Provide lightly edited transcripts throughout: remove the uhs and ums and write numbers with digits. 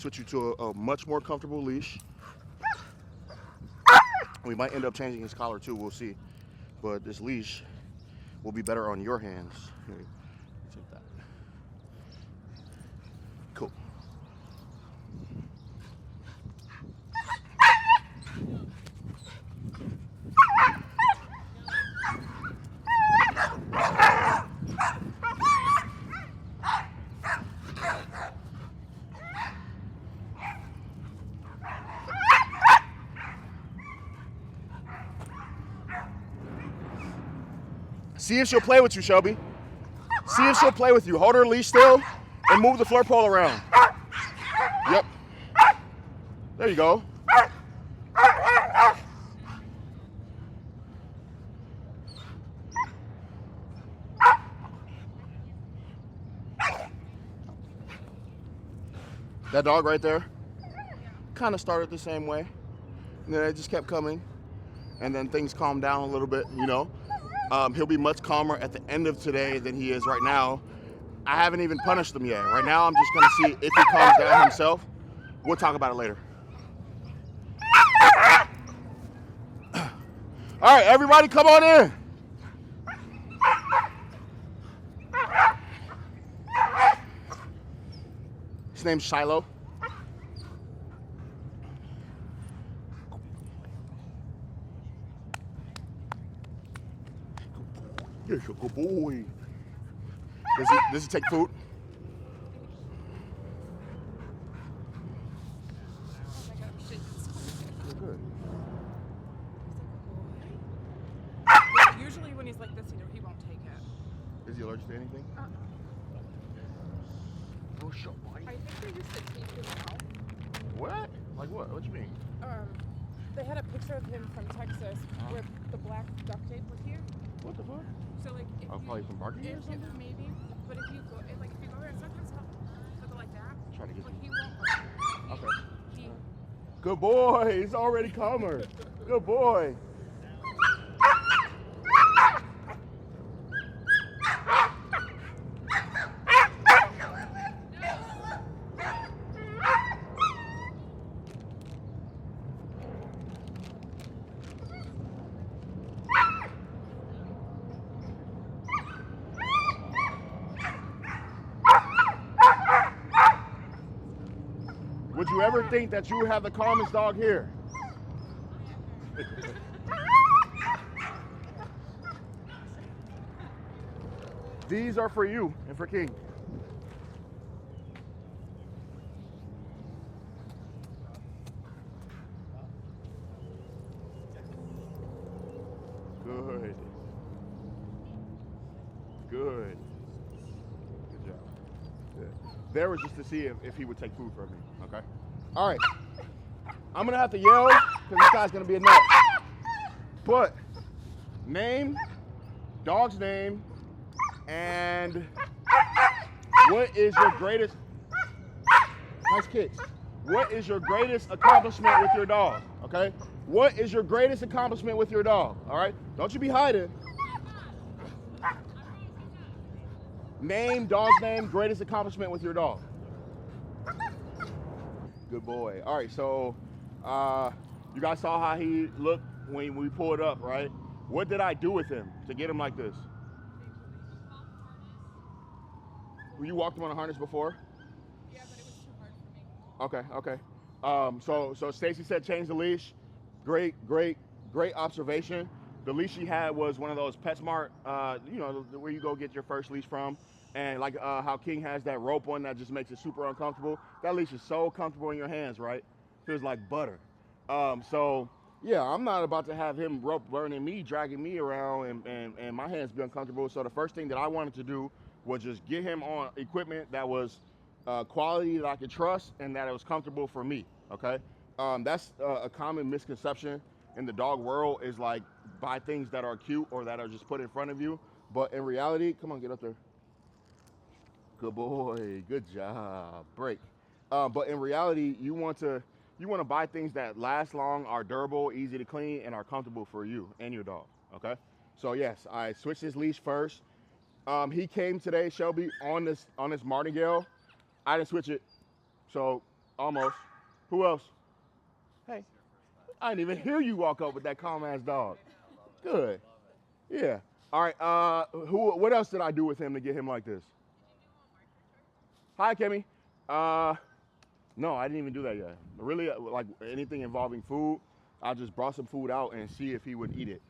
switch you to a much more comfortable leash. We might end up changing his collar too, we'll see. But this leash will be better on your hands. Here, take that. Cool. See if she'll play with you, Shelby. See if she'll play with you. Hold her leash still and move the flirt pole around. Yep. There you go. That dog right there kind of started the same way. And then it just kept coming. And then things calmed down a little bit, you know. He'll be much calmer at the end of today than he is right now. I haven't even punished him yet. Right now, I'm just gonna see if he calms down himself. We'll talk about it later. All right, everybody come on in. His name's Shiloh. You're a good boy. Does he take food? Good. Usually when he's like this, he won't take it. Is he allergic to anything? Oh, sure. I think they used to take him out. What? Like what? What you mean? They had a picture of him from Texas where the black duct tape was here. What the fuck? So like, if probably from barking or something? Maybe, but if you go, if you go there, sometimes he'll go like that. Try to get But you. he won't. Okay. Good boy. He's already calmer. Good boy. Would you ever think that you would have the calmest dog here? These are for you and for King. Good. Good. Good job. Good. There was just to see if he would take food from me, okay? All right. I'm gonna have to yell because this guy's gonna be a nut. But name, dog's name, and what is your greatest, nice kicks. What is your greatest accomplishment with your dog, okay? What is your greatest accomplishment with your dog, all right? Don't you be hiding. Name, dog's name, greatest accomplishment with your dog. Good boy. All right, so you guys saw how he looked when we pulled up, right? What did I do with him to get him like this? You walked him on a harness before? Yeah, but it was too hard for me. Okay. So Stacy said change the leash. Great observation. The leash she had was one of those PetSmart, you know, where you go get your first leash from. And like how King has that rope one that just makes it super uncomfortable. That leash is so comfortable in your hands, right? Feels like butter. So yeah, I'm not about to have him rope burning me, dragging me around and my hands be uncomfortable. So the first thing that I wanted to do was just get him on equipment that was quality that I could trust and that it was comfortable for me, okay? That's a common misconception in the dog world is like buy things that are cute or that are just put in front of you. But in reality, come on, get up there. Good boy, good job, break. But in reality, you want to buy things that last long, are durable, easy to clean, and are comfortable for you and your dog, okay? So yes, I switched his leash first. He came today, Shelby, on this martingale. I didn't switch it. So Almost. Who else? Hey, I didn't even hear you walk up with that calm ass dog. Good. Yeah. All right. What else did I do with him to get him like this? Hi, Kimmy. No, I didn't even do that yet. Really, like anything involving food, I just brought some food out and see if he would eat it.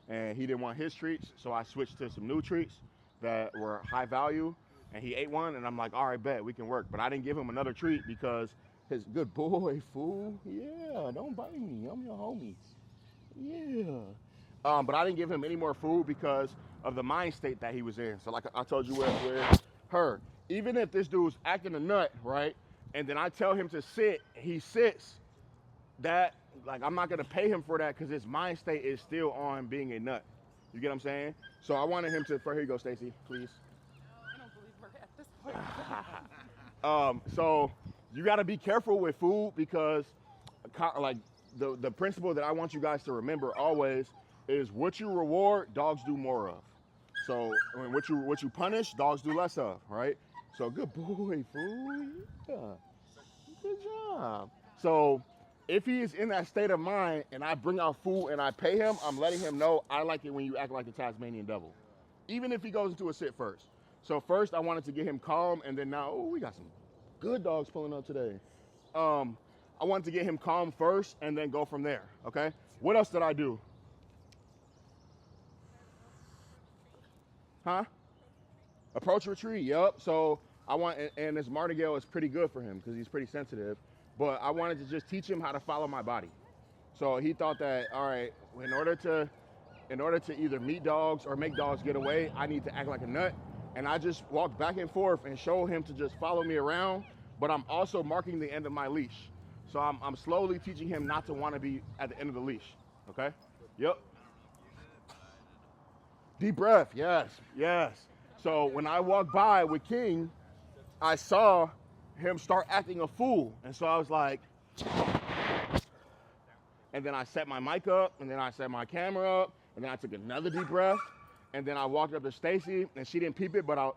And he didn't want his treats, so I switched to some new treats that were high value, and he ate one, and I'm like, all right, bet, we can work. But I didn't give him another treat because his good boy, fool. Yeah, don't bite me. I'm your homie. Yeah. But I didn't give him any more food because of the mind state that he was in. So like I told you with her, even if this dude's acting a nut, right, and then I tell him to sit, he sits, that, like, I'm not going to pay him for that because his mind state is still on being a nut. You get what I'm saying? So I wanted him to, here you go, Stacy, please. I don't believe we're at this point. So you got to be careful with food because, like, the principle that I want you guys to remember always is what you reward, dogs do more of. So what you punish, dogs do less of, right? So good boy, fool. Yeah. Good job. So if he is in that state of mind and I bring out food and I pay him, I'm letting him know I like it when you act like the Tasmanian devil. Even if he goes into a sit first. So first I wanted to get him calm, and then now, we got some good dogs pulling up today. I wanted to get him calm first and then go from there, okay? What else did I do? Huh? Approach retreat, yep. So I want, and this martingale is pretty good for him because he's pretty sensitive, but I wanted to just teach him how to follow my body. So he thought that, all right, in order to either meet dogs or make dogs get away, I need to act like a nut. And I just walked back and forth and show him to just follow me around, but I'm also marking the end of my leash. So I'm slowly teaching him not to want to be at the end of the leash, okay? Yep. Deep breath, yes, yes. So when I walked by with King, I saw him start acting a fool. And so I was like, and then I set my mic up, and then I set my camera up, and then I took another deep breath, and then I walked up to Stacy, and she didn't peep it, but I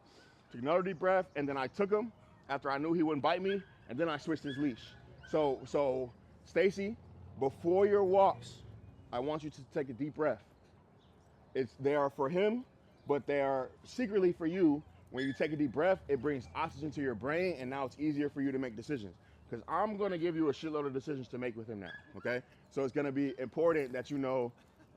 took another deep breath, and then I took him after I knew he wouldn't bite me, and then I switched his leash. So Stacy, before your walks, I want you to take a deep breath. They are for him, but they are secretly for you. When you take a deep breath, it brings oxygen to your brain, and now it's easier for you to make decisions. Because I'm going to give you a shitload of decisions to make with him now, okay? So it's going to be important that you know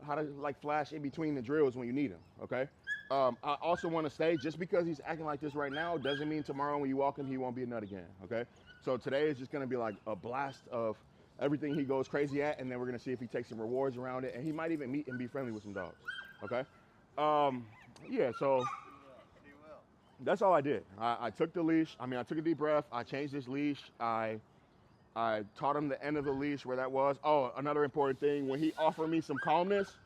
how to, like, flash in between the drills when you need them, okay? I also want to say, just because he's acting like this right now doesn't mean tomorrow when you walk him, he won't be a nut again, okay? So today is just going to be like a blast of everything he goes crazy at, and then we're going to see if he takes some rewards around it, and he might even meet and be friendly with some dogs, okay? Yeah, so that's all I did. I took the leash. I took a deep breath. I changed his leash. I taught him the end of the leash where that was. Oh, another important thing, when he offered me some calmness,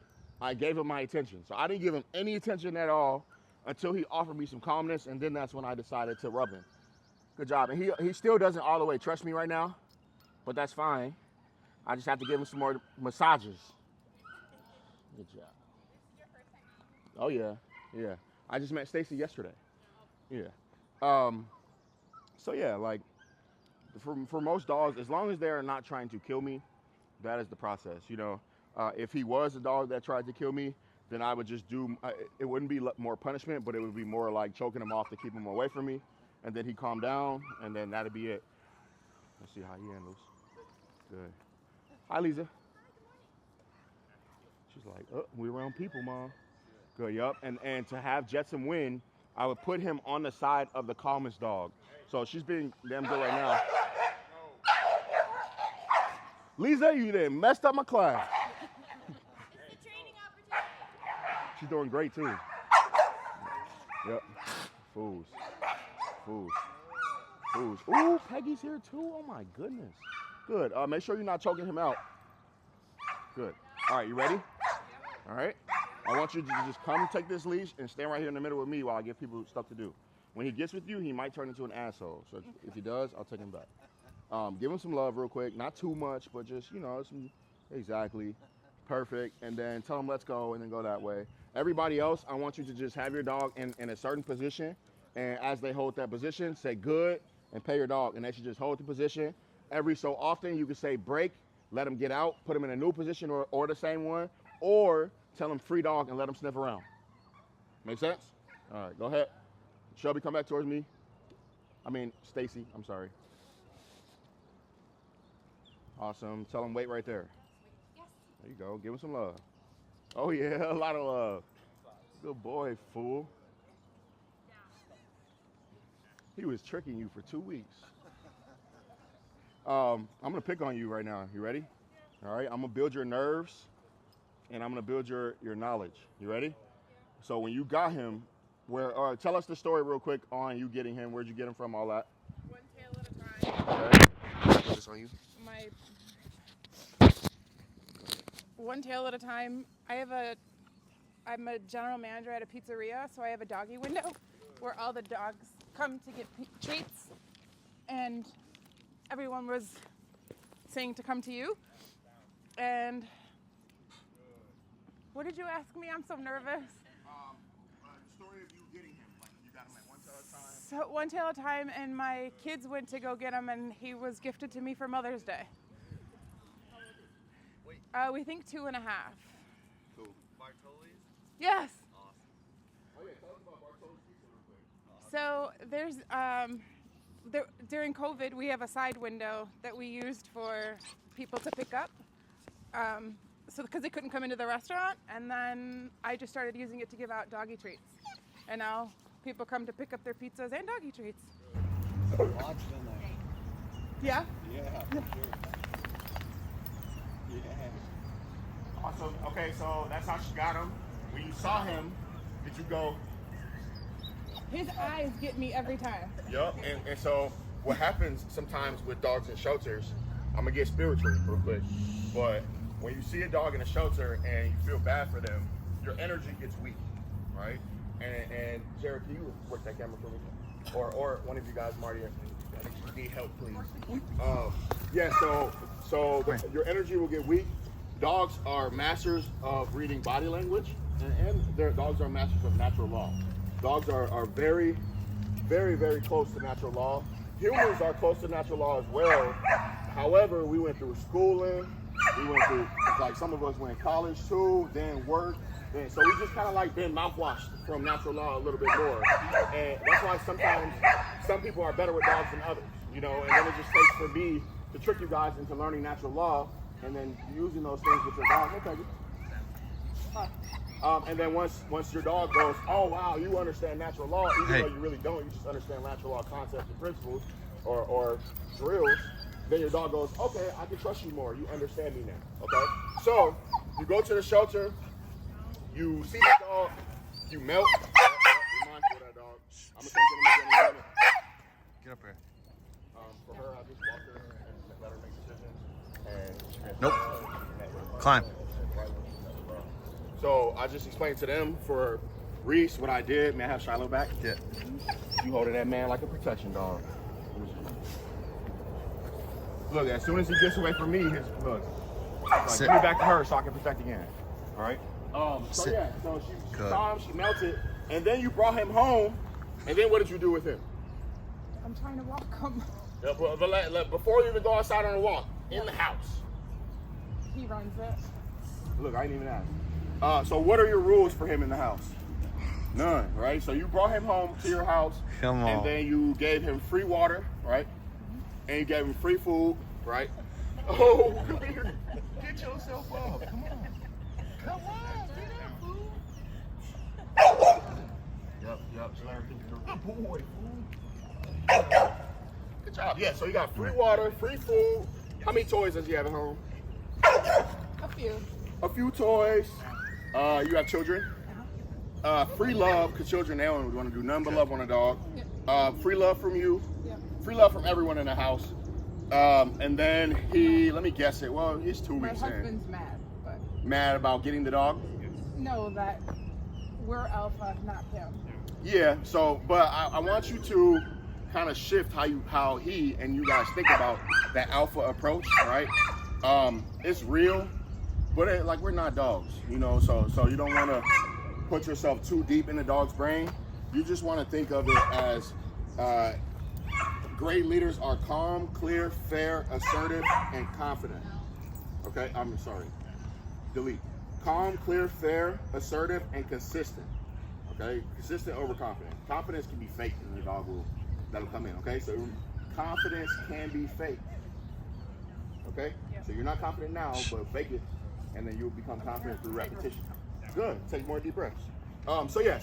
I gave him my attention. So I didn't give him any attention at all until he offered me some calmness, and then that's when I decided to rub him. Good job. And he still doesn't all the way trust me right now, but that's fine. I just have to give him some more massages. Good job. Oh, yeah, yeah. I just met Stacy yesterday. Yeah. So, yeah, like, for most dogs, as long as they're not trying to kill me, that is the process, you know. If he was a dog that tried to kill me, then I would just do, it wouldn't be more punishment, but it would be more like choking him off to keep him away from me, and then he'd calm down, and then that'd be it. Let's see how he handles. Good. Hi, Lisa. She's like, oh, we're around people, Mom. Good, yup. And to have Jetson win, I would put him on the side of the calmest dog. So she's being damn good right now. Lisa, you done messed up my class. It's the training opportunity. She's doing great too. Yep. Fools. Fools. Fools. Ooh, Peggy's here too. Oh my goodness. Good. Make sure you're not choking him out. Good. All right, you ready? All right. I want you to just come take this leash and stand right here in the middle with me while I give people stuff to do. When he gets with you, he might turn into an asshole. So if he does, I'll take him back. Give him some love real quick. Not too much, but just, you know, exactly. Perfect. And then tell him let's go, and then go that way. Everybody else, I want you to just have your dog in a certain position. And as they hold that position, say good and pay your dog. And they should just hold the position. every so often you can say break, let him get out, put him in a new position or the same one, or tell him free dog and let him sniff around. Make sense? All right, go ahead. Shelby, come back towards me. I mean, Stacy, I'm sorry. Awesome. Tell him wait right there. Yes. There you go. Give him some love. Oh, yeah, a lot of love. Good boy, fool. He was tricking you for 2 weeks. I'm going to pick on you right now. You ready? All right, I'm going to build your nerves, and I'm going to build your knowledge. You ready? So when you got him, tell us the story real quick on you getting him. Where'd you get him from, all that? One tail at a time. Okay. Put this on you. One tail at a time. I'm a general manager at a pizzeria, so I have a doggy window where all the dogs come to get treats, and everyone was saying to come to you. And what did you ask me? I'm so nervous. The story of you getting him, like you got him at one tail at a time. So one tail at a time, and my kids went to go get him, and he was gifted to me for Mother's Day. We think 2.5. Cool. Bartoli's? Yes. Awesome. Oh yeah, tell us about Bartolo's Pizza real quick. So there's during COVID, we have a side window that we used for people to pick up. So because they couldn't come into the restaurant, and then I just started using it to give out doggy treats, and now people come to pick up their pizzas and doggy treats. Watch them there. Yeah. Yeah, for sure. Yeah. Awesome. Okay, so that's how she got him. When you saw him, did you go? His eyes get me every time. Yup. And so what happens sometimes with dogs in shelters, I'm gonna get spiritual real quick, but when you see a dog in a shelter and you feel bad for them, your energy gets weak, right? And Jared, can you work that camera for me? Or one of you guys, Marty, if you need help, please. Yeah, so your energy will get weak. Dogs are masters of reading body language, and their dogs are masters of natural law. Dogs are very, very, very close to natural law. Humans are close to natural law as well. However, we went through schooling, we went through, like some of us went to college too, then work, so we just kind of like been mouthwashed from natural law a little bit more. And that's why sometimes some people are better with dogs than others, you know, and then it just takes for me to trick you guys into learning natural law and then using those things with your dog. Okay. And then once your dog goes, oh wow, you understand natural law, even though you really don't, you just understand natural law concepts and principles or drills, then your dog goes, okay, I can trust you more. You understand me now. Okay? So you go to the shelter, you see the dog, you melt. Be mindful of that dog. I'm gonna come get him again in a minute. Get up here. For her, I just walk her and let her make decisions. And Nope. Climb. So I just explained to them for Reese what I did. May I have Shiloh back? Yeah. You holding that man like a protection dog. Look, as soon as he gets away from me, look. Like, give me back to her so I can protect again. All right? So Sit. yeah, so she saw him, she melted, and then you brought him home, and then what did you do with him? I'm trying to walk him. Yeah, but before you even go outside on a walk, in the house. He runs it. Look, I didn't even ask. So what are your rules for him in the house? None, right? So you brought him home to your house, Come on. and then you gave him free water, right? And you gave him free food, right? Oh, come here. Get yourself up. Come on. Come on, get up, fool. Yep. Good boy, fool. Good job. Yeah, so you got free water, free food. How many toys does he have at home? A few. A few toys. You have children. Free love, because children, they don't want to do nothing but love on a dog. Free love from you. Yep. Free love from everyone in the house. And then let me guess it. Well, it's 2 My weeks in. husband's mad, but Mad about getting the dog? know that we're alpha, not him. Yeah, so, but I want you to kind of shift how he and you guys think about that alpha approach, right? It's real, but like we're not dogs, you know, so you don't want to put yourself too deep in the dog's brain. You just want to think of it as Great leaders are calm, clear, fair, assertive, and confident. Okay, I'm sorry. Delete. Calm, clear, fair, assertive, and consistent. Okay, consistent over confident. Confidence can be fake, and the dog that'll come in. Okay, so confidence can be fake. Okay, so you're not confident now, but fake it, and then you'll become confident through repetition. Good. Take more deep breaths.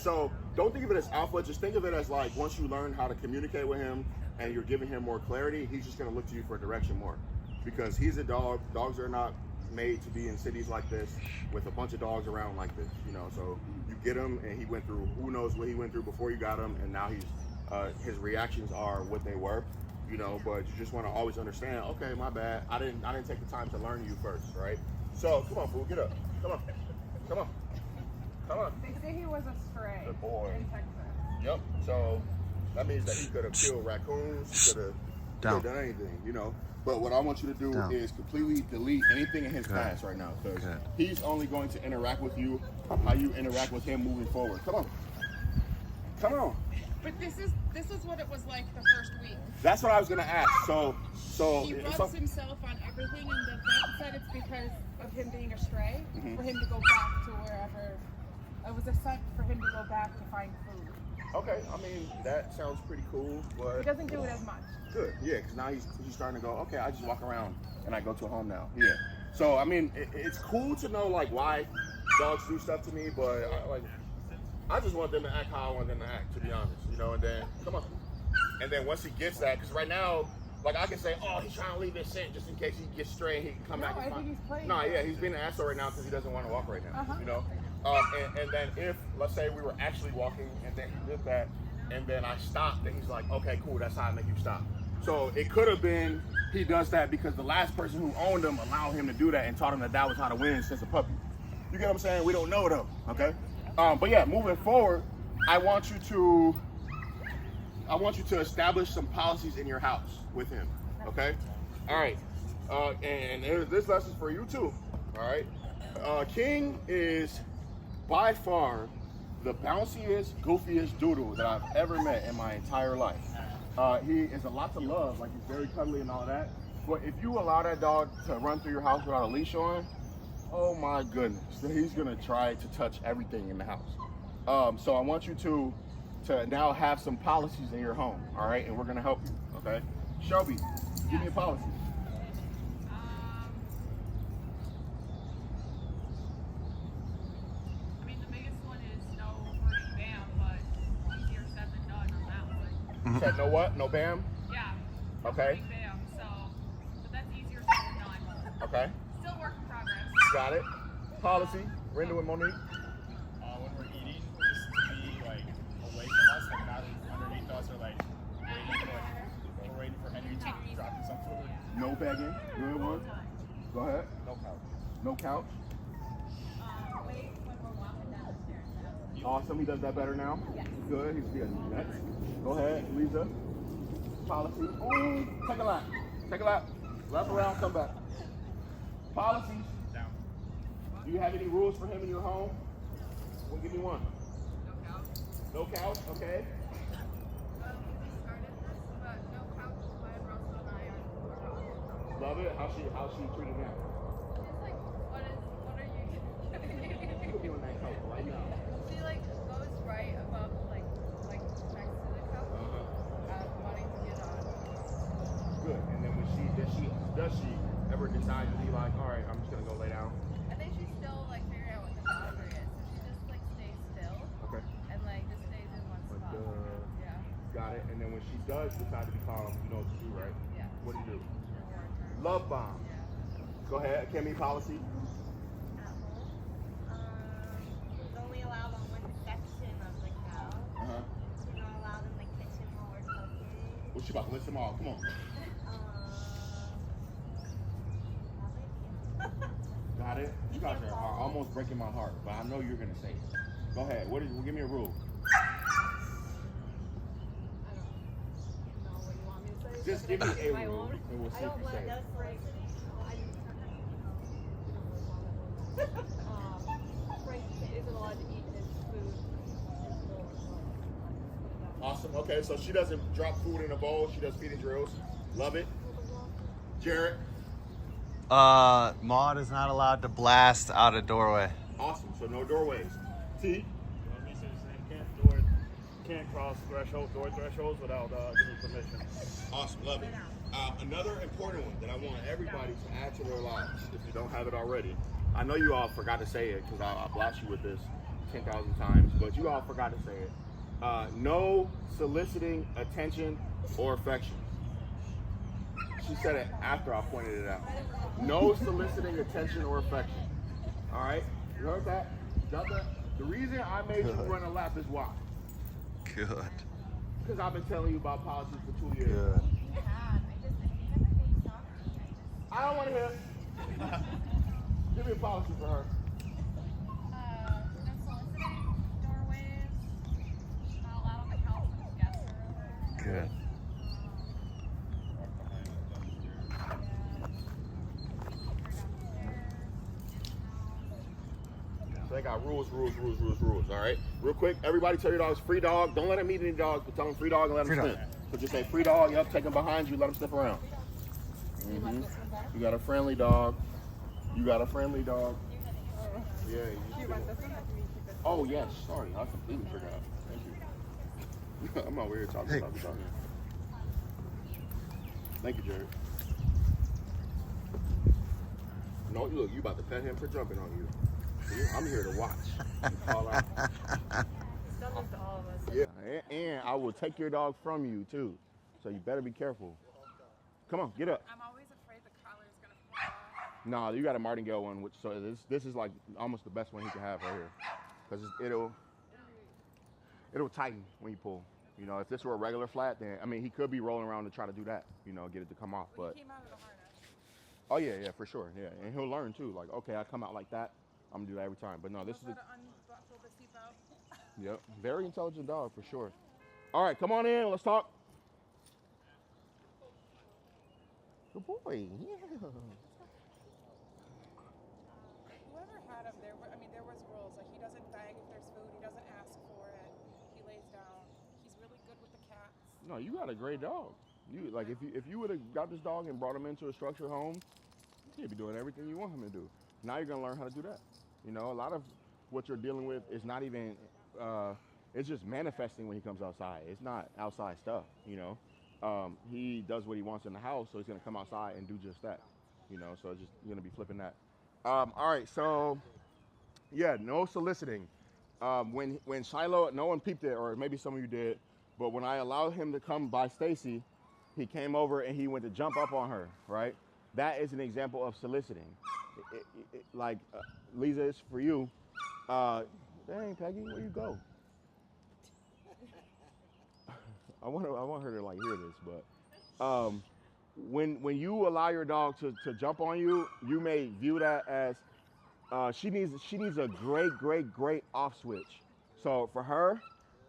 So don't think of it as alpha. Just think of it as like once you learn how to communicate with him and you're giving him more clarity, he's just gonna look to you for direction more, because he's a dog. Dogs are not made to be in cities like this with a bunch of dogs around like this. You know, so you get him, and he went through who knows what he went through before you got him, and now his reactions are what they were. You know, but you just want to always understand. Okay, my bad. I didn't take the time to learn you first, right? So come on, fool, get up. Come on. They say he was a stray. Good boy. In Texas. Yep. So that means that he could have killed raccoons. He could have done anything, you know. But what I want you to do is completely delete anything in his past right now, because he's only going to interact with you how you interact with him moving forward. Come on. But this is what it was like the first week. That's what I was gonna ask. So he rubs himself on everything, and the vet said it's because of him being a stray, for him to go back to wherever. It was a scent for him to go back to find food. Okay, I mean that sounds pretty cool, but He doesn't do it as much. good. Yeah, because now he's starting to go. Okay, I just walk around and I go to a home now. Yeah. So I mean, it's cool to know like why dogs do stuff to me, but I just want them to act how I want them to act, to be honest. You know, and then and then once he gets that, because right now, like I can say, oh, he's trying to leave his scent just in case he gets stray and he can come back. I think he's playing. No, yeah, he's being an asshole right now because he doesn't want to walk right now. You know. And then if, let's say we were actually walking and then he did that and then I stopped and he's like, okay, cool, that's how I make you stop. So it could have been he does that because the last person who owned him allowed him to do that and taught him that was how to win since a puppy. You get what I'm saying? We don't know though, okay? But yeah, moving forward, I want you to establish some policies in your house with him, okay? All right, and this lesson's for you too, all right? King is by far the bounciest, goofiest doodle that I've ever met in my entire life. He is a lot to love, like he's very cuddly and all that. But if you allow that dog to run through your house without a leash on, oh my goodness, he's gonna try to touch everything in the house. So I want you to now have some policies in your home, all right? And we're gonna help you, okay? Shelby, give me a policy. You said no what? No bam? Yeah. Okay. Bam. But that's easier said than done. Okay. Still work in progress. Got it. Policy. Renda and Monique. When we're eating, just to be like away from us, like not underneath us, or like we're waiting for Henry to drop him some food. No begging. Good one. Go ahead. No couch. No couch. Wait when we're walking down the stairs. Awesome. He does that better now. Yes. Good. He's good. Next. Go ahead, Lisa. Policy. Ooh, take a lap. Take a lap. Lap around, come back. Policies. Down. Do you have any rules for him in your home? Well, give me one. No couch. No couch, okay. We started this, but no couch when Russell and I are Love it. How's she treated now? She's like, what are you doing? Put me on that couch right now. She like goes right above like next to the couch, wanting to get on. Good. And then when does she ever decide to be like, all right, I'm just gonna go lay down? I think she's still like figuring out what the boundary is, so she just like stays still Okay. and like just stays in one spot. Yeah. Got it. And then when she does decide to be calm, you know what to do, right? Yeah. What do you do? She'll work her. Love bomb. Yeah. Go ahead. Kimmy, policy. At home, we only allow them one section of the cow. We don't allow them the kitchen while we're cooking. Well, she about to list them all. Come on. Got it. You guys are almost breaking my heart, but I know you're gonna say it. Go ahead. Give me a rule. Just give me a rule, and we'll see if you say it. Frank isn't allowed to eat his food. Awesome. Okay, so she doesn't drop food in a bowl. She does feeding drills. Love it. Jared. Maud is not allowed to blast out a doorway. Awesome. So no doorways. T. Me says can't cross door thresholds without giving permission. Awesome. Love it. Another important one that I want everybody to add to their lives, if you don't have it already. I know you all forgot to say it because I blast you with this 10,000 times, but you all forgot to say it. No soliciting attention or affection. She said it after I pointed it out. No soliciting attention or affection. All right? You heard that? Got that? The reason I made you run a lap is why. Good. Because I've been telling you about policies for 2 years. Good. I don't want to hear. Give me a policy for her. No soliciting, doorways, not allowed on the house when guests are over. Good. So they got rules, all right? Real quick, everybody tell your dogs free dog. Don't let them eat any dogs, but tell them free dog and let them Free sniff. dog. So just say free dog, yep, take them behind you, let them sniff around. You got a friendly dog. You got a friendly dog. Yeah. Oh, yes, sorry, I completely forgot. Thank you. I'm over here talking. Thank you, Jared. No, look, you about to pet him for jumping on you. See, I'm here to watch. And call out. He's done this to all of us. Yeah, and I will take your dog from you too. So you better be careful. Come on, get up. I'm always afraid the collar is gonna fall off. No, you got a martingale one, which so this is like almost the best one he can have right here, because it'll tighten when you pull. You know, if this were a regular flat, then I mean he could be rolling around to try to do that. You know, get it to come off. Well, But he came out of the harness. oh yeah, for sure, yeah, and he'll learn too. Like okay, I come out like that. I'm gonna do that every time. But no, this is Knows how to unbuckle the seatbelt. yep, very intelligent dog for sure. All right, come on in. Let's talk. Good boy. Yeah. Whoever had him, there was rules. Like he doesn't beg if there's food. He doesn't ask for it. He lays down. He's really good with the cats. No, you got a great dog. You like if you would have got this dog and brought him into a structured home, he'd be doing everything you want him to do. Now you're gonna learn how to do that. You know, a lot of what you're dealing with is not even. It's just manifesting when he comes outside. It's not outside stuff. You know, he does what he wants in the house, so he's gonna come outside and do just that. You know, so it's just you're gonna be flipping that. All right, so yeah, no soliciting. When Shiloh, no one peeped it, or maybe some of you did, but when I allowed him to come by Stacy, he came over and he went to jump up on her, right? That is an example of soliciting. Like, Lisa, it's for you. Dang, Peggy, where you go? I want her to like hear this, but when you allow your dog to jump on you, you may view that as she needs a great off switch. So for her,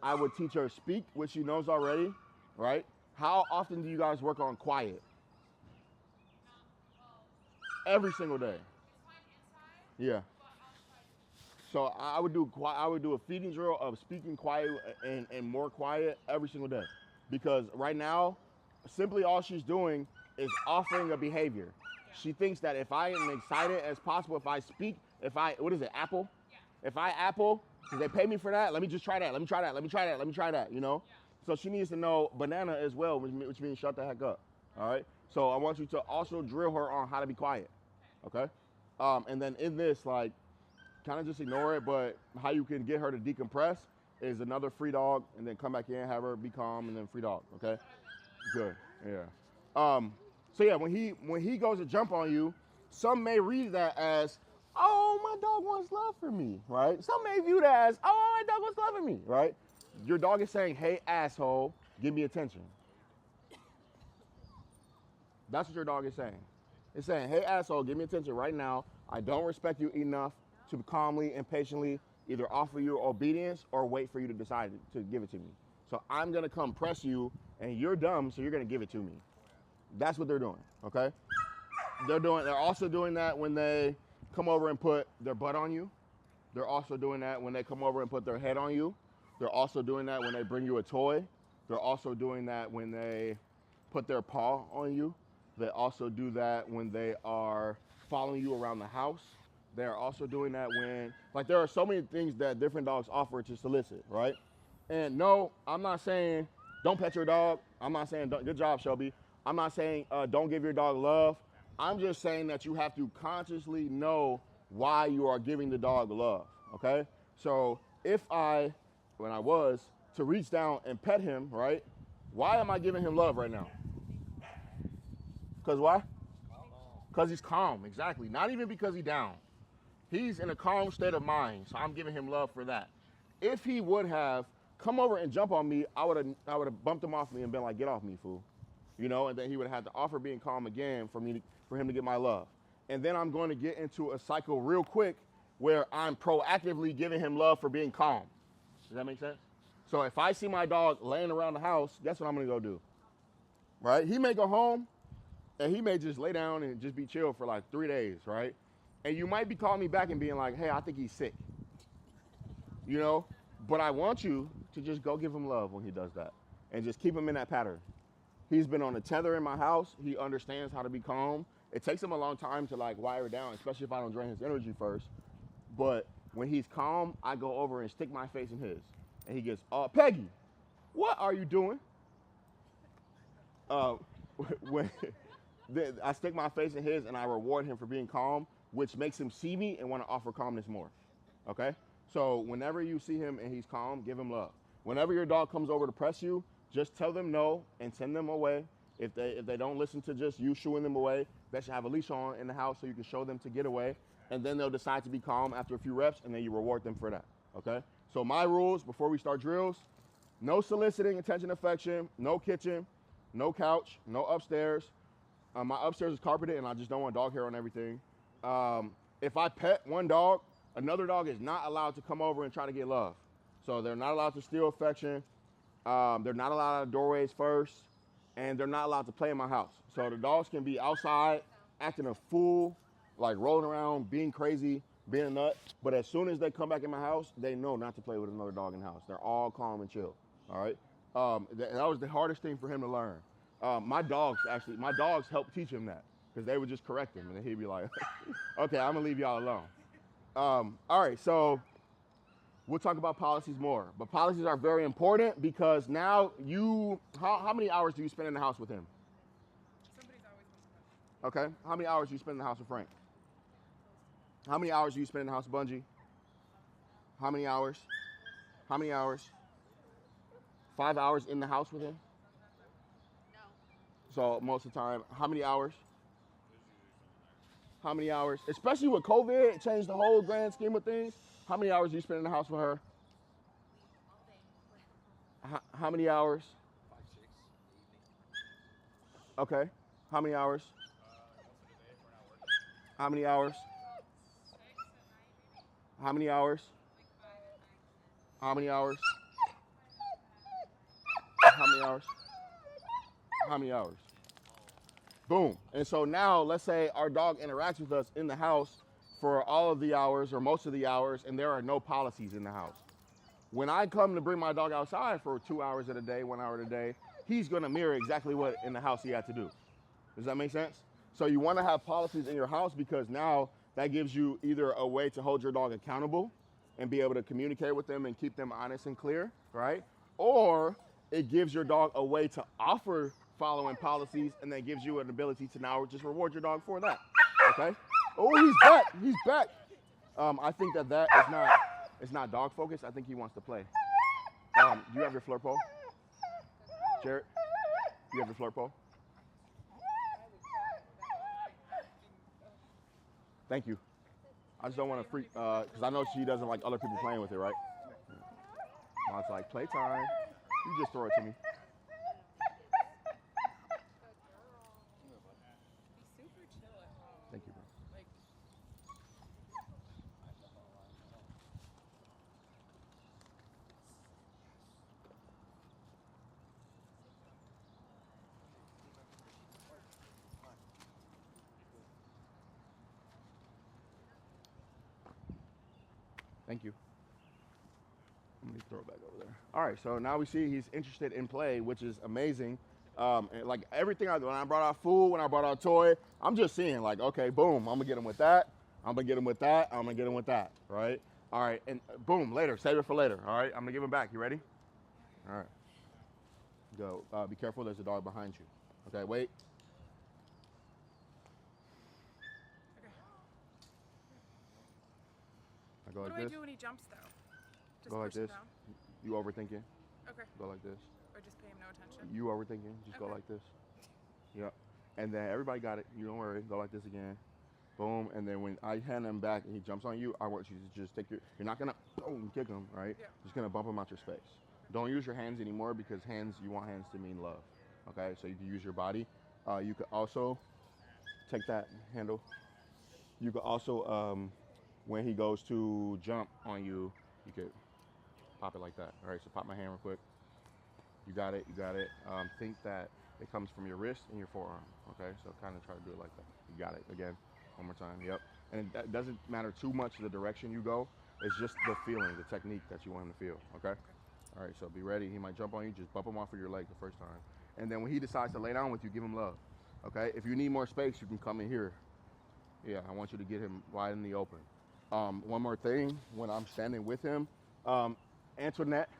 I would teach her speak, which she knows already, right? How often do you guys work on quiet? Every single day. Yeah. So I would do a feeding drill of speaking quiet and more quiet every single day, because right now, simply all she's doing is offering a behavior. She thinks that if I am excited as possible, if I speak, what is it, apple? Yeah. If I apple, because they pay me for that, let me just try that, let me try that, you know? Yeah. So she needs to know banana as well, which means shut the heck up, all right? So I want you to also drill her on how to be quiet, okay? And then in this, like, kind of just ignore it, but how you can get her to decompress is another free dog, and then come back in, have her be calm, and then free dog, okay? Good, yeah. So yeah, when he goes to jump on you, some may read that as, oh, my dog wants love for me, right? Some may view that as, oh, my dog wants love for me, right? Your dog is saying, hey, asshole, give me attention. That's what your dog is saying. It's saying, hey, asshole, give me attention right now. I don't respect you enough to calmly and patiently either offer you obedience or wait for you to decide to give it to me. So I'm gonna come press you, and you're dumb, so you're gonna give it to me. That's what they're doing, okay? They're also doing that when they come over and put their butt on you. They're also doing that when they come over and put their head on you. They're also doing that when they bring you a toy. They're also doing that when they put their paw on you. They also do that when they are following you around the house. They're also doing that when, like, there are so many things that different dogs offer to solicit, right? And no, I'm not saying don't pet your dog. I'm not saying good job, Shelby. I'm not saying don't give your dog love. I'm just saying that you have to consciously know why you are giving the dog love, okay? So if when I was to reach down and pet him, right? Why am I giving him love right now? Because why? Because he's calm, exactly. Not even because he's down. He's in a calm state of mind, so I'm giving him love for that. If he would have come over and jump on me, I would have bumped him off me and been like, get off me, fool. You know, and then he would have had to offer being calm again for him to get my love. And then I'm going to get into a cycle real quick where I'm proactively giving him love for being calm. Does that make sense? So if I see my dog laying around the house, guess what I'm gonna go do? Right? He may go home and he may just lay down and just be chill for like 3 days, right? And you might be calling me back and being like, hey, I think he's sick. You know? But I want you to just go give him love when he does that and just keep him in that pattern. He's been on a tether in my house. He understands how to be calm. It takes him a long time to like wire down, especially if I don't drain his energy first. But when he's calm, I go over and stick my face in his. And he gets, Peggy, what are you doing? When I stick my face in his and I reward him for being calm, which makes him see me and want to offer calmness more. Okay? So whenever you see him and he's calm, give him love. Whenever your dog comes over to press you, just tell them no and send them away. If they don't listen to just you shooing them away, they should have a leash on in the house so you can show them to get away. And then they'll decide to be calm after a few reps, and then you reward them for that. Okay? So my rules before we start drills: no soliciting attention, affection, no kitchen, no couch, no upstairs. My upstairs is carpeted, and I just don't want dog hair on everything. If I pet one dog, another dog is not allowed to come over and try to get love. So they're not allowed to steal affection. They're not allowed out of doorways first, and they're not allowed to play in my house. So the dogs can be outside acting a fool, like rolling around, being crazy, being a nut. But as soon as they come back in my house, they know not to play with another dog in the house. They're all calm and chill. All right. That was the hardest thing for him to learn. My dogs helped teach him that, because they would just correct him, and then he'd be like, okay, I'm gonna leave y'all alone. All right, so we'll talk about policies more, but policies are very important because now how many hours do you spend in the house with him? Somebody's always Okay, how many hours do you spend in the house with Frank? How many hours do you spend in the house with Bungie? How many hours? How many hours? 5 hours in the house with him? No. So most of the time, how many hours? How many hours? Especially with COVID, it changed the whole grand scheme of things. How many hours do you spend in the house with her? How many hours? 5, 6 in the evening. Okay. How many hours? Most of the day if we're not working. How many hours? 6 at night, maybe. How many hours? Like 5 at night. How many hours? How many hours? How many hours? Boom. And so now let's say our dog interacts with us in the house for all of the hours or most of the hours, and there are no policies in the house. When I come to bring my dog outside for 2 hours of the day, 1 hour of the day, he's gonna mirror exactly what in the house he had to do. Does that make sense? So you wanna have policies in your house because now that gives you either a way to hold your dog accountable and be able to communicate with them and keep them honest and clear, right? Or it gives your dog a way to offer following policies, and that gives you an ability to now just reward your dog for that, okay? Oh, he's back. I think that it's not dog focused. I think he wants to play. Do you have your flirt pole? Jared, do you have your flirt pole? Thank you. I just don't want to freak, because I know she doesn't like other people playing with it, right? Mom's like, playtime. You just throw it to me. Be super chill at home. Thank you, bro. Like, Thank you. Let me throw it back over there. All right, so now we see he's interested in play, which is amazing. And like everything when I brought out food, when I brought out toy, I'm just seeing like, okay, boom, I'm gonna get him with that. I'm gonna get him with that. I'm gonna get him with that, right? All right, and boom, later, save it for later. All right, I'm gonna give him back. You ready? All right. Go. Be careful. There's a dog behind you. Okay, wait. I go What like do I this. do when he jumps though? Just Go like push him this. down? You overthinking? Okay. Go like this. Or just pay him no attention? You overthinking? Just go Okay. like this. Yep. And then everybody got it. You don't worry. Go like this again. Boom. And then when I hand him back and he jumps on you, I want you to just take you're not gonna boom, kick him, right? Yeah. Just gonna bump him out your space. Don't use your hands anymore because you want hands to mean love. Okay, so you can use your body. You could also take that handle. You could also, when he goes to jump on you, you could pop it like that. All right, so pop my hand real quick. You got it, you got it. Think that it comes from your wrist and your forearm. Okay, so kind of try to do it like that. You got it again. One more time. Yep. And that doesn't matter too much the direction you go. It's just the feeling, the technique that you want him to feel. Okay. All right. So be ready. He might jump on you. Just bump him off of your leg the first time. And then when he decides to lay down with you, give him love. Okay. If you need more space, you can come in here. Yeah. I want you to get him wide in the open. One more thing. When I'm standing with him, Antoinette.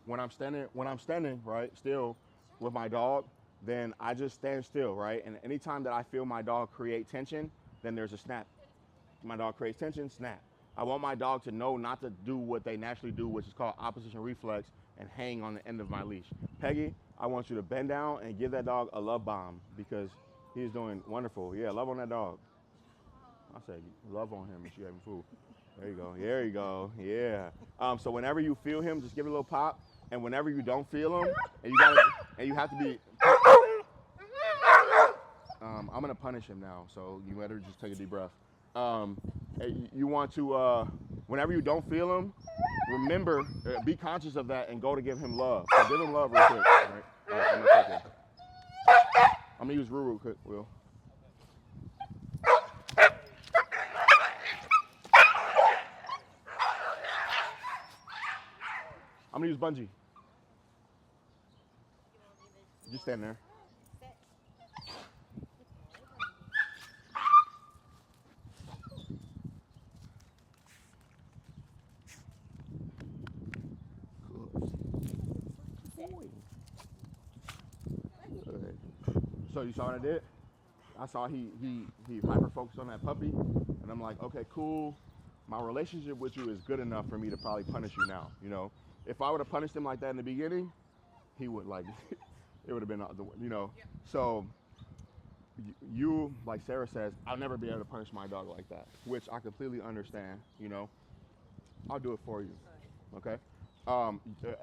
When I'm standing right still with my dog, then I just stand still, right? And anytime that I feel my dog create tension, then there's a snap. My dog creates tension, snap. I want my dog to know not to do what they naturally do, which is called opposition reflex, and hang on the end of my leash. Peggy, I want you to bend down and give that dog a love bomb because he's doing wonderful. Yeah, love on that dog. I said love on him and she having food. There you go. There you go. Yeah. So whenever you feel him, just give it a little pop. And whenever you don't feel him, and you have to be. I'm gonna punish him now, so you better just take a deep breath. You want to, whenever you don't feel him, remember, be conscious of that, and go to give him love. So give him love real quick. All right, I'm gonna take it. I'm gonna use Ruru quick, Will. I'm gonna use Bungee. Just stand there. Good. So you saw what I did? I saw he hyper focused on that puppy, and I'm like, okay, cool. My relationship with you is good enough for me to probably punish you now. You know, if I would have punished him like that in the beginning, he would like, it would have been Yeah. So you, like Sarah says, I'll never be able to punish my dog like that, which I completely understand. You know, I'll do it for you. Okay.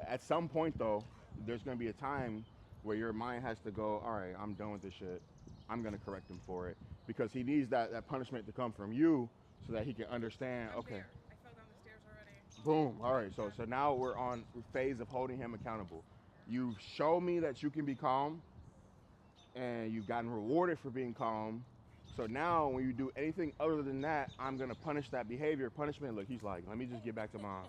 At some point though, there's gonna be a time where your mind has to go, all right, I'm done with this shit. I'm gonna correct him for it because he needs that punishment to come from you so that he can understand. I'm Okay. there. I fell down the stairs already. Boom. All right. So now we're on phase of holding him accountable. You show me that you can be calm, and you've gotten rewarded for being calm. So now when you do anything other than that, I'm gonna punish that behavior. Punishment. Look, he's like, let me just get back to mom.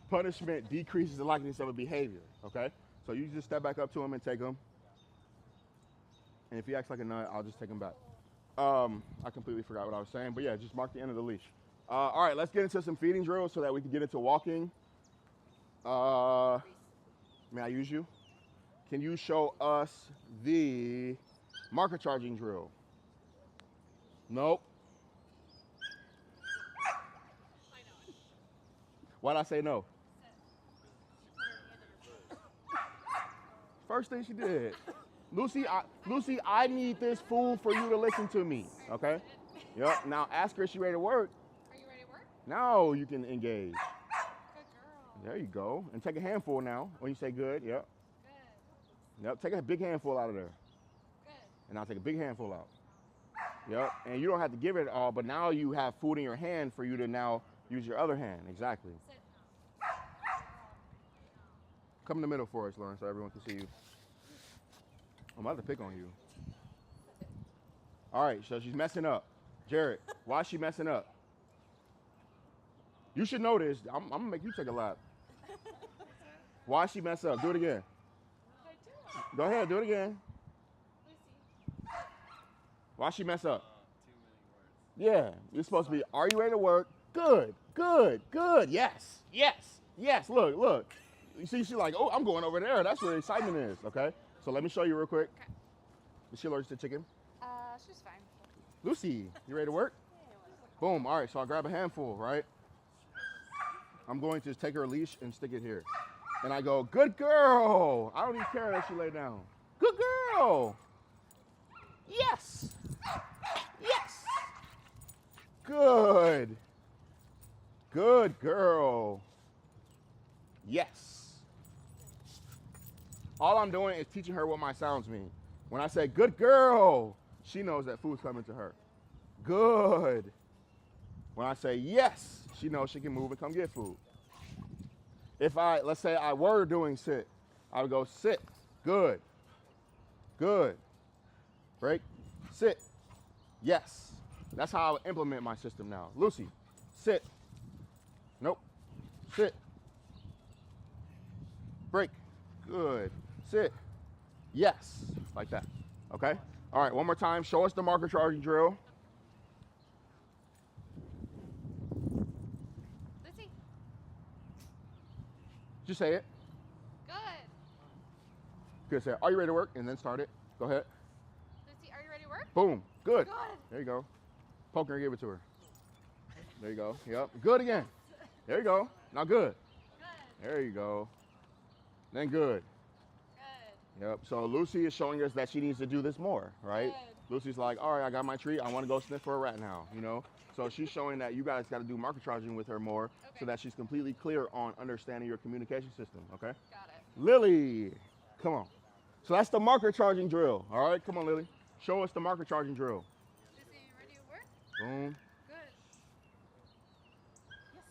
Punishment decreases the likeliness of a behavior. Okay. So you just step back up to him and take him. And if he acts like a nut, I'll just take him back. I completely forgot what I was saying, but yeah, just mark the end of the leash. All right, let's get into some feeding drills so that we can get into walking. May I use you? Can you show us the marker charging drill? Nope. Why'd I say no? First thing she did. Lucy, I need this fool for you to listen to me, okay? Yep, now ask her if she's ready to work. Are you ready to work? Now you can engage. Good girl. There you go. And take a handful now when you say good, yep. Good. Yep, take a big handful out of there. Good. And I'll take a big handful out. Yep, and you don't have to give it all, but now you have food in your hand for you to now use your other hand, exactly. Sit. Come in the middle for us, Lauren, so everyone can see you. I'm about to pick on you. All right, so she's messing up. Jared, why is she messing up? You should know this. I'm gonna make you take a lap. Why she mess up? Do it again. Go ahead, do it again. Why she mess up? Yeah, you're supposed to be, are you ready to work? Good, good, good. Yes, yes, yes. Look, look. You see, she's like, oh, I'm going over there. That's where the excitement is, okay? So let me show you real quick. Okay. Is she allergic to chicken? She's fine. Lucy, you ready to work? Boom, all right, so I grab a handful, right? I'm going to take her leash and stick it here. And I go, good girl. I don't even care if she lay down. Good girl. Yes. Yes. Good. Good girl. Yes. All I'm doing is teaching her what my sounds mean. When I say good girl, she knows that food's coming to her. Good. When I say yes, she knows she can move and come get food. If let's say I were doing sit, I would go sit, good, good, break, sit, yes. That's how I would implement my system now. Lucy, sit, nope, sit, break, good, sit, yes, like that, okay? All right, one more time, show us the marker charging drill. Lucy, Just say it. good. Good, say, are you ready to work? And then start it. Go ahead. Lucy, are you ready to work? Boom, good. Good. There you go. Poke her and give it to her. There you go. Yep. Good again. There you go. Now good. Good. There you go. Then good. Good. Yep. So Lucy is showing us that she needs to do this more, right? Good. Lucy's like, all right, I got my treat. I want to go sniff for a rat now, you know? So she's showing that you guys got to do marker charging with her more so Okay. that she's completely clear on understanding your communication system, okay? Got it. Lily, come on. So that's the marker charging drill, all right? Come on, Lily. Show us the marker charging drill. Lucy, are you ready to work? Boom. Good. Yes.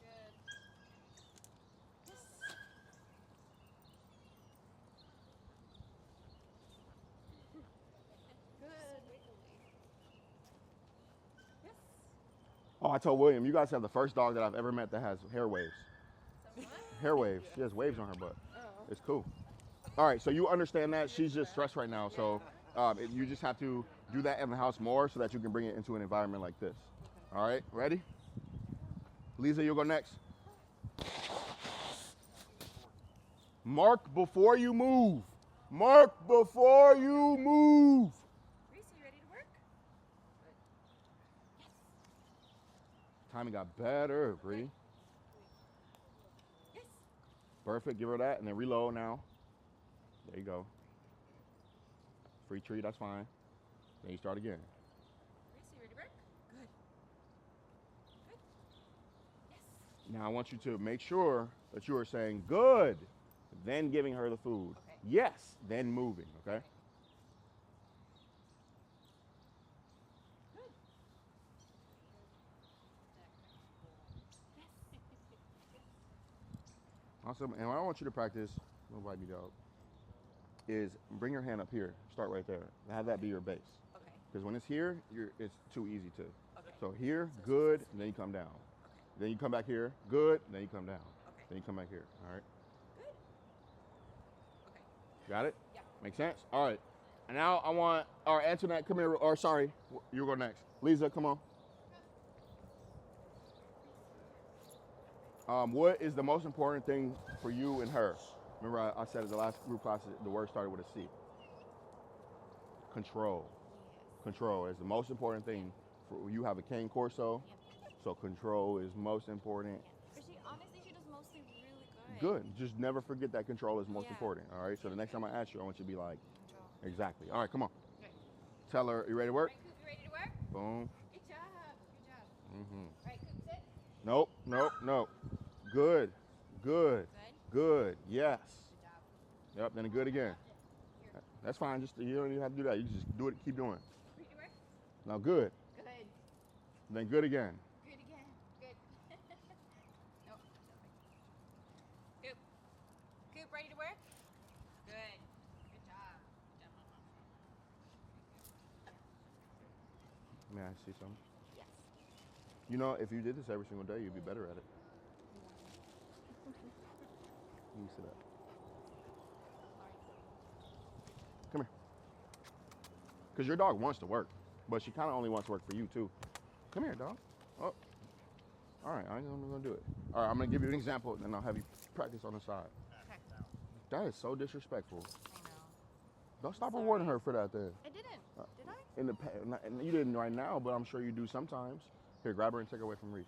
Good. Yes. Good. Yes. Oh, I told William, you guys have the first dog that I've ever met that has hair waves. Someone? Hair waves. She has waves on her butt. Oh. It's cool. All right, so you understand that she's just stressed right now. So you just have to do that in the house more so that you can bring it into an environment like this. All right, ready? Lisa, you'll go next. Mark before you move. Mark before you move. Reese, are you ready to work? Timing got better, Bree. Yes. Perfect, give her that, and then reload now. There you go. Free treat, that's fine. Then you start again. Reese, are you ready to work? Good. Good. Yes. Now I want you to make sure that you are saying good, then giving her the food. Okay. Yes, then moving, okay? Good. Awesome, and what I want you to practice, don't wipe me out, is bring your hand up here. Start right there. Have that be your base. Okay. Because when it's here, it's too easy to. Okay. So here, good, and then you come down. Okay. Then you come back here, good, then you come down. Okay. Then you come back here, all right? Good. Okay. Got it? Yeah. Make sense? All right. And now I want, Antoinette, come here, or sorry, you go next. Lisa, come on. What is the most important thing for you and her? Remember I said at the last group class, the word started with a C. Control. Yes. Control is the most important thing. You have a cane corso, so control is most important. But honestly, she does mostly really good. Good. Just never forget that control is most Yeah. important. All right. So the next time I ask you, I want you to be like, Control. exactly. All right, come on. Okay. Tell her, you ready to work? Right, Coop, you ready to work? Boom. Good job. Good job. Mm-hmm. Right, Coop, sit. Nope, nope, nope. Good, good, Good. good. Yes. Good job. Yep. Then good again. Here. That's fine. Just you don't even have to do that. You just do it. Keep doing. Ready to work? Now good. Good. Then good again. Good again. Good. Nope. Coop. Coop, ready to work? Good. Good job. Good job, Mama. May I see some? Yes. You know, if you did this every single day, you'd be better at it. You sit up. Come here. Because your dog wants to work, but she kind of only wants to work for you, too. Come here, dog. Oh. All right, I'm going to do it. All right, I'm going to give you an example, and then I'll have you practice on the side. Okay. That is so disrespectful. I know. Don't stop rewarding her for that, then. I didn't. Did I? In the you didn't right now, but I'm sure you do sometimes. Here, grab her and take her away from Reese.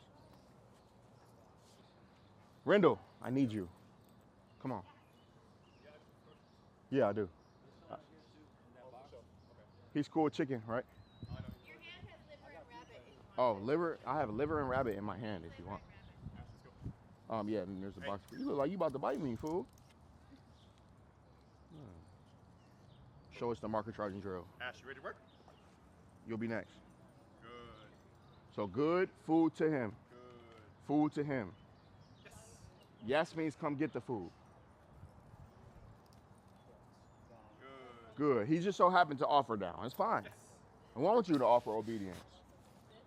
Rendell, I need you. Come on. Yeah, I do. He's cool with chicken, right? Your hand has liver and rabbit. Oh, liver. I have liver and rabbit in my hand if you want. Yeah, and there's a box. You look like you about to bite me, fool. Show us the marker charging drill. Ash, you ready to work? You'll be next. Good. So good, food to him. Good. Food to him. Yes. Yes means come get the food. Good. Good. He just so happened to offer down. It's fine. Yes. I want you to offer obedience.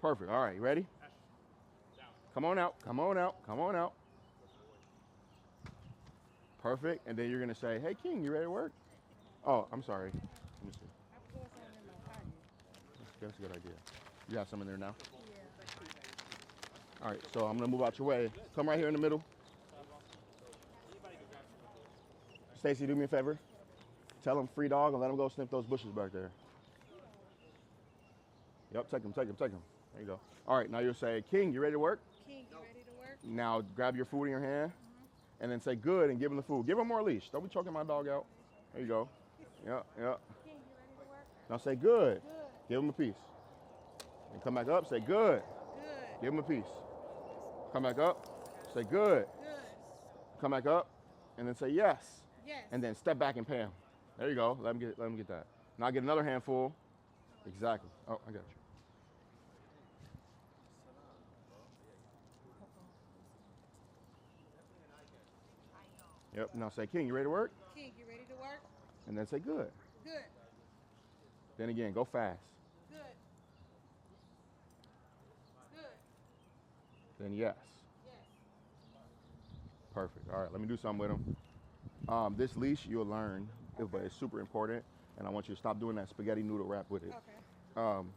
Perfect. All right, you ready? Ash, down. Come on out. Come on out. Come on out. Perfect. And then you're going to say, hey, King, you ready to work? Oh, I'm sorry. Let me see. That's a good idea. You got some in there now? All right, so I'm going to move out your way. Come right here in the middle. Stacy, do me a favor. Tell him free dog and let him go sniff those bushes back there. Yep, take him. There you go. All right, now you'll say, King, you ready to work? King, you ready to work? Now grab your food in your hand and then say good and give him the food. Give him more leash. Don't be choking my dog out. There you go. Yep. King, you ready to work? Now say good. Good. Give him a piece. And come back up, say good. Good. Give him a piece. Come back up, say good. Good. Come back up, and then say yes. Yes. And then step back and pay him. There you go. Let him get that. Now get another handful. Exactly. Oh, I got you. Yep. Now say, King, you ready to work? King, you ready to work? And then say good. Good. Then again, go fast. Good. Good. Then yes. Yes. Perfect. All right, let me do something with him. This leash you'll learn, but it's super important, and I want you to stop doing that spaghetti noodle wrap with it. Okay.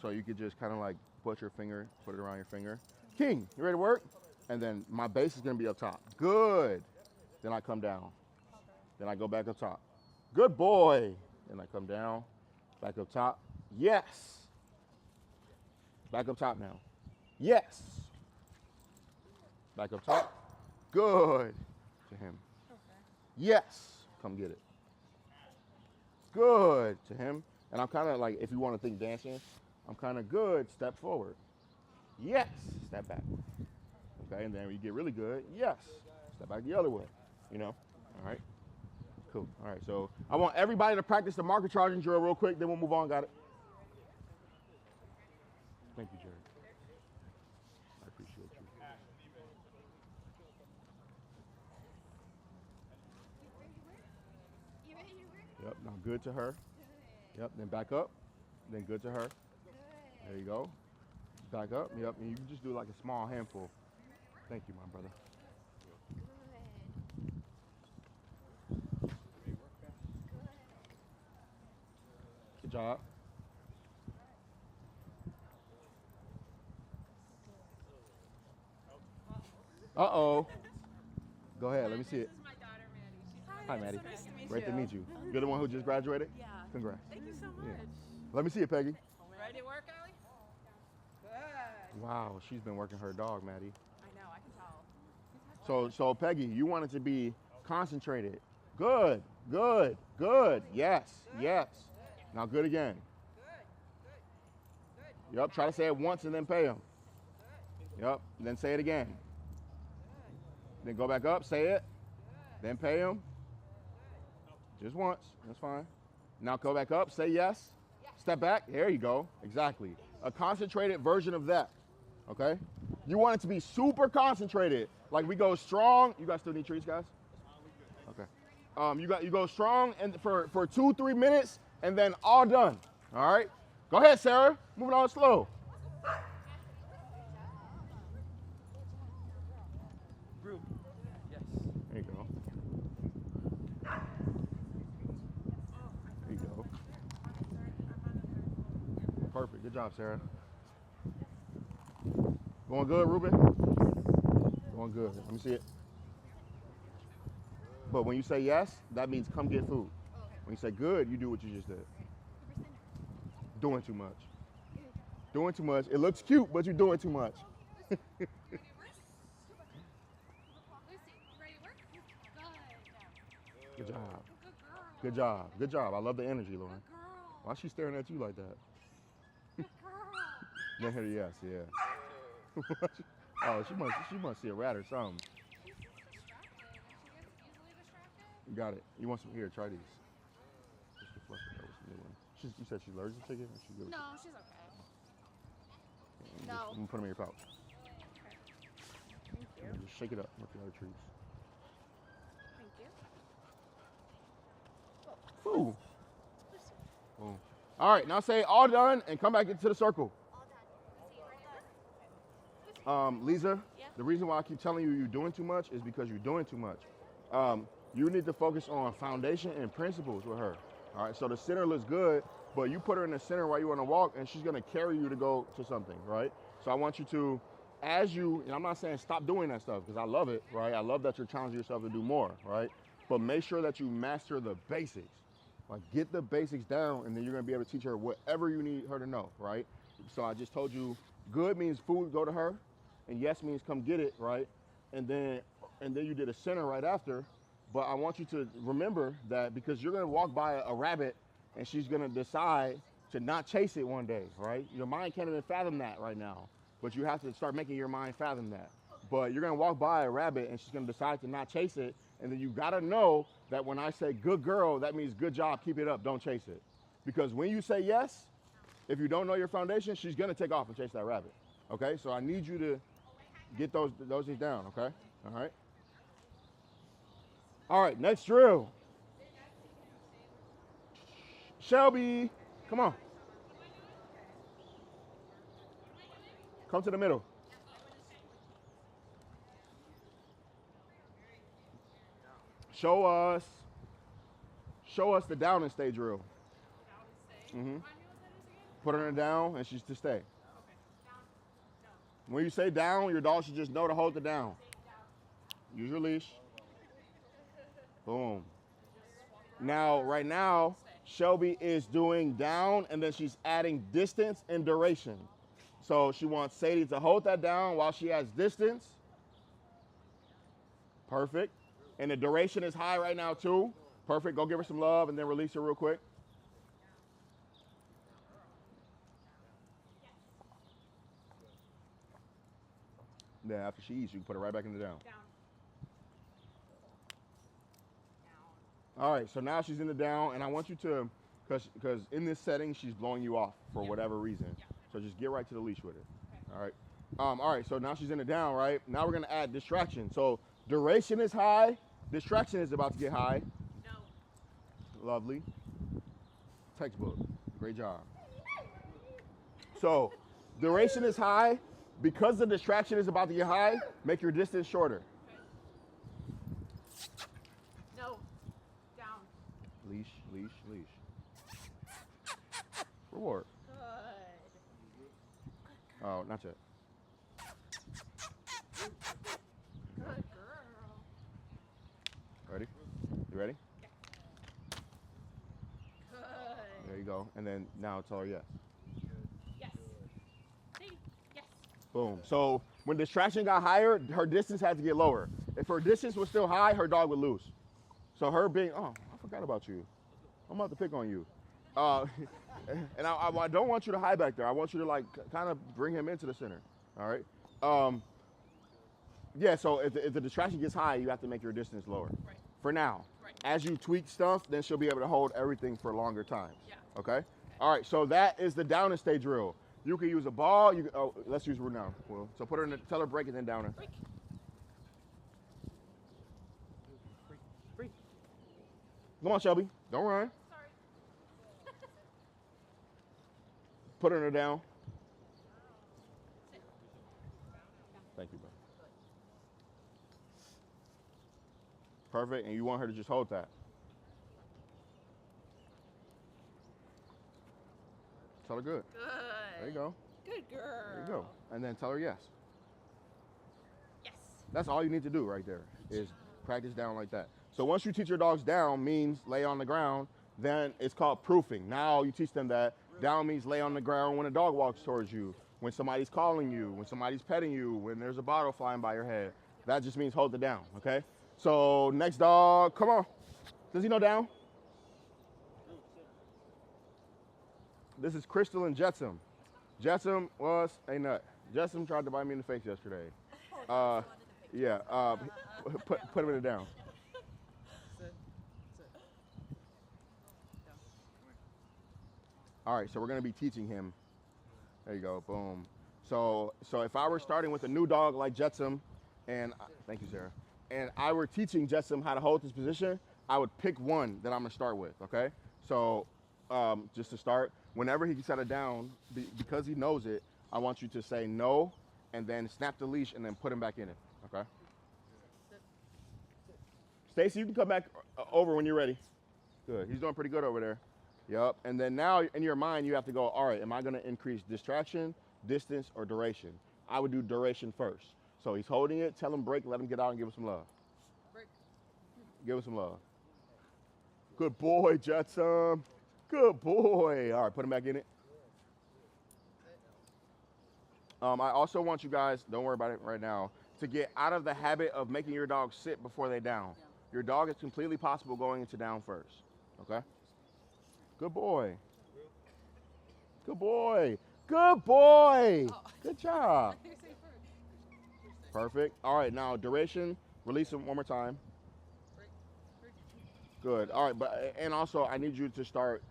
So you could just kind of like put it around your finger. King, you ready to work? And then my base is gonna be up top. Good. Then I come down. Okay. Then I go back up top. Good boy. Then I come down, back up top. Yes. Back up top now. Yes. Back up top. Good to him. Okay. Yes. Come get it. Good to him. And I'm kind of like, if you want to think dancing, I'm kind of good, step forward. Yes. Step back. Okay, and then when you get really good, yes. Step back the other way, you know? All right. Cool. All right, so I want everybody to practice the marker charging drill real quick, then we'll move on. Got it? Thank you, Jared. I appreciate you. You ready to work? Yep, now good to her. Yep, then back up. Then good to her. Good. There you go. Back up. Yep, and you can just do like a small handful. Thank you, my brother. Good. Good job. Uh-oh. Go ahead, let me see it. This is my daughter, Maddie. She's Hi, Maddie. So nice to meet Great you. to meet you. You're the one who just graduated? Yeah. Congrats. Thank you so much. Yeah. Let me see it, Peggy. Ready to work, Allie? Good. Wow, she's been working her dog, Maddie. I know, I can tell. So Peggy, you want it to be concentrated. Good, good, good. Yes, yes. Now good again. Yep, try to say it once and then pay him. Yep, and then say it again. Then go back up, say it, then pay him. Just once, that's fine. Now go back up, say yes, step back, there you go, exactly. A concentrated version of that, okay? You want it to be super concentrated, like we go strong. You guys still need treats, guys? Okay. You go strong and for 2-3 minutes and then all done, all right? Go ahead, Sarah, moving on slow. Perfect. Good job, Sarah. Going good, Ruben? Going good. Let me see it. But when you say yes, that means come get food. When you say good, you do what you just did. Doing too much. Doing too much. It looks cute, but you're doing too much. Lucy, you ready to work? Good. Good job. Good girl. Good job. Good job. I love the energy, Lauren. Good girl. Why is she staring at you like that? Good girl. Then her yes, yeah. Oh, she must see a rat or something. She's just distracted. She gets easily distracted. Got it. You want some? Here, try these. Just the fluff, that was the new one. You said she's allergic to it? Or she good? No, she's okay. I'm No. gonna put them in your pouch. Thank you. And just shake it up with the other treats. Thank you. Ooh. Boom. All right, now say all done and come back into the circle. Lisa, the reason why I keep telling you you're doing too much is because you're doing too much. You need to focus on foundation and principles with her. All right, so the center looks good, but you put her in the center while you want to walk, and she's gonna carry you to go to something, right? So I want you to, and I'm not saying stop doing that stuff because I love it, right? I love that you're challenging yourself to do more, right? But make sure that you master the basics. Like get the basics down, and then you're gonna be able to teach her whatever you need her to know, right? So I just told you, good means food, go to her, and yes means come get it, right? And then you did a center right after. But I want you to remember that because you're gonna walk by a rabbit, and she's gonna decide to not chase it one day, right? Your mind can't even fathom that right now, but you have to start making your mind fathom that. But you're gonna walk by a rabbit, and she's gonna decide to not chase it, and then you gotta know that when I say good girl, that means good job, keep it up, don't chase it. Because when you say yes, if you don't know your foundation, she's gonna take off and chase that rabbit, okay? So I need you to get those things down, okay? All right? All right, next drill. Shelby, come on. Come to the middle. Show us the down and stay drill. Put her in a down, and she's to stay. When you say down, your dog should just know to hold it down. Use your leash. Boom. Now, right now, Shelby is doing down, and then she's adding distance and duration. So she wants Sadie to hold that down while she has distance. Perfect. And the duration is high right now, too. Perfect. Go give her some love, and then release her real quick. Then after she eats, you can put her right back in the down. All right, so now she's in the down, and I want you to, because in this setting, she's blowing you off for whatever reason. So just get right to the leash with her. Okay. All right, so now she's in the down, right? Now we're gonna add distraction. So duration is high, distraction is about to get high. No. Lovely. Textbook, great job. So duration is high, because the distraction is about to get high, make your distance shorter. Leash, leash, leash. Reward. Good. Oh, not yet. Good girl. Ready? You ready? Good. There you go. And then now tell her yes. Yes. See? Yes. Boom. So when distraction got higher, her distance had to get lower. If her distance was still high, her dog would lose. So her being, oh, I forgot about you. I'm about to pick on you. And I don't want you to hide back there. I want you to like kind of bring him into the center. All right. Yeah. So if the distraction gets high, you have to make your distance lower. Right. For now. Right. As you tweak stuff, then she'll be able to hold everything for longer times. Yeah. Okay. All right. So that is the down and stay drill. You can use a ball. Let's use root now. Well, so put her in the, tell her break and then down her. Break. Come on, Shelby. Don't run. Sorry. Put her in the down. Thank you, bro. Perfect. And you want her to just hold that. Tell her good. Good. There you go. Good girl. There you go. And then tell her yes. Yes. That's all you need to do right there is practice down like that. So once you teach your dogs down means lay on the ground, then it's called proofing. Now you teach them that down means lay on the ground when a dog walks towards you, when somebody's calling you, when somebody's petting you, when there's a bottle flying by your head. That just means hold it down, okay? So next dog, come on. Does he know down? This is Crystal and Jetsam. Jetsam was a nut. Jetsam tried to bite me in the face yesterday. Yeah, put him in the down. All right, so we're gonna be teaching him. There you go, boom. So if I were starting with a new dog like Jetsam, and thank you, Sarah, and I were teaching Jetsam how to hold this position, I would pick one that I'm gonna start with, okay? So just to start, whenever he set it down, because he knows it, I want you to say no, and then snap the leash, and then put him back in it, okay? Stacy, you can come back over when you're ready. Good, he's doing pretty good over there. Yep, and then now in your mind, you have to go, all right, am I gonna increase distraction, distance, or duration? I would do duration first. So he's holding it, tell him break, let him get out and give him some love. Break. Give him some love. Good boy, Jetsam. Good boy. All right, put him back in it. I also want you guys, don't worry about it right now, to get out of the habit of making your dog sit before they down. Your dog is completely possible going into down first, okay? Good boy. Good boy. Good boy. Good job. Perfect. All right, now duration. Release him one more time. Good. All right, and also I need you to start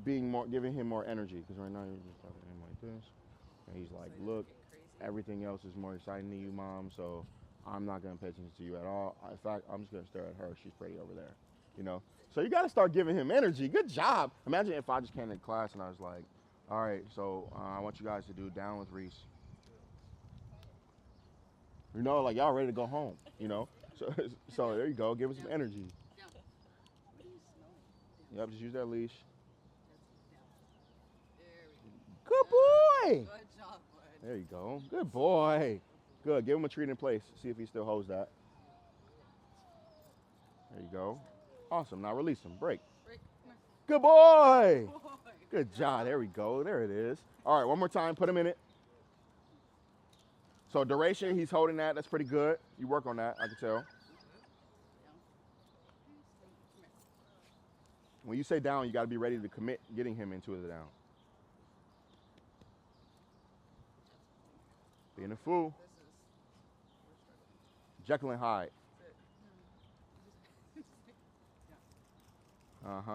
giving him more energy, because right now you're just talking to him like this, and he's like, look, everything else is more exciting to you, Mom. So I'm not gonna pay attention to you at all. In fact, I'm just gonna stare at her. She's pretty over there, you know. So you got to start giving him energy. Good job. Imagine if I just came to class and I was like, all right, so I want you guys to do down with Reese. You know, like y'all ready to go home, you know? So there you go. Give him some energy. Yep, just use that leash. Good boy. Good job, bud. There you go. Good boy. Good. Give him a treat in place. See if he still holds that. There you go. Awesome. Now release him. Break. Good boy. Good job. There we go. There it is. All right, one more time. Put him in it. So duration, he's holding that. That's pretty good. You work on that, I can tell. When you say down, you got to be ready to commit getting him into the down. Being a fool. Jekyll and Hyde.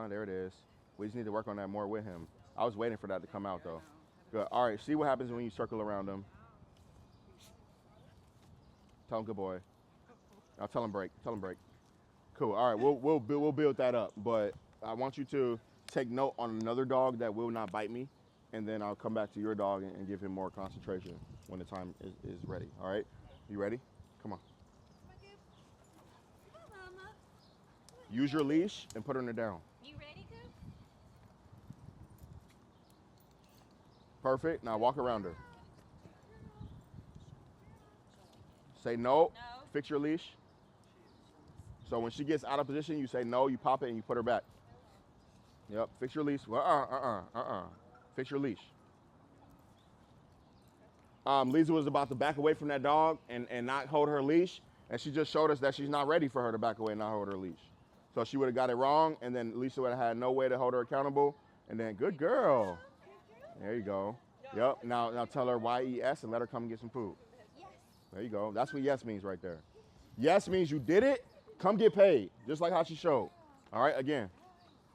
There it is. We just need to work on that more with him. I was waiting for that to come out though. Good. All right, see what happens when you circle around him. Tell him good boy. Now tell him break. Tell him break. Cool. All right, we'll build that up. But I want you to take note on another dog that will not bite me, and then I'll come back to your dog and give him more concentration when the time is ready. All right? You ready? Come on. Use your leash and put her in the down. You ready, Coop? Perfect. Now walk around her. Say no. No. Fix your leash. So when she gets out of position, you say no, you pop it and you put her back. Yep. Fix your leash. Fix your leash. Lisa was about to back away from that dog and not hold her leash, and she just showed us that she's not ready for her to back away and not hold her leash. So she would have got it wrong, and then Lisa would have had no way to hold her accountable. And then, good girl. There you go. Yep. Now tell her YES and let her come and get some food. Yes. There you go. That's what yes means right there. Yes means you did it. Come get paid, just like how she showed. All right. Again,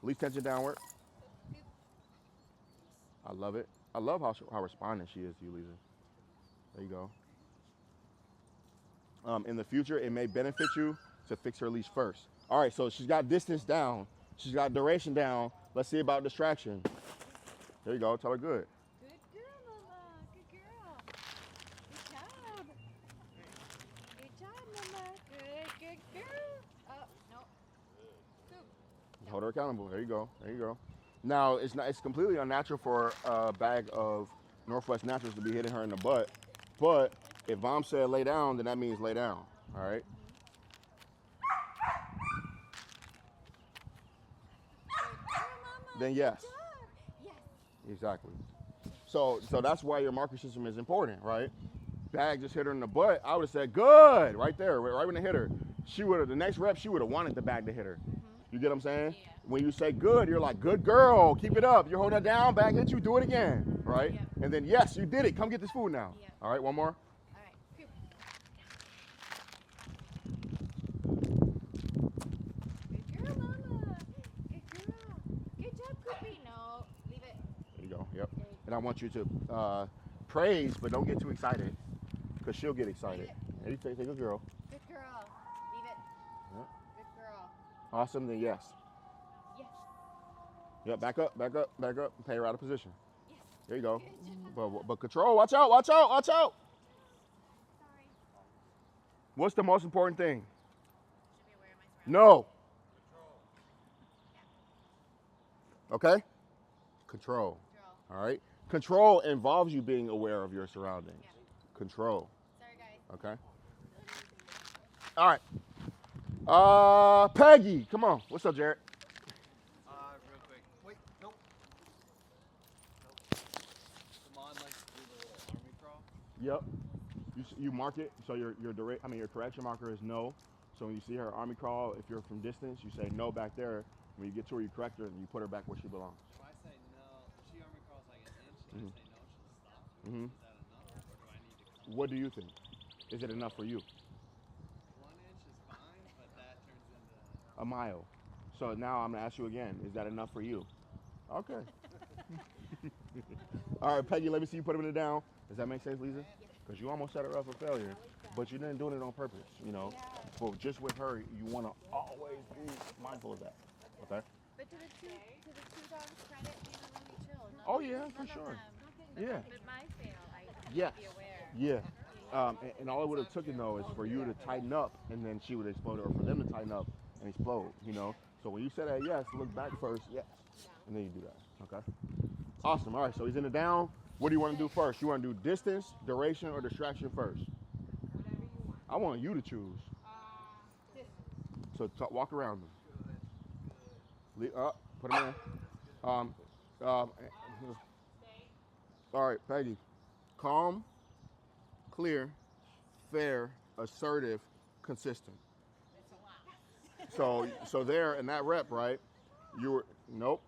leash tension downward. I love it. I love how responding she is to you, Lisa. There you go. In the future, it may benefit you to fix her leash first. All right, so she's got distance down. She's got duration down. Let's see about distraction. There you go. Tell her good. Good girl, Mama. Good girl. Good job. Good job, Mama. Good girl. Oh, no. Coop. Hold her accountable. There you go. There you go. Now, it's completely unnatural for a bag of Northwest Naturals to be hitting her in the butt. But if Mom said lay down, then that means lay down. All right. Then yes. Yes. Exactly. So that's why your marker system is important, right? Bag just hit her in the butt. I would have said good right there, right when it hit her. She would have the next rep. She would have wanted the bag to hit her. You get what I'm saying? Yeah. When you say good, you're like good girl. Keep it up. You're holding it down. Bag hit you. Do it again, right? Yep. And then yes, you did it. Come get this food now. Yep. All right, one more. All right. Phew. Good girl, Mama. Good girl. Good job, Coopy. No, leave it. There you go. Yep. There you And I want you to praise, but don't get too excited, because she'll get excited. There you take a girl. Good girl. Leave it. Yep. Good girl. Awesome. Then yes. Yes. Yep. Back up. Back up. Back up. Pay her out of position. Yes. There you go. Good job. But control. Watch out. Watch out. Watch out. Sorry. What's the most important thing? Should be aware of my surroundings. No. Okay? Control. Control. All right? Control involves you being aware of your surroundings. Yeah. Control. Sorry, guys. Okay? All right. Peggy. Come on. What's up, Jared? Real quick. Wait, nope. Simon likes to do the little army crawl. Yep. You mark it, so your correction marker is no. So when you see her army crawl, if you're from distance, you say no back there. When you get to her, you correct her, and you put her back where she belongs. If I say no, if she army crawls like an inch and I say no, she'll stop. Mhm. Is that enough, or do I need to come? What do you think? Is it enough for you? 1 inch is fine, but that turns into A mile. So now I'm gonna ask you again. Is that enough for you? Okay. All right, Peggy. Let me see you put him in the down. Does that make sense, Lisa? Because you almost set her up for failure, but you didn't do it on purpose. You know. But just with her, you want to always be mindful of that. Okay. But to the two dogs' credit, they were really chill. Oh yeah, for sure. Yeah. But my fail, I Yes. be aware. Yeah. And all it would have taken though is for you to tighten up, and then she would explode, or for them to tighten up and explode. You know. So when you say that yes, look back first, yes, and then you do that. Okay. Awesome. All right. So he's in the down. What do you want to do first? You want to do distance, duration, or distraction first? Whatever you want. I want you to choose. Distance. So walk around them. Put them in. All right, Peggy. Calm, clear, fair, assertive, consistent. So there in that rep, right? You were nope.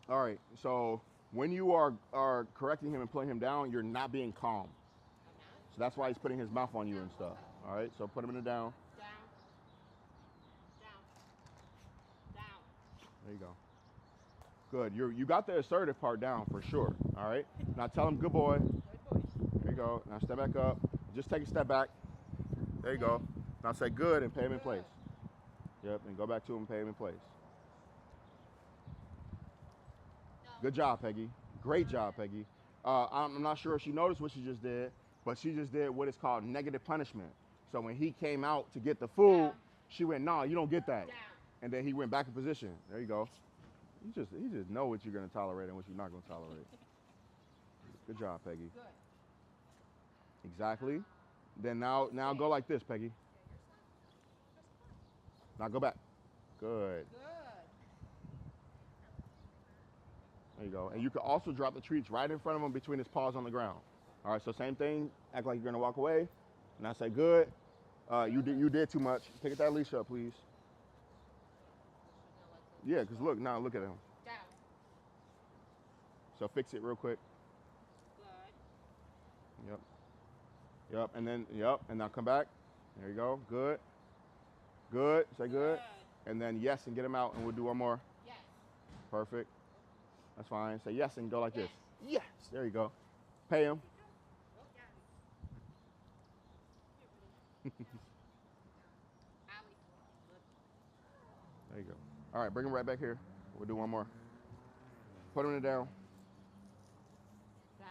All right. So when you are correcting him and putting him down, you're not being calm. So that's why he's putting his mouth on you and stuff. All right. So put him in the down. Down. Down. Down. There you go. Good. You got the assertive part down for sure. All right. Now tell him good boy. There you go. Now step back up. Just take a step back. There you go. Now say good and pay him in place. Yep. And go back to him and pay him in place. Good job, Peggy. Great job, Peggy. I'm not sure if she noticed what she just did, but she just did what is called negative punishment. So when he came out to get the food, she went, "No, you don't get that." Down. And then he went back in position. There you go. You just know what you're gonna tolerate and what you're not gonna tolerate. Good job, Peggy. Good. Exactly. Then now go like this, Peggy. Now go back. Good. Good. There you go. And you can also drop the treats right in front of him between his paws on the ground. All right, so same thing. Act like you're gonna walk away. And I say, good. You did too much. Pick that leash up, please. Yeah, because look at him. Down. So fix it real quick. Good. Yep. And now come back. There you go. Good. Good. Say good. And then yes, and get him out, and we'll do one more. Yes. Perfect. That's fine. Say yes and go like this. Yes. There you go. Pay him. There you go. All right, bring him right back here. We'll do one more. Put him in the down. Down.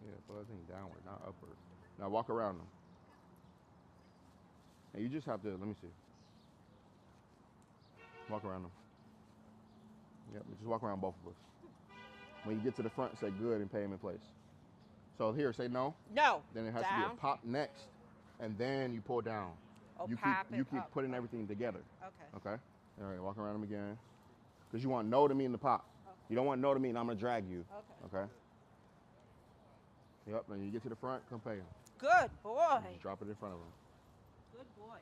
Yeah, put that thing downward, not upward. Now walk around them. And you just have to, let me see. Walk around them. Yep, just walk around both of us. When you get to the front, say good and pay him in place. So here, say no. No. Then it has to be Down. a pop next, and then you pull down. Oh, you pop keep you it keep up. putting everything together. Okay. Okay. All right. Walk around him again, because you want no to mean the pop. You don't want no to mean I'm gonna drag you. Okay. Okay. Yep. When you get to the front, come pay him. Good boy. Just drop it in front of him. Good boy.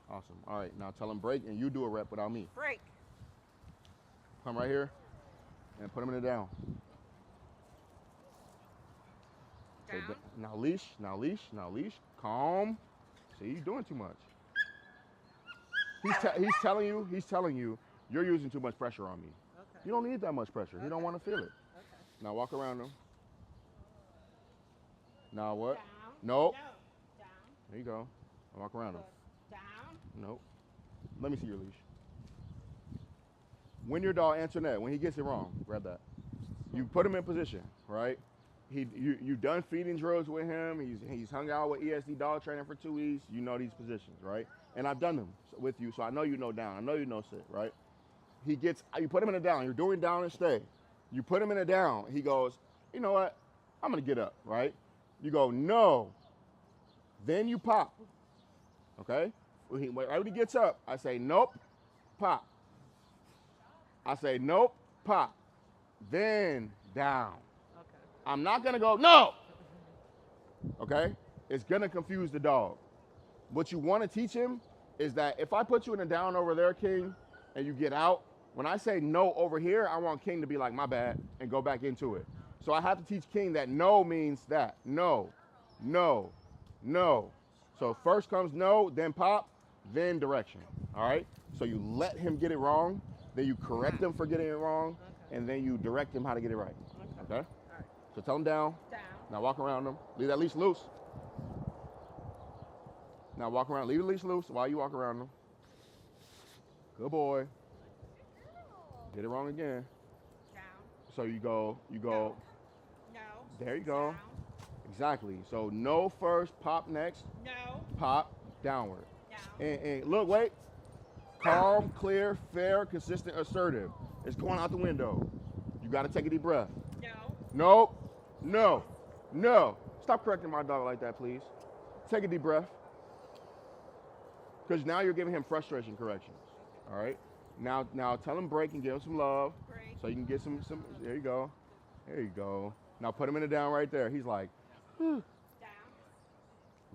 Awesome. All right. Now tell him break, and you do a rep without me. Break. Come right here, and put him in the down. So Down. now leash. Now leash. Now leash. Calm. See, you're doing too much. He's telling you you're using too much pressure on me. Okay. You don't need that much pressure. You don't Okay. want to feel it. Okay. Now walk around him. Now what? Down. Nope. No. Down. There you go. Now walk around him. Good. Down. Nope. Let me see your leash. When your dog Antoinette, when he gets it wrong, grab that. You put him in position, right? You done feeding drills with him. He's hung out with ESD dog training for 2 weeks. You know these positions, right? And I've done them with you, so I know you know down. I know you know sit, right? You put him in a down. You're doing down and stay. You put him in a down. He goes, you know what? I'm gonna get up, right? You go, no. Then you pop, okay? Right when he gets up, I say, nope, pop. I say, nope, pop. Then down. Okay. I'm not gonna go, no! Okay? It's gonna confuse the dog. What you wanna teach him is that if I put you in a down over there, King, and you get out, when I say no over here, I want King to be like, my bad, and go back into it. So I have to teach King that no means that. No, no, no. So first comes no, then pop, then direction, all right? So you let him get it wrong, then you correct him for getting it wrong, and then you direct him how to get it right, okay? All right. So tell him down. Down. Now walk around him. Leave that leash loose. Now walk around. Leave the leash loose while you walk around him. Good boy. Get it wrong again. Down. So you go. No. There you go. Down. Exactly. So no first, pop next, No. pop, downward. Down. And look, wait. Calm, clear, fair, consistent, assertive. It's going out the window. You got to take a deep breath. No. Nope. No. No. Stop correcting my dog like that, please. Take a deep breath. Because now you're giving him frustration corrections. All right? Now tell him break and give him some love. Break. So you can get some, there you go. There you go. Now put him in the down right there. He's like, Down.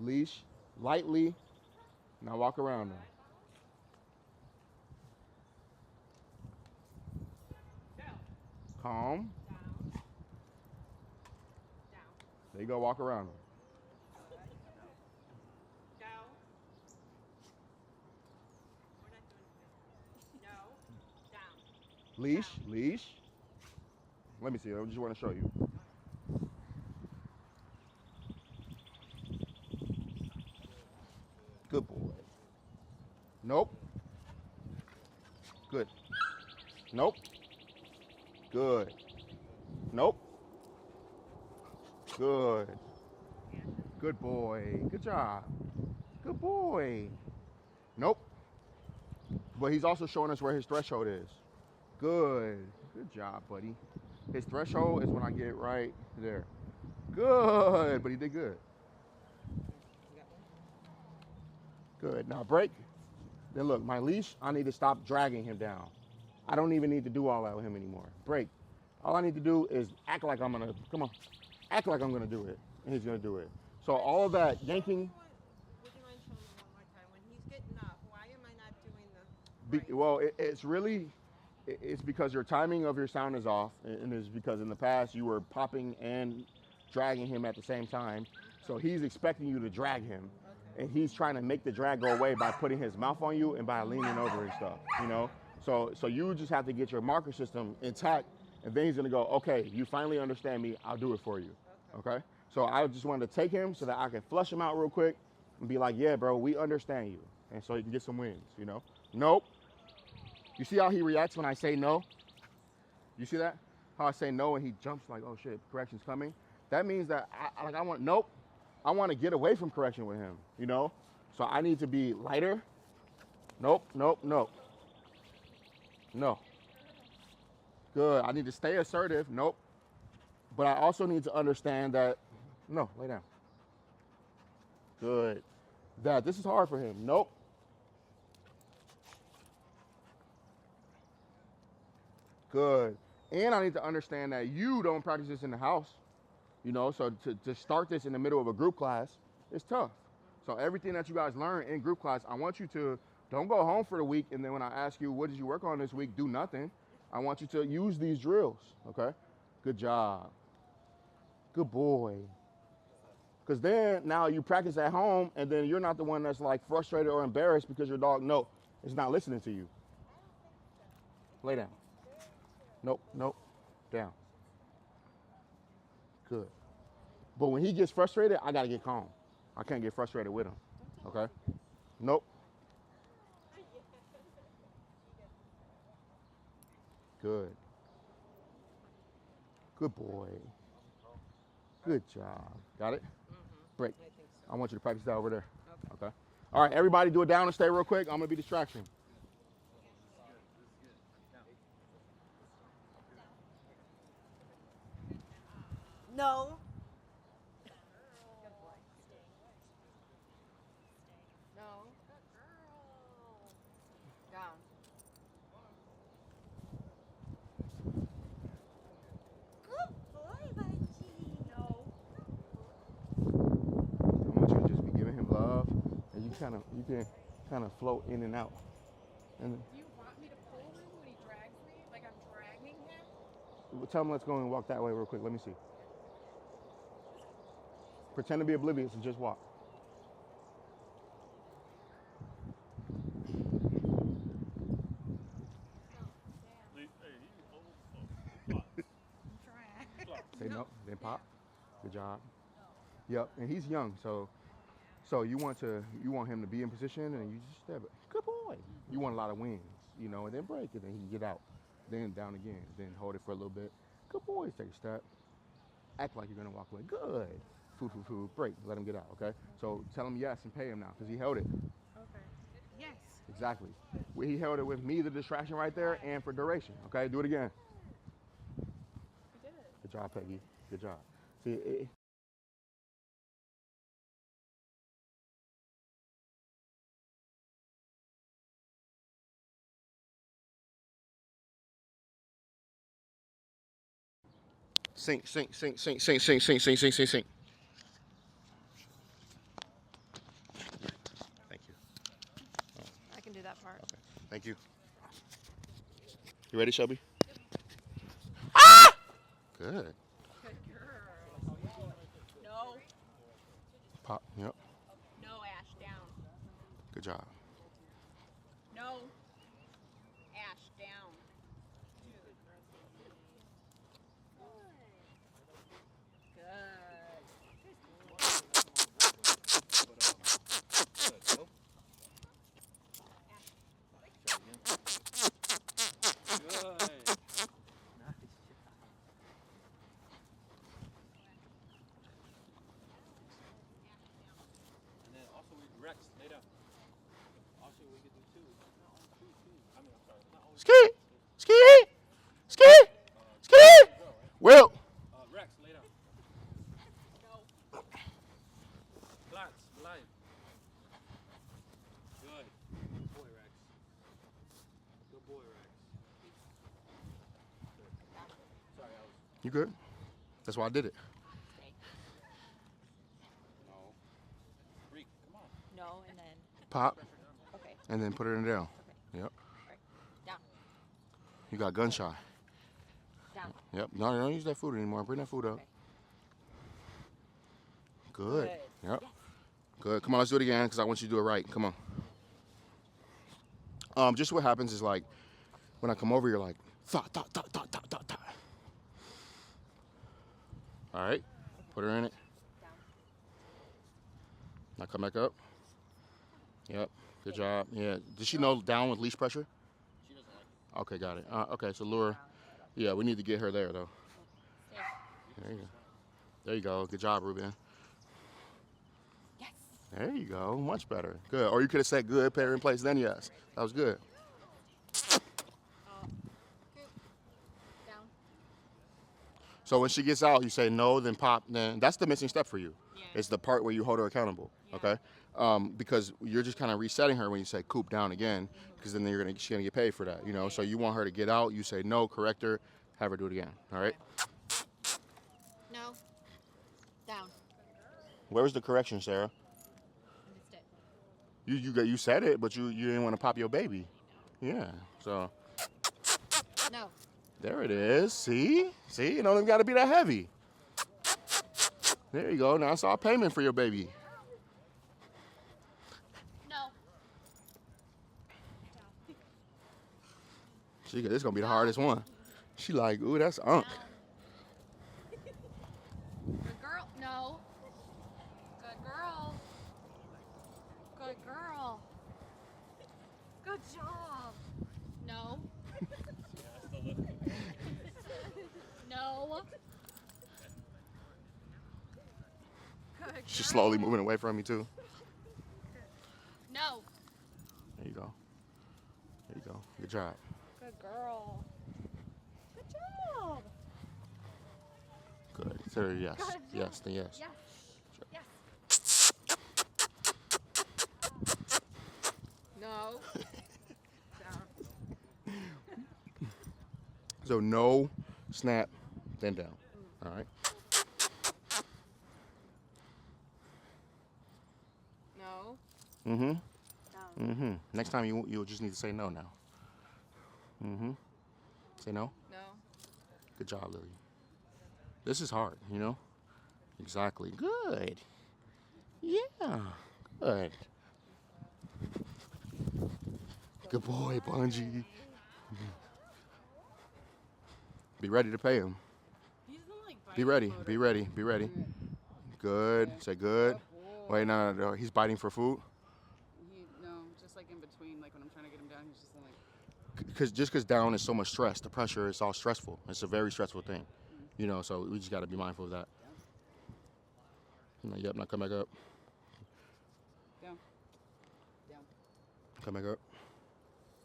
leash, lightly. Now walk around him. No. Calm. Down. Down. There you go, walk around him. No. We're not doing it. No. Down. Leash, leash. Let me see, I just want to show you. Good boy. Nope. Good. Nope. Good. Nope. Good. Good boy. Good job. Good boy. Nope. But he's also showing us where his threshold is. Good. Good job, buddy. His threshold is when I get right there. Good. But he did good. Good. Now break. Then look, my leash, I need to stop dragging him down. I don't even need to do all that with him anymore. Break. All I need to do is act like I'm gonna, come on, act like I'm gonna do it. And he's gonna do it. So all of that yanking. Would you mind showing me one more time? When he's getting up, why am I not doing the right? Well, it's really, it's because your timing of your sound is off. And it's because in the past you were popping and dragging him at the same time. So he's expecting you to drag him. And he's trying to make the drag go away by putting his mouth on you and by leaning over and stuff, you know? So you just have to get your marker system intact, and then he's gonna go, okay, you finally understand me, I'll do it for you, okay? So I just wanted to take him so that I can flush him out real quick and be like, yeah, bro, we understand you. And so he can get some wins, you know? Nope. You see how he reacts when I say no? You see that? How I say no and he jumps like, oh shit, correction's coming? That means that I want, nope. I want to get away from correction with him, you know? So I need to be lighter. Nope, nope, nope. No. Good. I need to stay assertive. Nope. But I also need to understand that, no, lay down. Good. That this is hard for him. Nope. Good. And I need to understand that you don't practice this in the house. You know, so to start this in the middle of a group class is tough. So everything that you guys learn in group class, I want you to don't go home for the week and then when I ask you what did you work on this week, do nothing. I want you to use these drills, okay? Good job. Good boy. Because then now you practice at home and then you're not the one that's like frustrated or embarrassed because your dog, no, is not listening to you. Lay down. Nope, nope, down. Good. But when he gets frustrated, I gotta get calm. I can't get frustrated with him, okay? Nope. Good. Good boy. Good job. Got it? Break. I want you to practice that over there. Okay. All right, everybody do it down and stay real quick. I'm gonna be distraction. No. No. Good girl. Down. Good boy, Budgie. No. I want you to just be giving him love, and you can kind of float in and out. And Do you want me to pull him when he drags me? Like I'm dragging him? tell him let's go and walk that way real quick. Let me see. Pretend to be oblivious and just walk. Say no, then pop. Good job. Yep, and he's young, so you want him to be in position, and you just step it. Good boy. You want a lot of wins, you know, and then break it, and he can get out, then down again, then hold it for a little bit. Good boy. Take a step. Act like you're gonna walk away. Good. Food, food, food. Break. Let him get out. Okay. So tell him yes and pay him now because he held it. Okay. Yes. Exactly. He held it with me, the distraction right there, and for duration. Okay. Do it again. You did it. Good job, Peggy. Good job. See. Sink, sink, sink, sink, sink, sink, sink, sink, sink, sink, sink. Thank you. I can do that part. Okay. Thank you. You ready, Shelby? Ah! Good. Good girl. No. Pop. Yep. No, Ash, down. Good job. No. Ash, down. Rex, lay down. Also, we could do two. I mean, I'm sorry. Not always. Ski! Ski! Ski! Ski! Will! Rex, lay down. No. Flats, live. Good. Good boy, Rex. Good boy, Rex. Sorry, I was. You good? That's why I did it. No. Freak, come on. No, and then. Pop, Okay. and then put it in down. Yep. Right. Down. You got gun shy. Down. Yep. No, don't use that food anymore. Bring that food up. Okay. Good. Good. Yep. Good. Come on, let's do it again because I want you to do it right. Come on. Just what happens is like when I come over, you're like, thought. All right. Put her in it. Down. Now come back up. Yep. Good job. Yeah. Does she know down with leash pressure? She doesn't like it. Okay, got it. Okay, so lure. Yeah, we need to get her there though. Stay. There you go. There you go. Good job, Ruben. Yes. There you go. Much better. Good. Or you could have said good, pair in place, then yes. That was good. Scoop. Down. So when she gets out, you say no, then pop. Then that's the missing step for you. Yeah. It's the part where you hold her accountable. Yeah. Okay. Because you're just kind of resetting her when you say coop down again, because then she's gonna get paid for that. You know. So you want her to get out. You say no, correct her, have her do it again. All right. No. Down. Where's the correction, Sarah? Missed it. You said it, but you didn't want to pop your baby. Yeah. So No. there it is. See? It don't even got to be that heavy. There you go. Now it's all payment for your baby. No. This is gonna be the hardest one. She like, ooh, that's unk. Good girl. No. Good girl. Good girl. Good job. No. No. Good She's girl. slowly moving away from me too. No. There you go. There you go. Good job. Good girl. Good job. Good. Sarah, yes. Good job. Yes, then yes. Yes. Yes. No. Down. So no, snap, then down. All right. No. Mm-hmm. Down. Mm-hmm. Next time you'll just need to say no now. Mm-hmm. Say no. No. Good job, Lily. This is hard, you know? Exactly. Good. Yeah. Good. Good boy, Bungie. Be ready to pay him. He's been like Be ready. Be ready. Be ready. Good. Say good. Wait, no. He's biting for food. No, just like in between, like when I'm trying to get him down, he's just like. Because down is so much stress. The pressure is all stressful. It's a very stressful thing. You know, so we just got to be mindful of that. Yep, now come back up. Down. Down. Come back up.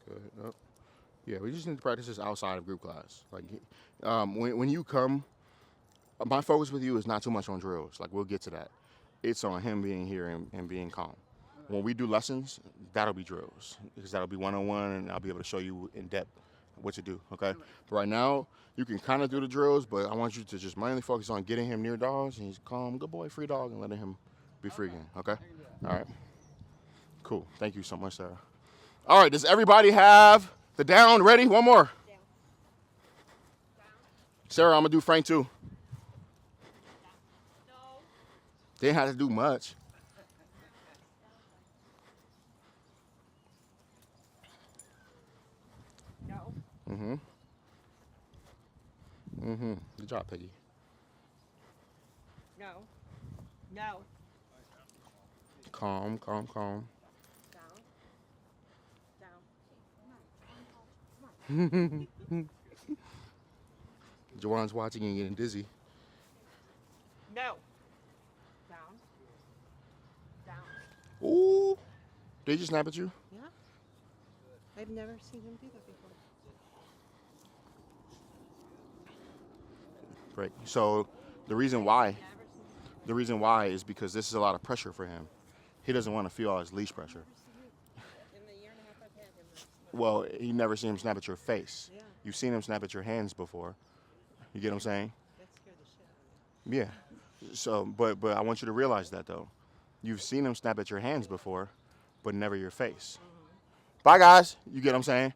Good. Up. Yeah, we just need to practice this outside of group class. Like, when you come, my focus with you is not too much on drills. Like, we'll get to that. It's on him being here and being calm. When we do lessons, that'll be drills, because that'll be one-on-one, and I'll be able to show you in depth what to do, okay? But right now, you can kind of do the drills, but I want you to just mainly focus on getting him near dogs, and he's calm, good boy, free dog, and letting him be free again, okay? All right. Cool. Thank you so much, Sarah. All right, does everybody have the down ready? One more. Down. Sarah, I'm going to do Frank too. No. They didn't have to do much. No. Mm-hmm. Mm-hmm. Good job, Peggy. No. No. Calm. Down. Down. Jawan's watching and getting dizzy. No. Down. Down. Ooh. Did he just snap at you? Yeah. I've never seen him do that before. Right. So the reason why is because this is a lot of pressure for him. He doesn't want to feel all his leash pressure. In the year and a half I've had him, that's Well, you never seen him snap at your face. Yeah. You've seen him snap at your hands before. You get what I'm saying? that scared the shit out of me. Yeah. So, but I want you to realize that though. You've seen him snap at your hands before, but never your face. Bye, guys. You get what I'm saying?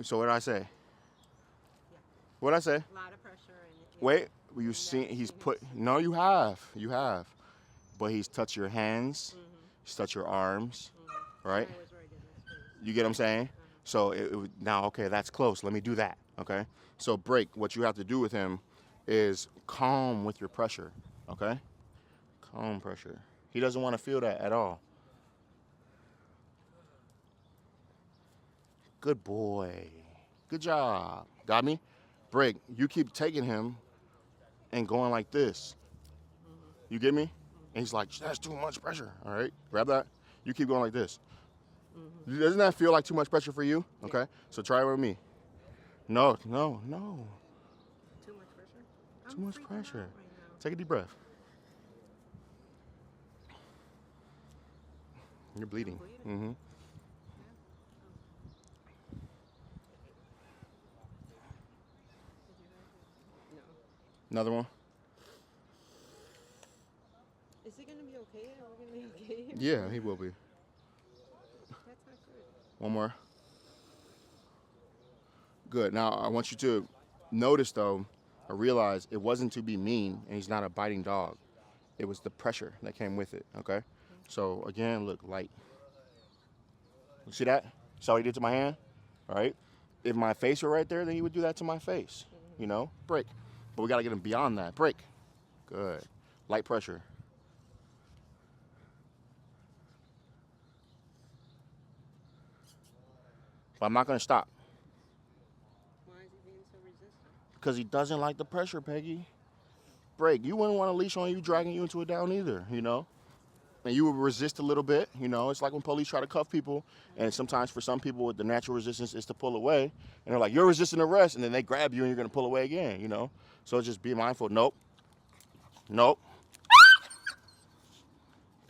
So what did I say? What did I say? A lot of pressure and Wait. You've seen he's put. No, you have. You have. But he's touched your hands. He's touched your arms. Right? I was right in his face. You get what I'm saying? So now, okay, that's close. Let me do that. Okay. So break. What you have to do with him is calm with your pressure. Okay. Calm pressure. He doesn't want to feel that at all. Good boy. Good job. Got me? Break. You keep taking him and going like this. You get me? And he's like, that's too much pressure. All right. Grab that. You keep going like this. Doesn't that feel like too much pressure for you? Okay. So try it with me. No. Too much pressure? Too much pressure. Take a deep breath. You're bleeding. Mm-hmm. Another one? Is he gonna be okay? Are we gonna be okay? Yeah, he will be. That's not good. One more. Good. Now, I want you to notice, though, or realize it wasn't to be mean, and he's not a biting dog. It was the pressure that came with it, okay? So, again, look, light. You see that? See how he did to my hand? All right? If my face were right there, then he would do that to my face. You know? Break. But we got to get him beyond that. Break. Good. Light pressure. But I'm not going to stop. Why is he being so resistant? Because he doesn't like the pressure, Peggy. Break. You wouldn't want a leash on you dragging you into a down either, you know? And you would resist a little bit, you know? It's like when police try to cuff people, and sometimes for some people, the natural resistance is to pull away. And they're like, you're resisting arrest, and then they grab you and you're going to pull away again, you know? So just be mindful. Nope. Nope.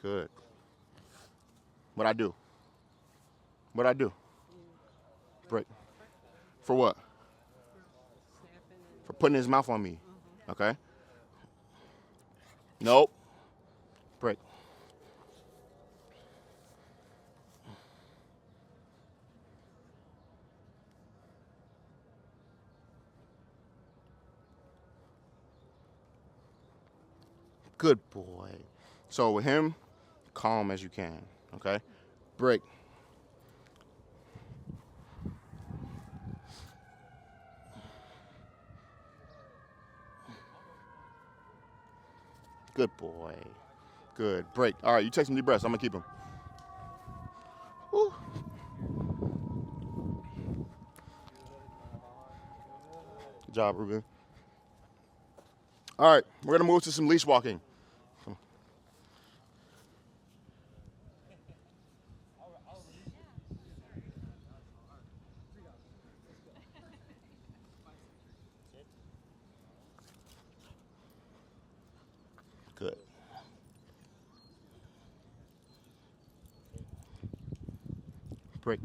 Good. What'd I do? What'd I do? Break. For what? For putting his mouth on me. Okay? Nope. Break. Good boy. So with him, calm as you can. Okay? Break. Good boy. Good. Break. All right, you take some deep breaths. I'm going to keep him. Woo. Good job, Ruben. All right, we're going to move to some leash walking. Good. Break.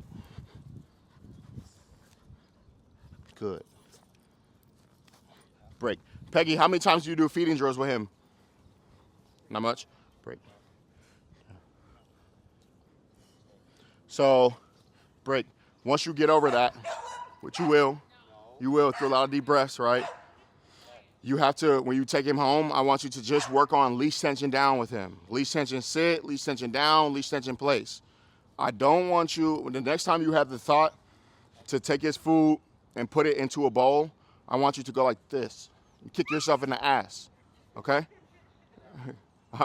Good. Break. Peggy, how many times do you do feeding drills with him? Not much? Break. So, break. Once you get over that, which you will through a lot of deep breaths, right? You have to, when you take him home, I want you to just work on leash tension down with him. Leash tension sit, leash tension down, leash tension place. I don't want you, the next time you have the thought to take his food and put it into a bowl, I want you to go like this. And kick yourself in the ass, okay?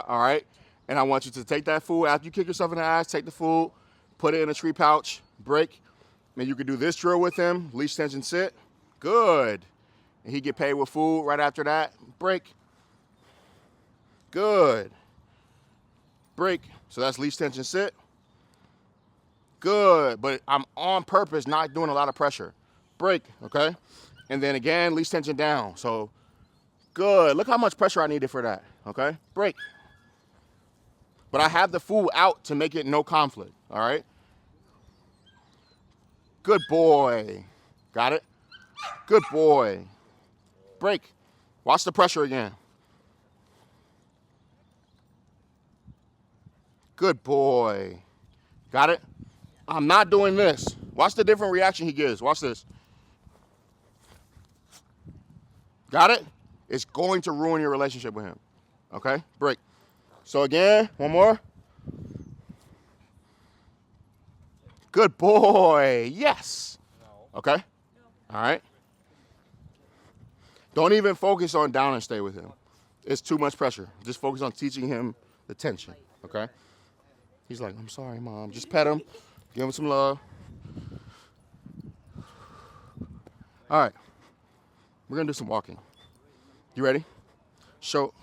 All right? And I want you to take that food, after you kick yourself in the ass, take the food, put it in a tree pouch, break. And you can do this drill with him, leash tension sit. Good. And he get paid with food right after that. Break. Good. Break. So that's leash tension sit. Good. But I'm on purpose not doing a lot of pressure. Break, okay? And then again, leash tension down. So good. Look how much pressure I needed for that, okay? Break. But I have the food out to make it no conflict, all right? Good boy. Got it? Good boy. Break. Watch the pressure again. Good boy. Got it? I'm not doing this. Watch the different reaction he gives. Watch this. Got it? It's going to ruin your relationship with him. Okay? Break. So again, one more. Good boy. Yes. Okay? All right? Don't even focus on down and stay with him. It's too much pressure. Just focus on teaching him the tension. Okay? He's like, I'm sorry, Mom. Just pet him. Give him some love. All right. We're going to do some walking. You ready? Show.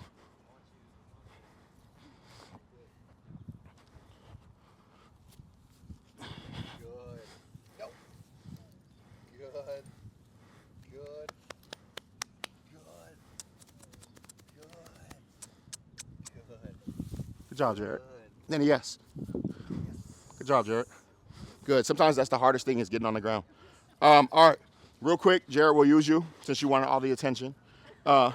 Good job, Jared. Then yes. Good job, Jared. Good. Sometimes that's the hardest thing is getting on the ground. All right. Real quick, Jared will use you since you wanted all the attention. Uh,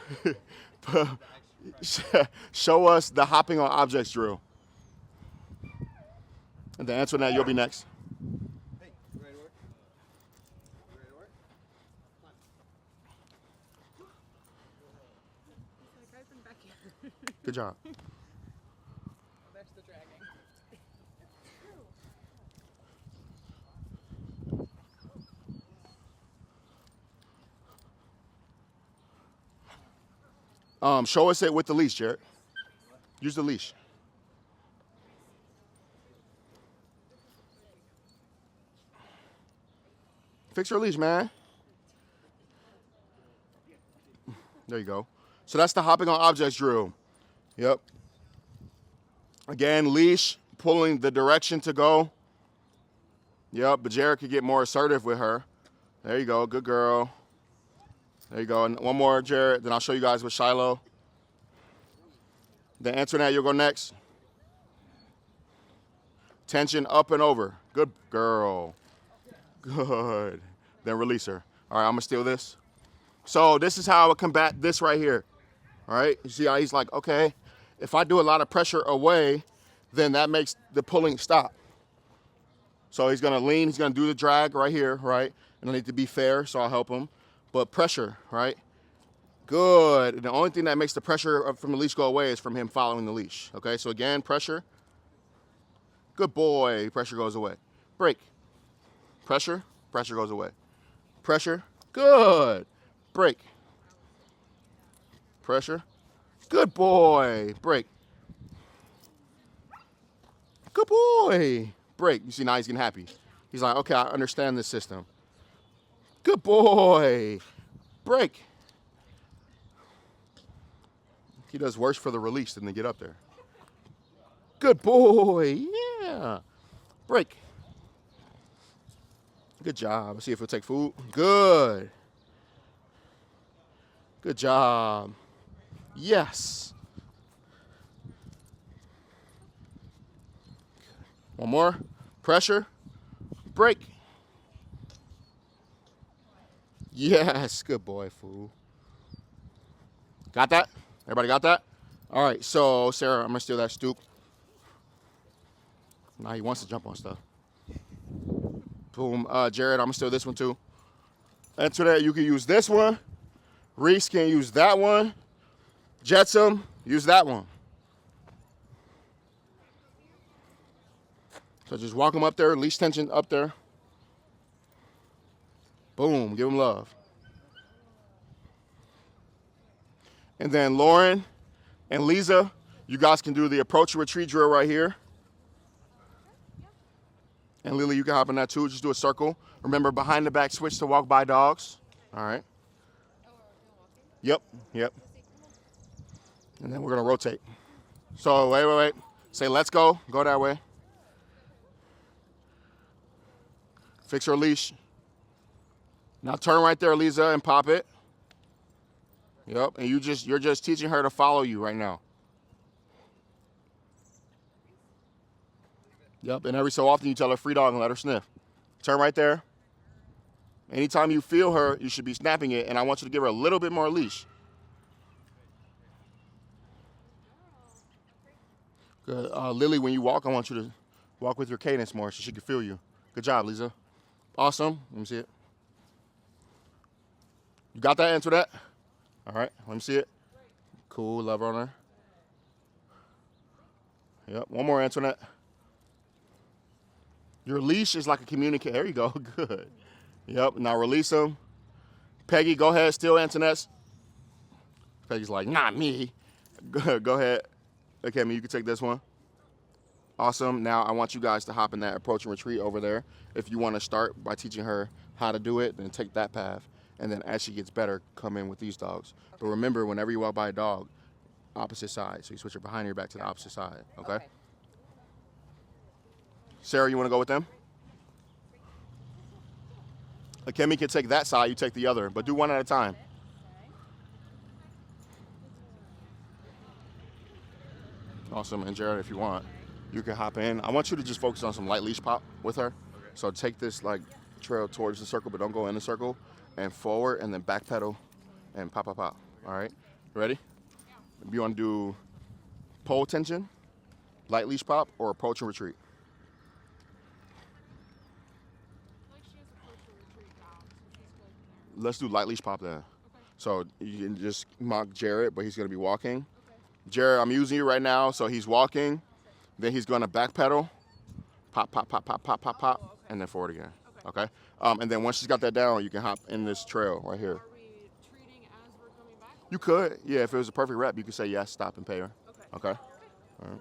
show us the hopping on objects drill. And then Antoinette, you'll be next. Hey, you ready to work? You ready to work? Good job. There's the dragging. Show us it with the leash, Jared. Use the leash. Fix your leash, man. There you go. So that's the hopping on objects drill. Yep. Again, leash, pulling the direction to go. Yep, but Jared could get more assertive with her. There you go, good girl. There you go, and one more, Jared, then I'll show you guys with Shiloh. Then Antoinette, you'll go next. Tension up and over. Good girl. Good. Then release her. All right, I'm gonna steal this. So this is how I would combat this right here. All right, you see how he's like, okay, if I do a lot of pressure away, then that makes the pulling stop. So he's gonna lean, he's gonna do the drag right here, right? And I need to be fair, so I'll help him. But pressure, right? Good. And the only thing that makes the pressure from the leash go away is from him following the leash. Okay, so again, pressure. Good boy, pressure goes away. Break. Pressure, pressure goes away. Pressure, good. Break. Pressure, good boy. Break. Good boy. Break. You see, now he's getting happy. He's like, okay, I understand this system. Good boy. Break. He does worse for the release than to get up there. Good boy. Yeah. Break. Good job. Let's see if he'll take food. Good. Good job. Yes. One more. Pressure. Break. Yes. Good boy, fool. Got that? Everybody got that? All right. So, Sarah, I'm going to steal that stoop. Now he wants to jump on stuff. Boom. Jared, I'm going to steal this one, too. Antoinette, you can use this one. Reese can use that one. Jetsam, use that one. So just walk him up there, leash tension up there. Boom, give him love. And then Lauren and Lisa, you guys can do the approach and retreat drill right here. And Lily, you can hop in that too. Just do a circle. Remember, behind the back switch to walk by dogs. All right. Yep, yep. And then we're going to rotate. So wait. Say, let's go. Go that way. Fix her leash. Now turn right there, Lisa, and pop it. Yep, and you're just teaching her to follow you right now. Yep, and every so often you tell her free dog and let her sniff. Turn right there. Anytime you feel her, you should be snapping it, and I want you to give her a little bit more leash. Good. Lily, when you walk, I want you to walk with your cadence more so she can feel you. Good job, Lisa. Awesome. Let me see it. You got that, Antoinette? All right, let me see it. Cool, love on her. Yep, one more, Antoinette. Your leash is like a communicator. There you go, good. Yep, now release them. Peggy, go ahead, steal Antoinette's. Peggy's like, not me. Go ahead. Okay, you can take this one. Awesome, now I want you guys to hop in that approach and retreat over there. If you want to start by teaching her how to do it, then take that path. And then as she gets better, come in with these dogs. Okay. But remember, whenever you walk by a dog, opposite side. So you switch her behind your back to the opposite side, okay? Sarah, you want to go with them? Akemi can take that side, you take the other, but do one at a time. Oh, Awesome. And Jared, if you want, you can hop in. I want you to just focus on some light leash pop with her. So take this like trail towards the circle, but don't go in the circle, and forward, and then back pedal, and pop, pop, pop. All right, ready? You want to do pole tension, light leash pop, or approach and retreat? Let's do light leash pop then. Okay. So you can just mock Jared, but he's going to be walking. Okay. Jared, I'm using you right now, so he's walking. Okay. Then he's going to back pedal, pop, pop, pop, pop, pop, pop, pop, okay. And then forward again. Okay. And then once she's got that down, you can hop in this trail right here. Are we treating as we're coming back? You could. Yeah, if it was a perfect rep, you could say yes, stop, and pay her. Okay. Okay? All right.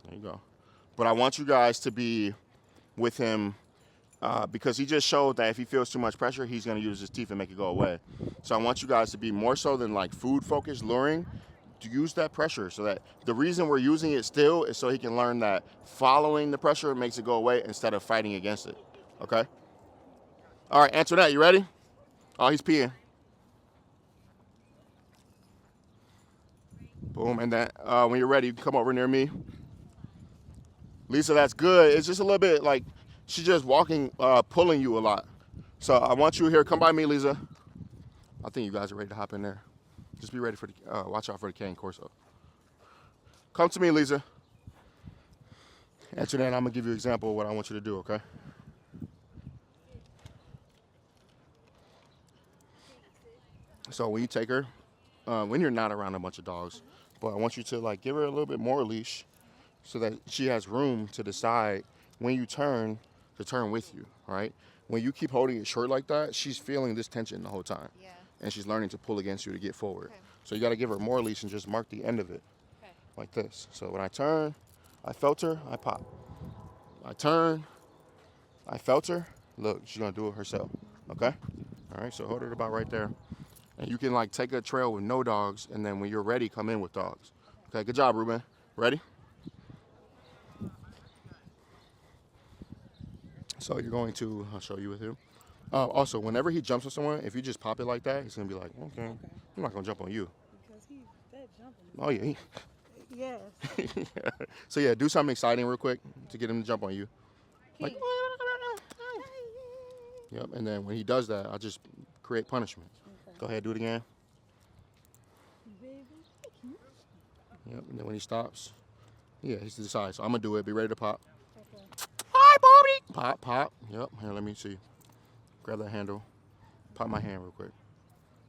There you go. But I want you guys to be with him because he just showed that if he feels too much pressure, he's going to use his teeth and make it go away. So I want you guys to be more so than like food focused, luring, to use that pressure so that the reason we're using it still is so he can learn that following the pressure makes it go away instead of fighting against it. Okay? All right, Antoinette, you ready? Oh, he's peeing. Boom, and then when you're ready, you can come over near me. Lisa, that's good. It's just a little bit like she's just walking, pulling you a lot. So I want you here. Come by me, Lisa. I think you guys are ready to hop in there. Just be ready for the, watch out for the cane Corso. Come to me, Lisa. Antoinette, I'm going to give you an example of what I want you to do, okay? So when you take her, when you're not around a bunch of dogs, but I want you to like give her a little bit more leash so that she has room to decide when you turn to turn with you, right? When you keep holding it short like that, she's feeling this tension the whole time. Yeah. And she's learning to pull against you to get forward. Okay. So you got to give her more leash and just mark the end of it. Okay. Like this. So when I turn, I felt her, I pop. I turn, I felt her. Look, she's going to do it herself. Okay? All right, so hold it about right there. And you can like take a trail with no dogs, and then when you're ready, come in with dogs. Okay, good job, Ruben. Ready? So you're going to, I'll show you with him. Also, whenever he jumps on someone, if you just pop it like that, he's going to be like, okay, I'm not going to jump on you. Because he's dead jumping. Oh, yeah. Yes. Yeah. So, yeah, do something exciting real quick to get him to jump on you. Like, yep, and then when he does that, I'll just create punishment. Okay. Go ahead, do it again. Yep, and then when he stops, yeah, he's to the side. So I'm going to do it. Be ready to pop. Okay. Hi, Bobby. Pop, pop. Yep, here, let me see. Grab that handle. Pop my hand real quick.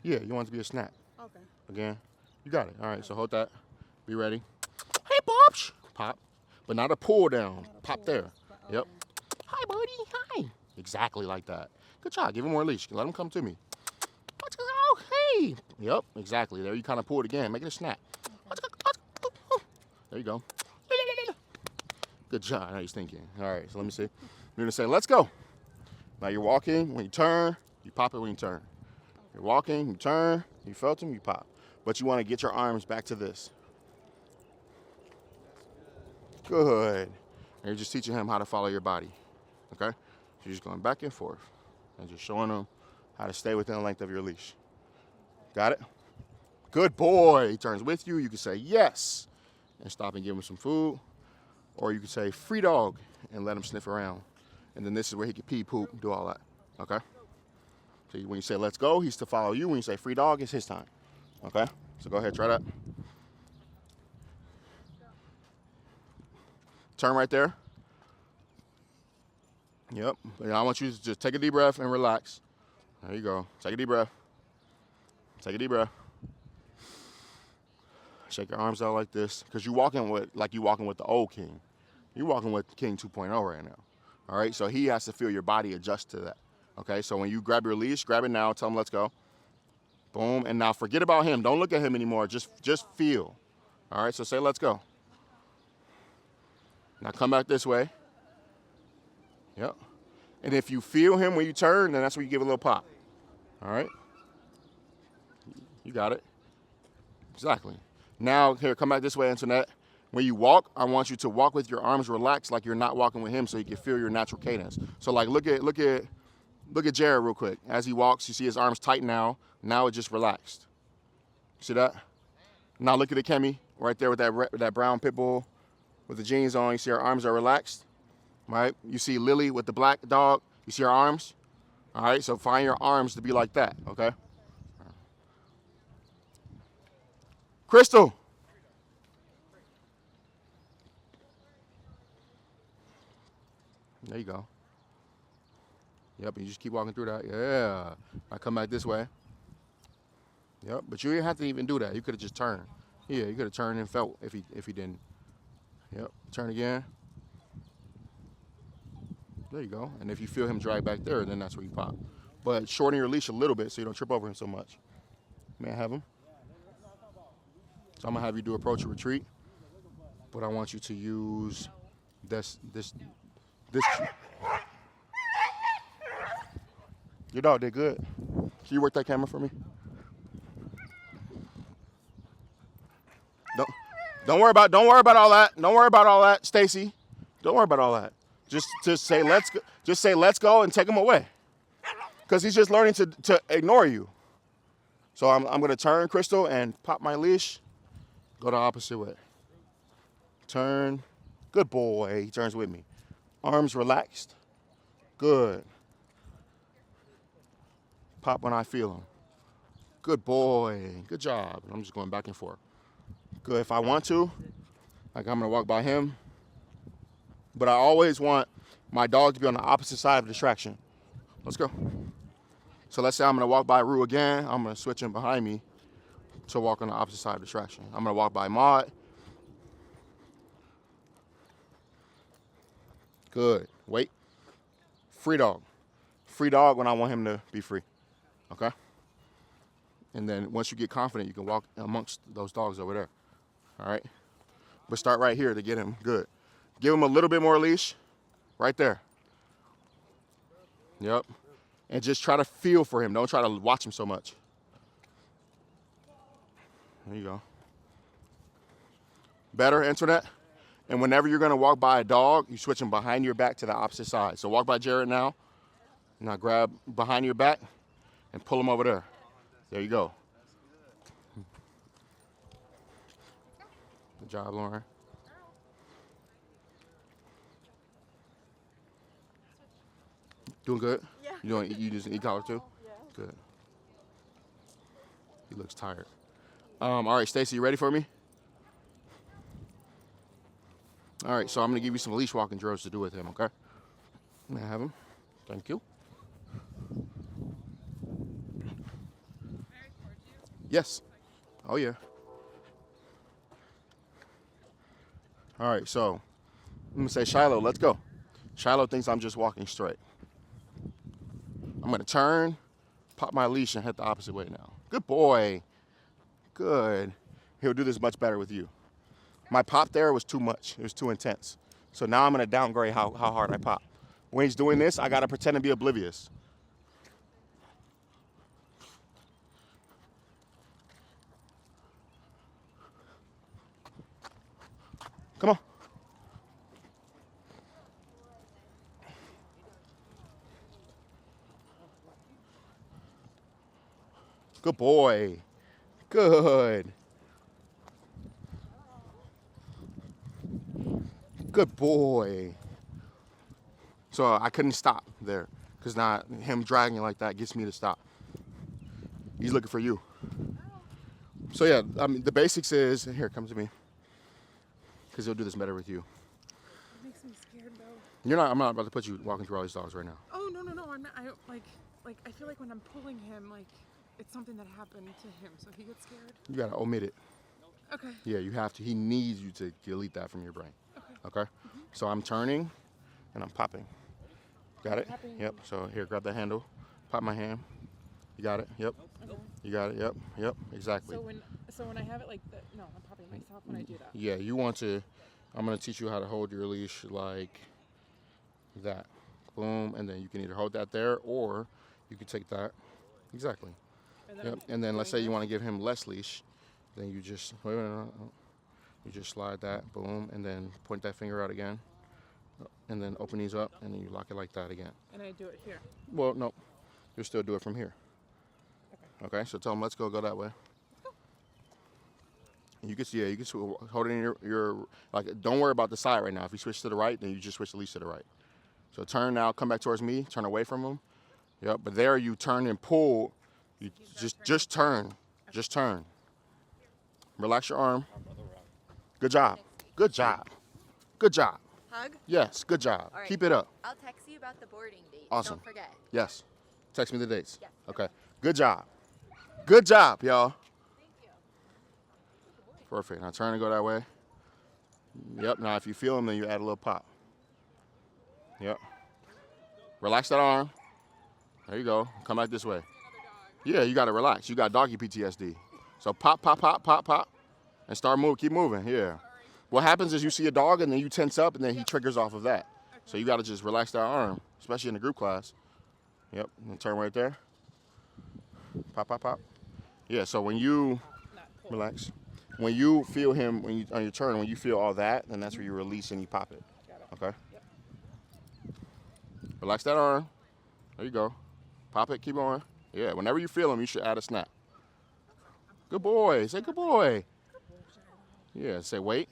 Yeah, you want it to be a snap. Okay. Again. You got it. All right, so hold that. Be ready. Hey, Bobs. Pop. But not a pull down. Pop there. Yep. Hi, buddy. Hi. Exactly like that. Good job. Give him more leash. Let him come to me. Let's go. Hey. Yep, exactly. There you kind of pull it again. Make it a snap. There you go. Good job. Now he's thinking. All right, so let me see. You're going to say, let's go. Now you're walking. When you turn, you pop it when you turn. You're walking, you turn, you felt him, you pop. But you want to get your arms back to this. Good. And you're just teaching him how to follow your body. Okay? So you're just going back and forth and just showing him how to stay within the length of your leash. Got it? Good boy. He turns with you. You can say yes and stop and give him some food. Or you can say free dog and let him sniff around. And then this is where he can pee, poop, do all that. Okay? So when you say let's go, he's to follow you. When you say free dog, it's his time. Okay? So go ahead, try that. Turn right there. Yep. And I want you to just take a deep breath and relax. There you go. Take a deep breath. Take a deep breath. Shake your arms out like this. Because you're walking with, like you're walking with the old king. You're walking with King 2.0 right now. All right? So he has to feel your body adjust to that. Okay? So when you grab your leash, grab it now. Tell him let's go. Boom. And now forget about him. Don't look at him anymore. Just feel. All right? So say let's go. Now come back this way. Yep. And if you feel him when you turn, then that's where you give a little pop. All right? You got it. Exactly. Now, here, come back this way, Antoinette. When you walk, I want you to walk with your arms relaxed like you're not walking with him so you can feel your natural cadence. So, like, look at Jared real quick. As he walks, you see his arms tight now. Now it's just relaxed. See that? Now look at the Kemi right there with that brown pit bull with the jeans on. You see her arms are relaxed, right? You see Lily with the black dog. You see her arms? All right, so find your arms to be like that, okay? Crystal. There you go. Yep, you just keep walking through that. Yeah. I come back this way. Yep, but you didn't have to even do that. You could have just turned. Yeah, you could have turned and felt if he didn't. Yep, turn again. There you go. And if you feel him drag back there, then that's where you pop. But shorten your leash a little bit so you don't trip over him so much. May I have him? So I'm gonna have you do approach or retreat, but I want you to use this. Your dog did good. Can you work that camera for me? Don't worry about all that. Don't worry about all that, Stacy. Don't worry about all that. Just say let's go. Just say let's go and take him away. Because he's just learning to ignore you. So I'm gonna turn, Crystal, and pop my leash. Go the opposite way. Turn. Good boy. He turns with me. Arms relaxed. Good. Pop when I feel him. Good boy. Good job. I'm just going back and forth. Good. If I want to, like I'm gonna walk by him. But I always want my dog to be on the opposite side of the distraction. Let's go. So let's say I'm gonna walk by Rue again. I'm gonna switch him behind me to walk on the opposite side of the distraction. I'm gonna walk by Maud. Good. Wait. Free dog. Free dog when I want him to be free. Okay? And then once you get confident, you can walk amongst those dogs over there. All right? But start right here to get him good. Give him a little bit more leash. Right there. Yep. And just try to feel for him. Don't try to watch him so much. There you go. Better, Internet? And whenever you're going to walk by a dog, you switch him behind your back to the opposite side. So walk by Jared now. Now grab behind your back and pull him over there. There you go. Good job, Lauren. Doing good? Yeah. You just e-collar too? Yeah. Good. He looks tired. All right, Stacy, you ready for me? All right, so I'm gonna give you some leash walking drills to do with him, okay? May I have him? Thank you. Yes. Oh yeah. All right, so I'm gonna say, Shiloh, let's go. Shiloh thinks I'm just walking straight. I'm gonna turn, pop my leash, and head the opposite way now. Good boy. Good. He'll do this much better with you. My pop there was too much. It was too intense. So now I'm gonna downgrade how hard I pop. When he's doing this, I gotta pretend to be oblivious. Come on. Good boy. Good. Good boy. So I couldn't stop there because now him dragging like that gets me to stop. He's looking for you. So yeah, I mean, the basics is, here, come to me. Because he'll do this better with you. It makes me scared though. I'm not about to put you walking through all these dogs right now. Oh no, I'm not. I feel like when I'm pulling him, like it's something that happened to him, so he gets scared. You gotta omit it. Okay. Yeah, you have to. He needs you to delete that from your brain. Okay? Mm-hmm. So I'm turning and I'm popping. Got it? Popping. Yep. So here, grab that handle. Pop my hand. You got it? Yep. Okay. You got it? Yep. Exactly. So when I have it like that, no, I'm popping myself when I do that. Yeah, you want to, I'm going to teach you how to hold your leash like that. Boom, and then you can either hold that there or you can take that. Exactly. Yep. And then let's say you want to give him less leash, then you just, you just slide that, boom, and then point that finger out again. And then open these up, and then you lock it like that again. And I do it here. Well, no, you'll still do it from here. Okay, so tell him, let's go that way. You can see, yeah, you can hold it in your, like, don't worry about the side right now. If you switch to the right, then you just switch the leash to the right. So turn now, come back towards me, turn away from him. Yep, but there you turn and pull. You just turn. Just turn. Relax your arm. Good job. Good job. Good job. Hug? Yes, good job. All right. Keep it up. I'll text you about the boarding date. Awesome. Don't forget. Yes. Text me the dates. Yes. Okay. Good job. Good job, y'all. Thank you. Perfect. Now turn and go that way. Yep. Now if you feel them, then you add a little pop. Yep. Relax that arm. There you go. Come back this way. Yeah, you got to relax. You got doggy PTSD. So pop, pop, pop, pop, pop, and start moving. Keep moving. Yeah. What happens is you see a dog and then you tense up and then he triggers off of that. So you got to just relax that arm, especially in the group class. Yep. And turn right there. Pop, pop, pop. Yeah. So when you relax, when you feel him, when you on your turn, when you feel all that, then that's where you release and you pop it. Okay. Relax that arm. There you go. Pop it. Keep going. Yeah. Whenever you feel him, you should add a snap. Good boy. Say good boy. Yeah. Say wait.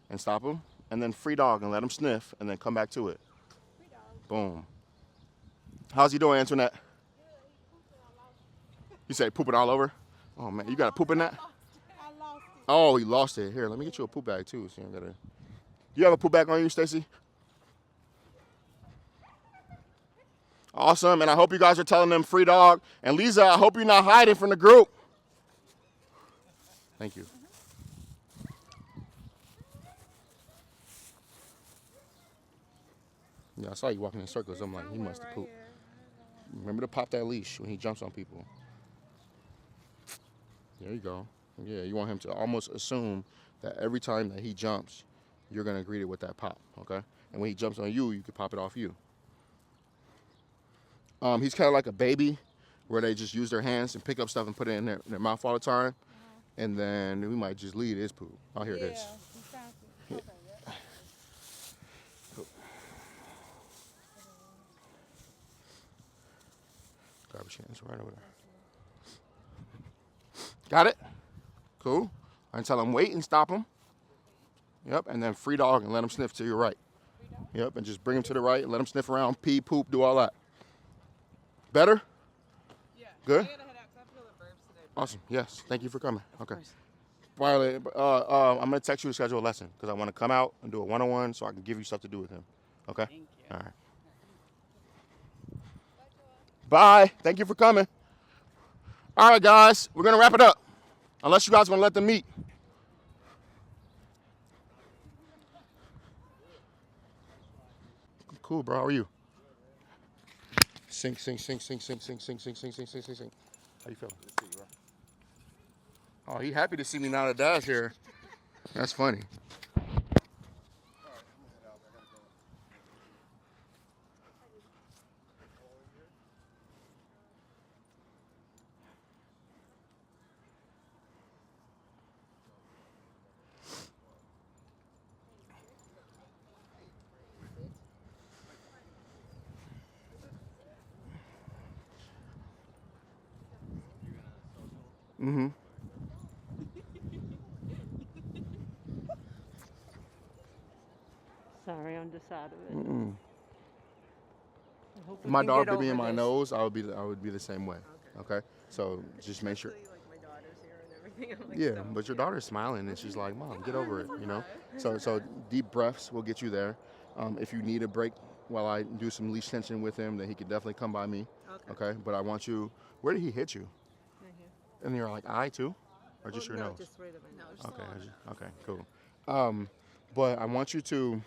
And stop him. And then free dog and let him sniff and then come back to it. Boom. How's he doing, Antoinette? You say pooping all over? Oh, man. You got a poop in that? I lost it. Oh, he lost it. Here, let me get you a poop bag, too. So you gotta... You have a poop bag on you, Stacy? Awesome. And I hope you guys are telling them free dog. And Lisa, I hope you're not hiding from the group. Thank you. Yeah, I saw you walking in circles. I'm like, he must have pooped. Remember to pop that leash when he jumps on people. There you go. Yeah, you want him to almost assume that every time that he jumps, you're going to greet it with that pop, okay? And when he jumps on you, you can pop it off you. He's kind of like a baby where they just use their hands and pick up stuff and put it in their mouth all the time. And then we might just lead his poop. Oh, here it is. Yeah. Garbage cans right over there. Got it? Cool. And tell him wait and stop him. Yep, and then free dog and let him sniff to your right. Yep, and just bring him to the right and let him sniff around, pee, poop, do all that. Better? Yeah. Good? I gotta head out 'cause I feel the burps today. Awesome. Yes. Thank you for coming. Okay. Finally, I'm going to text you to schedule a lesson because I want to come out and do a one-on-one so I can give you stuff to do with him. Okay? Thank you. All right. Bye. Thank you for coming. All right, guys. We're going to wrap it up. Unless you guys want to let them meet. Cool, bro. How are you? Sing, sing, sing, sing, sing, sing, sing, sing, sing, sing, sing, sing, sing. How you feeling? Good to see you, bro. Oh, he happy to see me now that Dad's here. That's funny. Mm-hmm. Sorry, I'm just out of it. Mm-mm. I hope If we my can dog get bit me in over my this. nose, I would be the same way. Okay. So just make sure. Especially, like, my daughter's here and everything. I'm like, Yeah, so but your daughter's smiling and she's like, "Mom, get over it," you know. So deep breaths will get you there. If you need a break while I do some leash tension with him, then he can definitely come by me. Okay. But I want you. Where did he hit you? Right here. In your like eye too, or just Well, your no, nose? just right at my nose. Okay, cool. But I want you to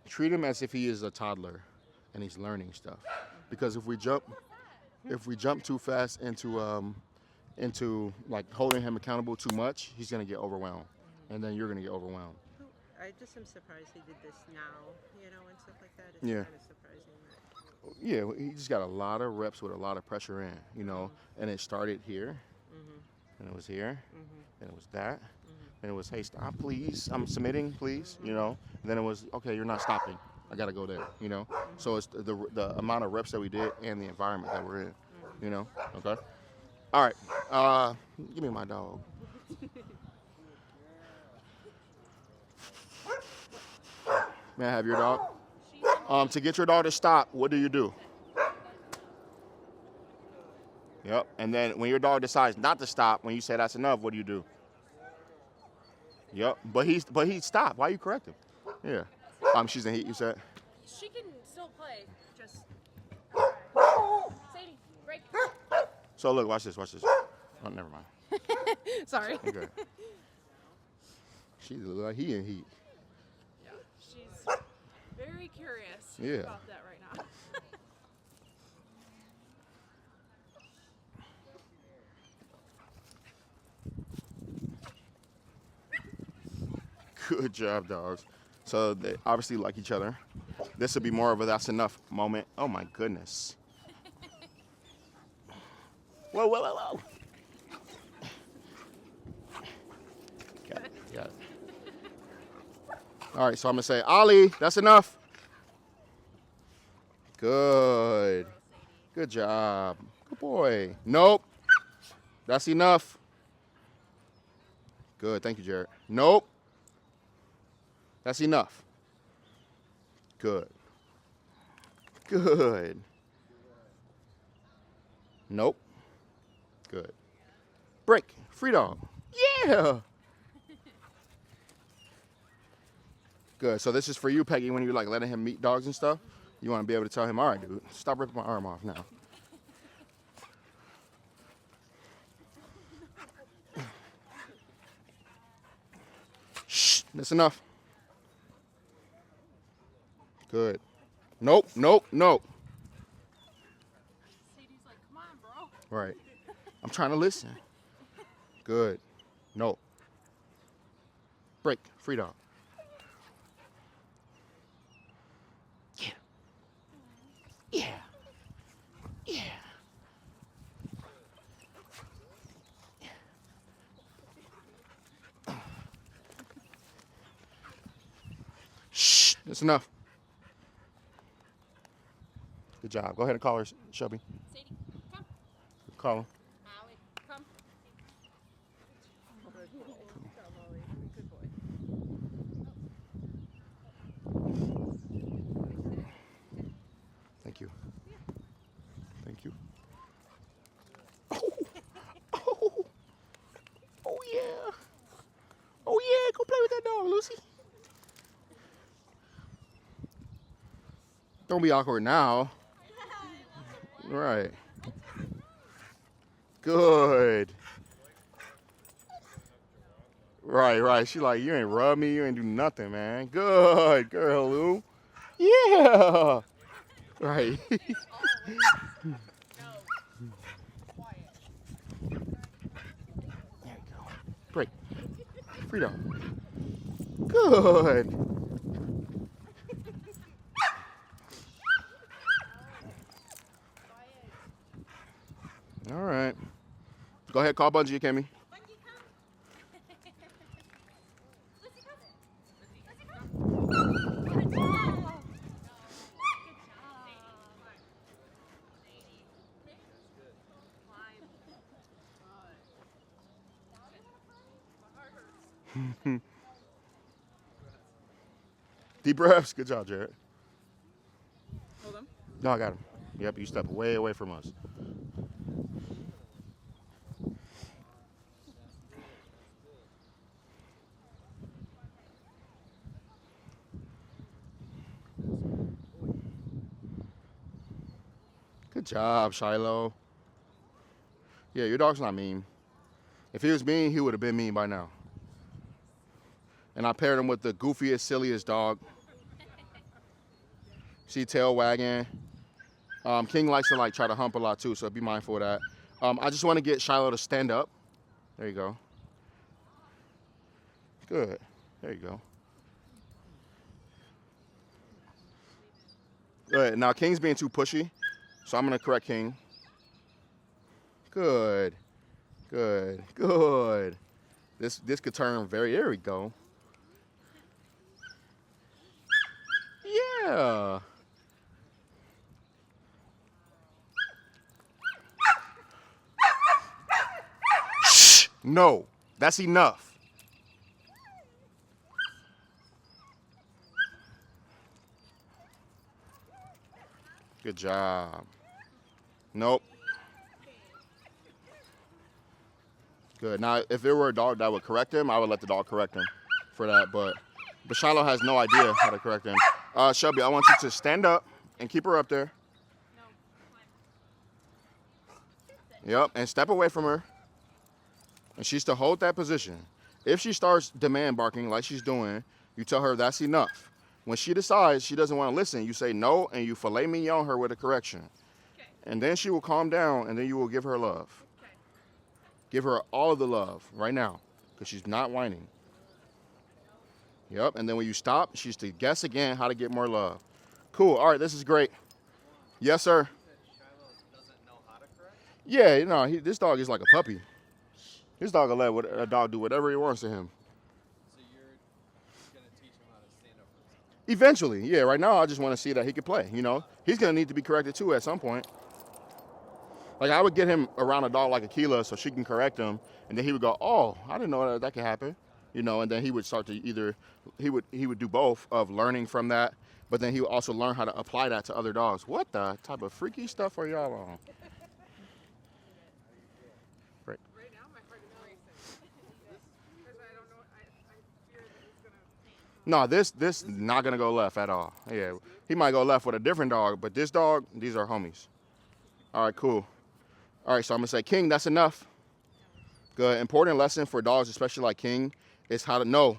treat him as if he is a toddler and he's learning stuff. Because if we jump too fast into like holding him accountable too much, he's gonna get overwhelmed, and then you're gonna get overwhelmed. I just am surprised he did this now, and stuff like that. It's Yeah. kind of surprising that. Yeah, he just got a lot of reps with a lot of pressure in, and it started here, and it was here, and it was that, and it was, hey, stop, please, I'm submitting, please, And then it was, okay, you're not stopping, I gotta go there, So it's the amount of reps that we did and the environment that we're in, Okay. All right, give me my dog. May I have your dog? To get your dog to stop, what do you do? Yep. And then when your dog decides not to stop, when you say that's enough, what do you do? Yep. But he stopped. Why you correct him? Yeah. She's in heat, you said? She can still play. Just. Sadie, break. So look, watch this. Oh, never mind. Sorry. Okay. She look like he in heat. Yeah, she's very curious about that right now. Good job, dogs. So they obviously like each other. This would be more of a that's enough moment. Oh my goodness. Whoa, whoa, whoa, whoa. Got it. All right, so I'm gonna say, Ollie, that's enough. Good. Good job. Good boy. Nope. That's enough. Good. Thank you, Jared. Nope. That's enough. Good. Good. Nope. Good. Break. Free dog. Yeah. Good. So this is for you, Peggy, when you're like letting him meet dogs and stuff. You want to be able to tell him, all right, dude, stop ripping my arm off now. Shh. That's enough. Good. Nope. Sadie's like, come on, bro. Right. I'm trying to listen. Good. Nope. Break. Free dog. Yeah. Shh. That's enough. Good job. Go ahead and call her, Shelby. Sadie, come. Call him. Ollie, come. Good boy. Thank you. Thank you. Oh yeah. Oh yeah. Go play with that dog, Lucy. Don't be awkward now. Right. Good. Right. She like, you ain't rub me, you ain't do nothing, man. Good girl, Lou. Yeah. Right. There you go. Break. Freedom. Good. All right. Go ahead, call Bungie, Kimmy. Bungie, come. Lucy, come. Good job. Deep breaths. Good job, Jared. Hold him. No, I got him. Yep, you step way away from us. Good job, Shiloh. Yeah, your dog's not mean. If he was mean, he would have been mean by now. And I paired him with the goofiest, silliest dog. See, tail wagging. King likes to like try to hump a lot too, so be mindful of that. I just want to get Shiloh to stand up. There you go. Good. There you go. Good. Now King's being too pushy, so I'm gonna correct King. Good. This could turn very. There we go. Yeah. Shh. No, that's enough. Good job. Nope. Good. Now, if there were a dog that would correct him, I would let the dog correct him for that. But Shiloh has no idea how to correct him. Shelby, I want you to stand up and keep her up there. Yep, and step away from her. And she's to hold that position. If she starts demand barking like she's doing, you tell her that's enough. When she decides she doesn't want to listen, you say no, and you filet mignon her with a correction. Okay. And then she will calm down, and then you will give her love. Okay. Give her all of the love right now, because she's not whining. Yep, and then when you stop, she's to guess again how to get more love. Cool, all right, this is great. Yes, sir. Shiloh doesn't know how to correct? Yeah, you know, this dog is like a puppy. This dog will let a dog do whatever he wants to him. So you're going to teach him how to stand up for himself? Eventually, yeah. Right now, I just want to see that he can play. You know, he's gonna need to be corrected too at some point. Like I would get him around a dog like Akila so she can correct him, and then he would go, "Oh, I didn't know that could happen," you know. And then he would start to he would do both of learning from that, but then he would also learn how to apply that to other dogs. What the type of freaky stuff are y'all on? Right. Right now, my heart is racing. Because I don't know, I fear that he's going to... No, this is not gonna go left at all. Yeah, he might go left with a different dog, but this dog, these are homies. All right, cool. All right, so I'm gonna say, King, that's enough. Good. Important lesson for dogs, especially like King, is how to know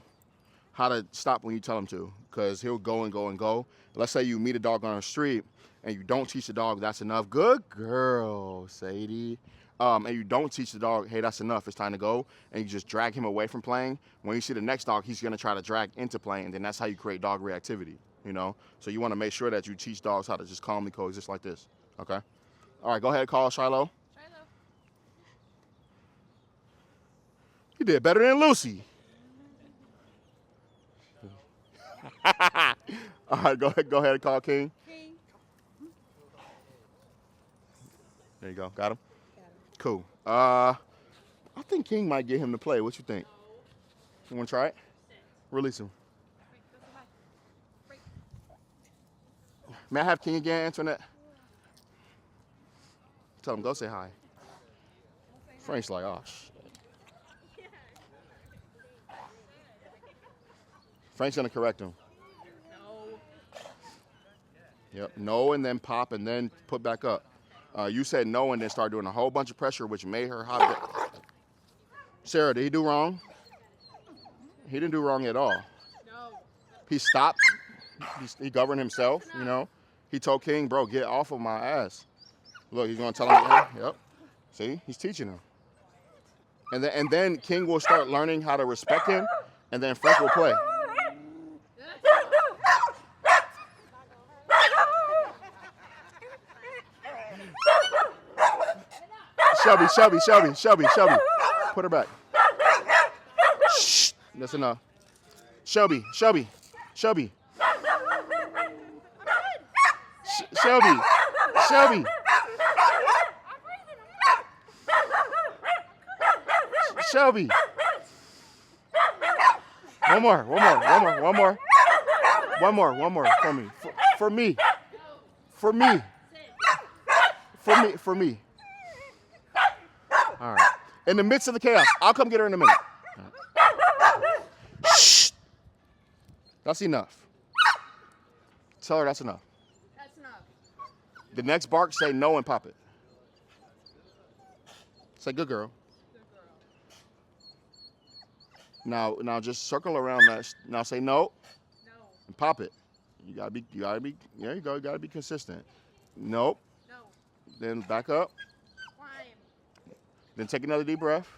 how to stop when you tell him to, because he'll go and go and go. Let's say you meet a dog on the street and you don't teach the dog that's enough. Good girl, Sadie. And you don't teach the dog, hey, that's enough, it's time to go, and you just drag him away from playing. When you see the next dog, he's gonna try to drag into playing, and then that's how you create dog reactivity, you know? So you wanna make sure that you teach dogs how to just calmly coexist like this, okay? All right, go ahead, call Shiloh. Shiloh. You did better than Lucy. All right, go ahead and call King. King. There you go, got him? Cool. I think King might get him to play. What you think? You want to try it? Release him. May I have King again, Antoinette? Tell him, go say hi. Frank's like, oh, shit. Frank's going to correct him. No. Yep, no, and then pop, and then put back up. You said no and then start doing a whole bunch of pressure, which made her hot. Sarah, did he do wrong? He didn't do wrong at all. No. He stopped. He governed himself, you know. He told King, bro, get off of my ass. Look, he's going to tell him again. Yep. See, he's teaching him. And then King will start learning how to respect him, and then Frank will play. Shelby. Put her back. Shh. That's enough. Shelby. Shelby. Shelby. One more for me. All right. In the midst of the chaos, I'll come get her in a minute. Right. Shh. That's enough. Tell her that's enough. That's enough. The next bark, say no and pop it. Say good girl. Now just circle around that. Now say no. No. And pop it. You gotta be, there you go, you gotta be consistent. Nope. No. Then back up. Climb. Then take another deep breath.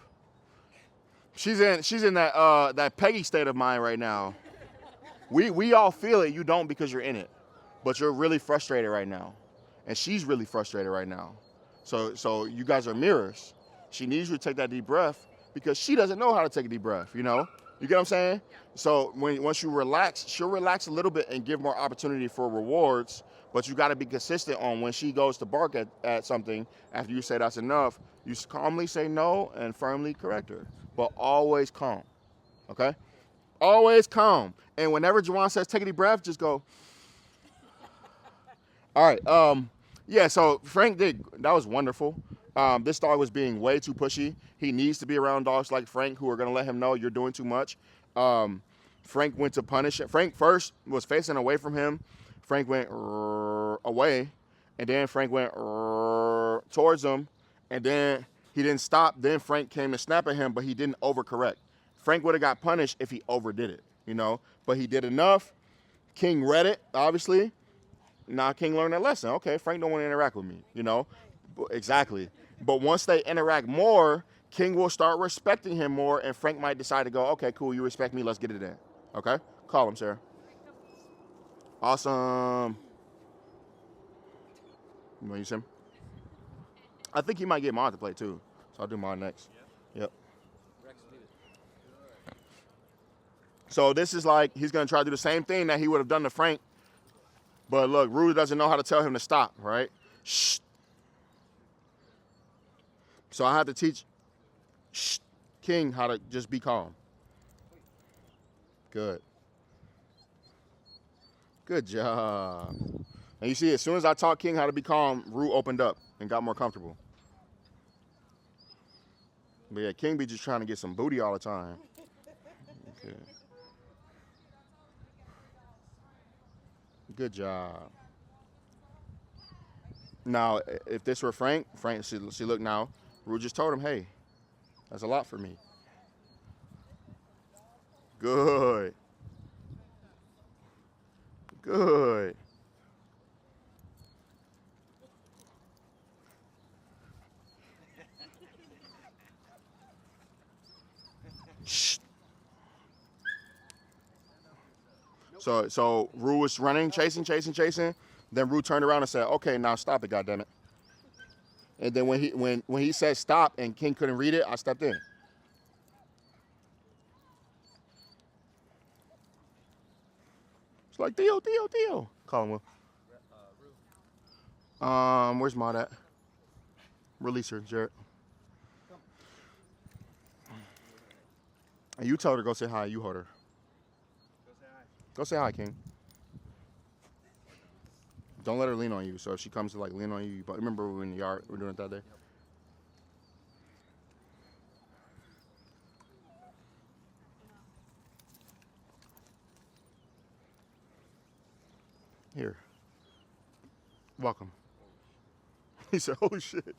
She's in that Peggy state of mind right now. We all feel it. You don't because you're in it, but you're really frustrated right now, and she's really frustrated right now. So you guys are mirrors. She needs you to take that deep breath because she doesn't know how to take a deep breath. You know, you get what I'm saying? Yeah. So once you relax, she'll relax a little bit and give more opportunity for rewards. But you got to be consistent on when she goes to bark at something after you say that's enough. You calmly say no and firmly correct her, but always calm. Okay? Always calm. And whenever Juwan says take a deep breath, just go. All right. Yeah, so Frank did. That was wonderful. This dog was being way too pushy. He needs to be around dogs like Frank who are going to let him know you're doing too much. Frank went to punish it. Frank first was facing away from him. Frank went away, and then Frank went towards him, and then he didn't stop. Then Frank came to snap at him, but he didn't overcorrect. Frank would have got punished if he overdid it, you know, but he did enough. King read it, obviously. Now King learned that lesson. Okay, Frank don't want to interact with me, you know? Exactly. But once they interact more, King will start respecting him more, and Frank might decide to go, okay, cool, you respect me, let's get it in. Okay? Call him, Sarah. Awesome. You want to use him? I think he might get Mod to play, too. So I'll do Mod next. Yep. So this is like, he's going to try to do the same thing that he would have done to Frank. But look, Rue doesn't know how to tell him to stop, right? Shh. So I have to teach King how to just be calm. Good. Good job. And you see, as soon as I taught King how to be calm, Rue opened up and got more comfortable. But yeah, King be just trying to get some booty all the time. Okay. Good job. Now, if this were Frank, see, look now, Rue just told him, hey, that's a lot for me. Good. Good. Shh. So Rue was running, chasing. Then Rue turned around and said, okay, now stop it, goddammit. And then when he said stop and King couldn't read it, I stepped in. It's like, Theo. Call him, Will. Where's Maud at? Release her, Jarrett. And you tell her to go say hi, you hold her. Go say hi, King. Don't let her lean on you. So if she comes to like lean on you, but remember we were in the yard, we were doing it that day. Here. Welcome. He said, holy shit.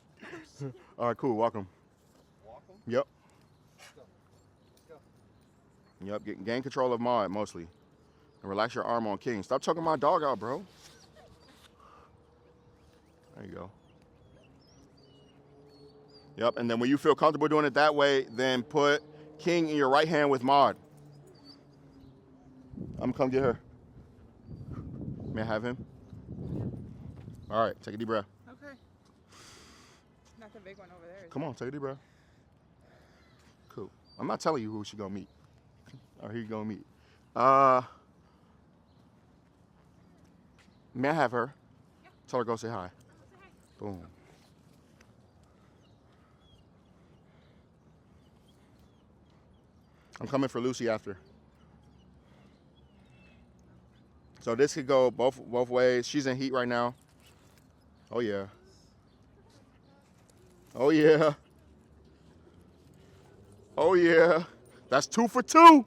All right, cool, welcome. Yep. Yep, gain control of Maud mostly. And relax your arm on King. Stop choking my dog out, bro. There you go. Yep, and then when you feel comfortable doing it that way, then put King in your right hand with Maud. I'm gonna come get her. May I have him? All right, take a deep breath. Okay. Not the big one over there. Come on, take a deep breath. Cool. I'm not telling you who she gonna meet. Or who you gonna meet. May I have her? Yeah. Tell her go say hi. Boom. I'm coming for Lucy after. So this could go both ways. She's in heat right now. Oh yeah. Oh yeah. Oh yeah. That's 2 for 2.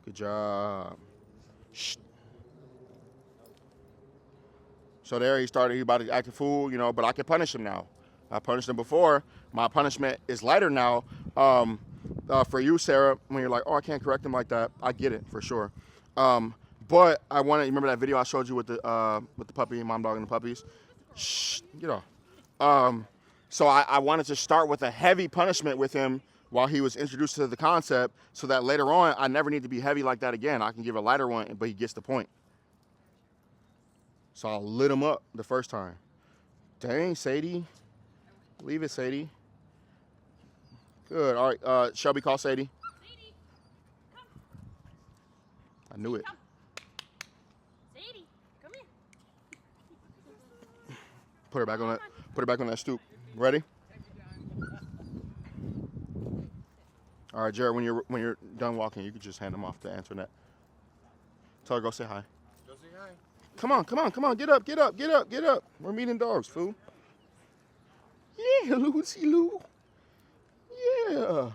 Good job. Shh. So there he about to act a fool, you know, but I can punish him now. I punished him before. My punishment is lighter now. For you, Sarah, when you're like, oh, I can't correct him like that, I get it for sure. But I want to remember that video I showed you with the puppy, mom dog and the puppies. Shh, get off. So I wanted to start with a heavy punishment with him while he was introduced to the concept, so that later on I never need to be heavy like that again. I can give a lighter one, but he gets the point. So I lit him up the first time. Dang, Sadie. Leave it, Sadie. Good. All right, Shelby, call Sadie. Sadie, come. I knew it. Come. Sadie, come here. Put her back on that. Put her back on that stoop. Ready? All right, Jared, when you're done walking, you can just hand him off to Antoinette. Tell her go say hi. Go say hi. Come on, come on, come on. Get up, get up, get up, get up. We're meeting dogs, fool. Yeah, Lucy Lou. Yeah.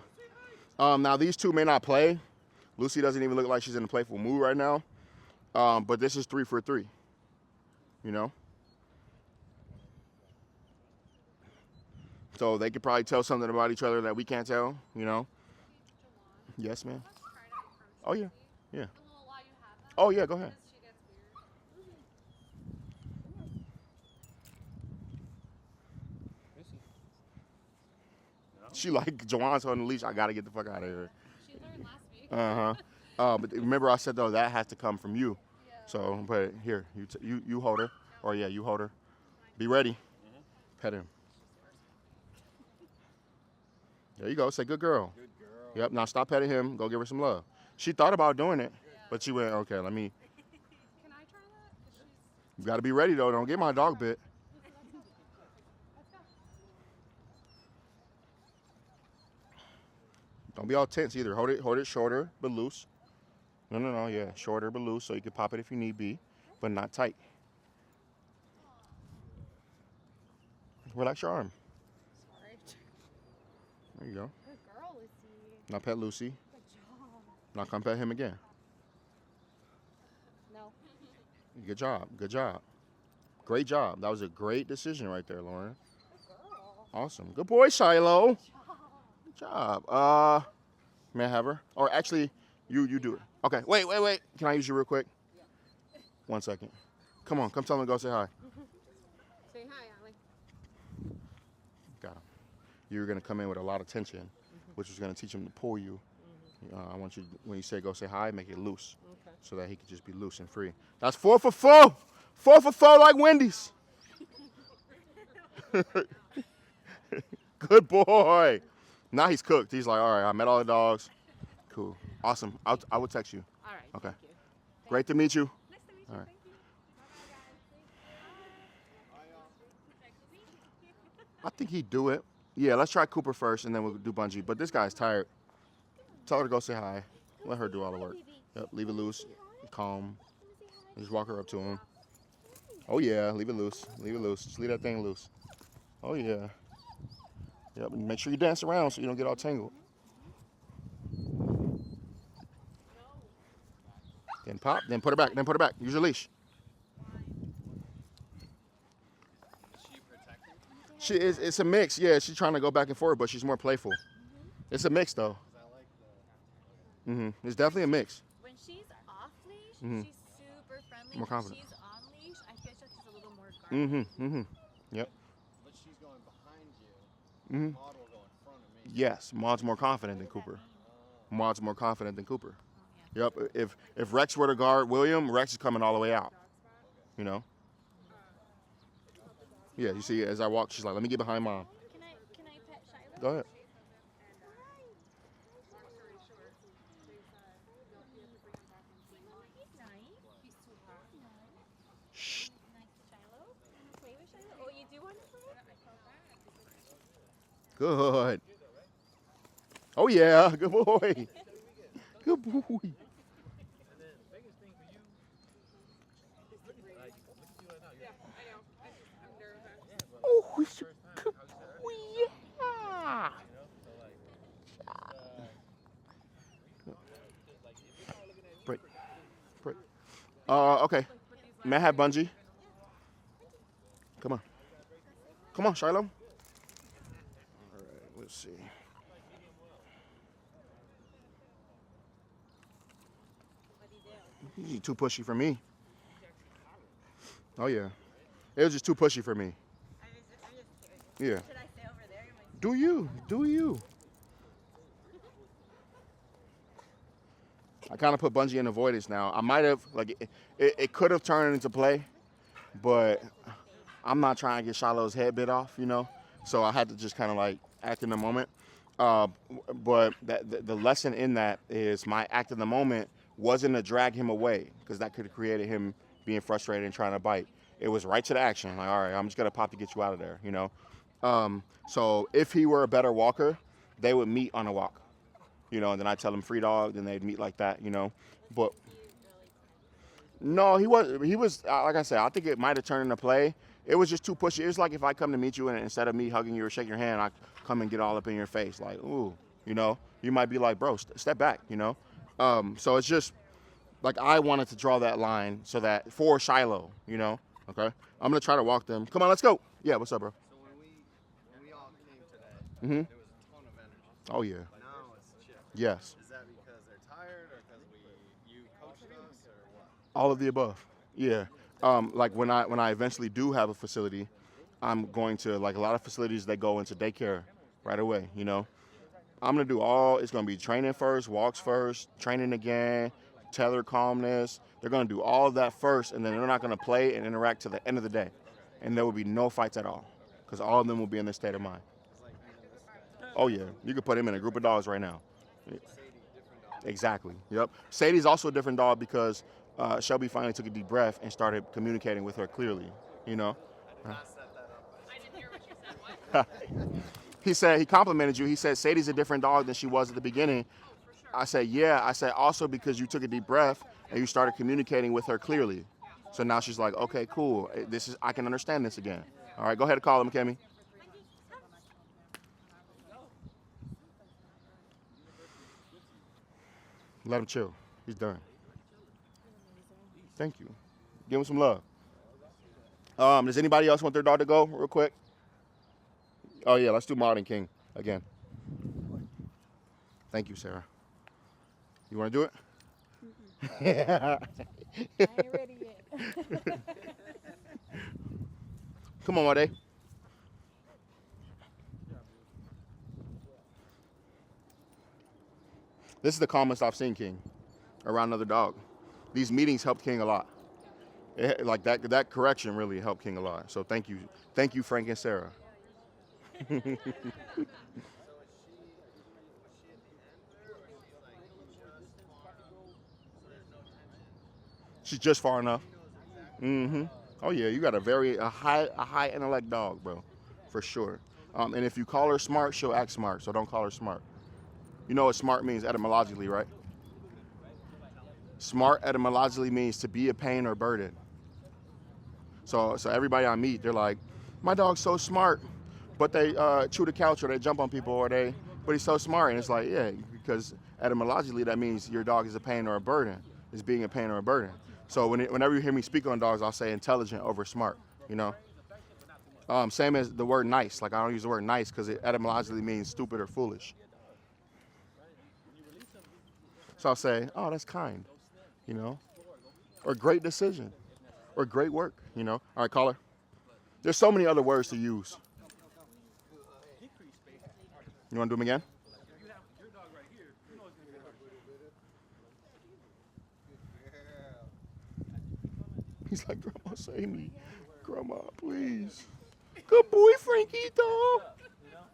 Now these two may not play. Lucy doesn't even look like she's in a playful mood right now. But this is 3 for 3. You know? So they could probably tell something about each other that we can't tell, you know? Yes, ma'am. Oh, yeah. Yeah. Oh, yeah, go ahead. She like, Joanne's on the leash. I got to get the fuck out of here. She learned last week. But remember I said, though, that has to come from you. Yeah. So, but here, you hold her. Or, yeah, you hold her. Be ready. Pet him. There you go. Say, good girl. Good girl. Yep. Now stop petting him. Go give her some love. She thought about doing it, but she went, okay, let me. Can I try that? You got to be ready, though. Don't get my dog bit. Don't be all tense either. Hold it shorter, but loose. No, yeah. Shorter, but loose, so you can pop it if you need be, but not tight. Relax your arm. Sorry. There you go. Good girl, Lucy. Now pet Lucy. Good job. Now come pet him again. No. Good job. Good job. Great job. That was a great decision right there, Lauren. Good girl. Awesome. Good boy, Shiloh. Good job. May I have her? Or actually, you do it. Okay. Wait. Can I use you real quick? Yeah. 1 second. Come on. Come tell him to go say hi. Say hi, Allie. Got him. You're going to come in with a lot of tension, which is going to teach him to pull you. I want you, when you say go say hi, make it loose. Okay. So that he can just be loose and free. That's 4 for 4. 4 for 4 like Wendy's. Good boy. Now he's cooked. He's like, all right, I met all the dogs. Cool. Awesome. I will text you. All right. Okay. Thank you. Great to meet you. Nice to meet you. All right. Thank you. I think he'd do it. Yeah, let's try Cooper first, and then we'll do Bungie. But this guy's tired. Tell her to go say hi. Let her do all the work. Yep, leave it loose. Calm. Just walk her up to him. Oh, yeah, leave it loose. Leave it loose. Just leave that thing loose. Oh, yeah. Yep, and make sure you dance around so you don't get all tangled. Then pop, then put her back, then put her back. Use your leash. Is she protecting? She is. It's a mix. Yeah, she's trying to go back and forth, but she's more playful. It's a mix, though. I like the. It's definitely a mix. When she's off leash, Mhm. she's super friendly. More confident. When she's on leash, I feel like she's a little more guarded. Yep. But she's going behind you. Mhm. Maud will go in front of me. Yes, Maud's more confident than Cooper. Maud's more confident than Cooper. Oh, Yep. If Rex were to guard William, Rex is coming all the way out. You know. Yeah. You see, as I walk, she's like, "Let me get behind Mom." Can I pet Shiloh? Go ahead. He's nice. He's too hot. Shh. Nice to Shiloh. Play with Shiloh. Oh, you do want to play? Good. Oh yeah. Good boy. Good boy. Oh, he's a good boy. Yeah. Break. Okay. May I have Bungie? Come on. Come on, Shiloh. All right, let's see. He's too pushy for me. Oh, yeah. It was just too pushy for me. I'm just curious. Yeah. Should I stay over there? Am I- Do you. Do you. I kind of put Bungie in avoidance now. I might have, like, it could have turned into play, but I'm not trying to get Shiloh's head bit off, you know? So I had to just kind of, like, act in the moment. But the lesson in that is my act in the moment wasn't to drag him away, because that could have created him being frustrated and trying to bite. It was right to the action. Like, all right, I'm just going to pop to get you out of there, you know? So if he were a better walker, they would meet on a walk. you know, and then I tell them free dog, then they'd meet like that, you know. But no, he was like I said, I think it might have turned into play. It was just too pushy. It was like if I come to meet you and instead of me hugging you or shaking your hand, I come and get all up in your face, like, ooh, you know. You might be like, bro, step back, you know. So it's just like I wanted to draw that line so that for Shiloh, you know. Okay, I'm gonna try to walk them. Come on, let's go. Yeah, what's up, bro? So when we all came today, Mhm. there was a ton of energy. Oh yeah. Now it's chill. Yes. Is that because they're tired or because you coached us or what? All of the above. Yeah. Like when I eventually do have a facility, I'm going to, like a lot of facilities, they go into daycare right away, you know. I'm gonna do it's gonna be training first, walks first, training again, tether calmness. They're gonna do all of that first, and then they're not gonna play and interact to the end of the day. And there will be no fights at all. Because all of them will be in this state of mind. Oh yeah. You could put him in a group of dogs right now. Exactly. Yep. Sadie's also a different dog because Shelby finally took a deep breath and started communicating with her clearly. You know. I did not set that up. I didn't hear what you said. What? He said he complimented you. He said Sadie's a different dog than she was at the beginning. I said yeah. I said also because you took a deep breath and you started communicating with her clearly. So now she's like, okay, cool. I can understand this again. All right, go ahead and call him, Kemi. Let him chill. He's done. Thank you. Give him some love. Does anybody else want their dog to go real quick? Oh, yeah, let's do Martin King again. Thank you, Sarah. You want to do it? I ain't ready yet. Come on, Made. This is the calmest I've seen King around another dog. These meetings helped King a lot. Like that correction really helped King a lot. So thank you, Frank and Sarah. She's just far enough. Mm-hmm. Oh yeah, you got a high intellect dog, bro, for sure. And if you call her smart, she'll act smart. So don't call her smart. You know what smart means etymologically, right? Smart etymologically means to be a pain or burden. So everybody I meet, they're like, my dog's so smart, but they chew the couch or they jump on people but he's so smart. And it's like, yeah, because etymologically that means your dog is a pain or a burden, is being a pain or a burden. So whenever you hear me speak on dogs, I'll say intelligent over smart, you know? Same as the word nice. Like I don't use the word nice because it etymologically means stupid or foolish. So I'll say, oh, that's kind, you know? Or great decision, or great work, you know? All right, caller. There's so many other words to use. You want to do them again? He's like, Grandma, save me. Grandma, please. Good boy, Frankie, dog.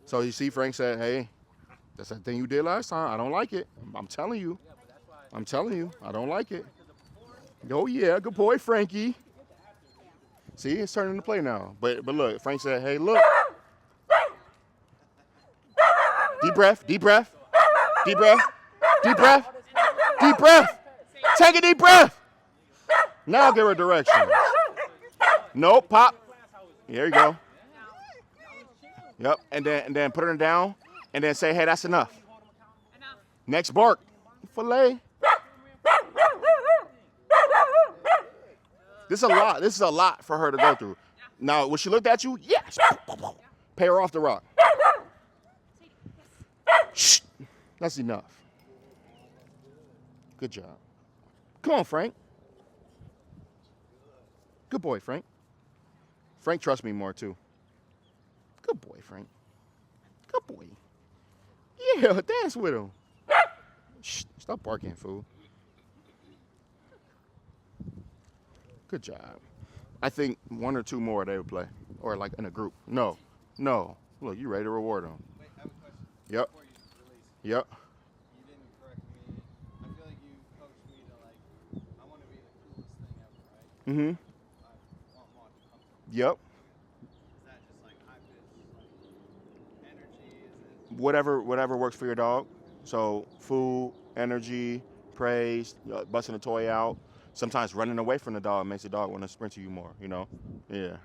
So you see, Frank said, hey, that's that thing you did last time. I don't like it. I'm telling you. I don't like it. Oh, yeah, good boy, Frankie. See, it's turning into play now. But look, Frank said, hey, look. Deep breath, deep breath, deep breath, deep breath, deep breath. Take a deep breath. Now give her direction. Nope, pop. There you go. Yep, and then put her down, and then say, hey, that's enough. Next bark. Filet. This is a lot for her to go through. Now, when she looked at you, yes. Pay her off the rock. Shh. That's enough. Good job. Come on, Frank. Good boy, Frank. Frank trusts me more, too. Good boy, Frank. Good boy. Yeah, dance with him. Shh, stop barking, fool. Good job. I think one or two more they would play. Or like in a group. No. Look, you ready to reward them. Wait, I have a question. Yep. Before you release, Yep. you didn't correct me. I feel like you coached me to I want to be the coolest thing ever, right? Mm-hmm. I want Maud to come to me. Yep. Is that just high pitch, energy? Is it? Whatever works for your dog. So food, energy, praise, busting a toy out. Sometimes running away from the dog makes the dog want to sprint to you more, you know? Yeah.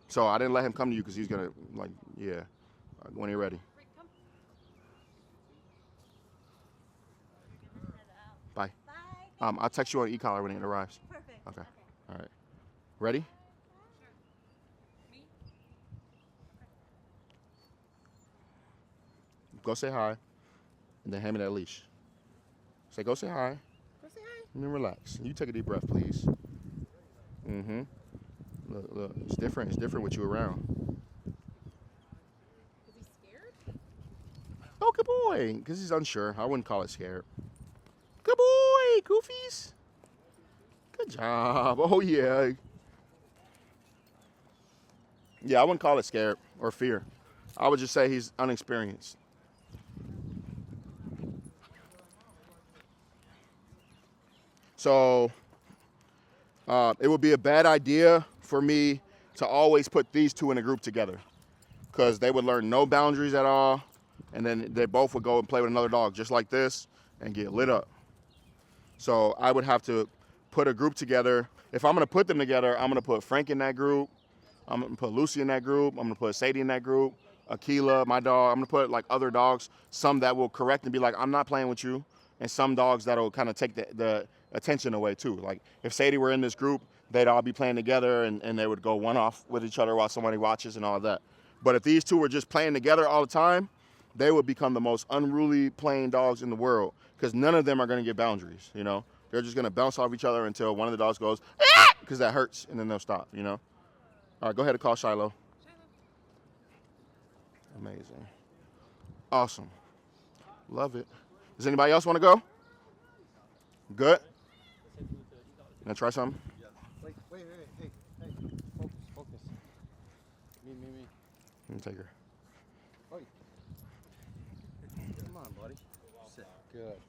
So I didn't let him come to you because he's going to, like, yeah, when you're ready. Rick, come. Bye. Bye. I'll text you on e-collar when it arrives. Perfect. Okay. All right. Ready? Me? Go say hi, and then hand me that leash. Say, go say hi, Go say hi. and then relax. You take a deep breath, please. Mm-hmm. Look, it's different. It's different with you around. Is he scared? Oh, good boy. Because he's unsure. I wouldn't call it scared. Good boy, Goofies. Good job. Oh, yeah. Yeah, I wouldn't call it scared or fear. I would just say he's unexperienced. So it would be a bad idea for me to always put these two in a group together because they would learn no boundaries at all, and then they both would go and play with another dog just like this and get lit up. So I would have to put a group together. If I'm going to put them together, I'm going to put Frank in that group. I'm going to put Lucy in that group. I'm going to put Sadie in that group. Akila, my dog. I'm going to put like other dogs, some that will correct and be like, I'm not playing with you, and some dogs that will kind of take the attention away too. Like if Sadie were in this group, they'd all be playing together and they would go one off with each other while somebody watches and all that. But if these two were just playing together all the time, they would become the most unruly playing dogs in the world because none of them are going to get boundaries, you know? They're just going to bounce off each other until one of the dogs goes, ah! Because that hurts, and then they'll stop, you know? All right, go ahead and call Shiloh. Amazing. Awesome. Love it. Does anybody else want to go? Good? Now try something? Wait, hey, focus. Me. Let me take her. Oi. Come on, buddy. Sit. Good.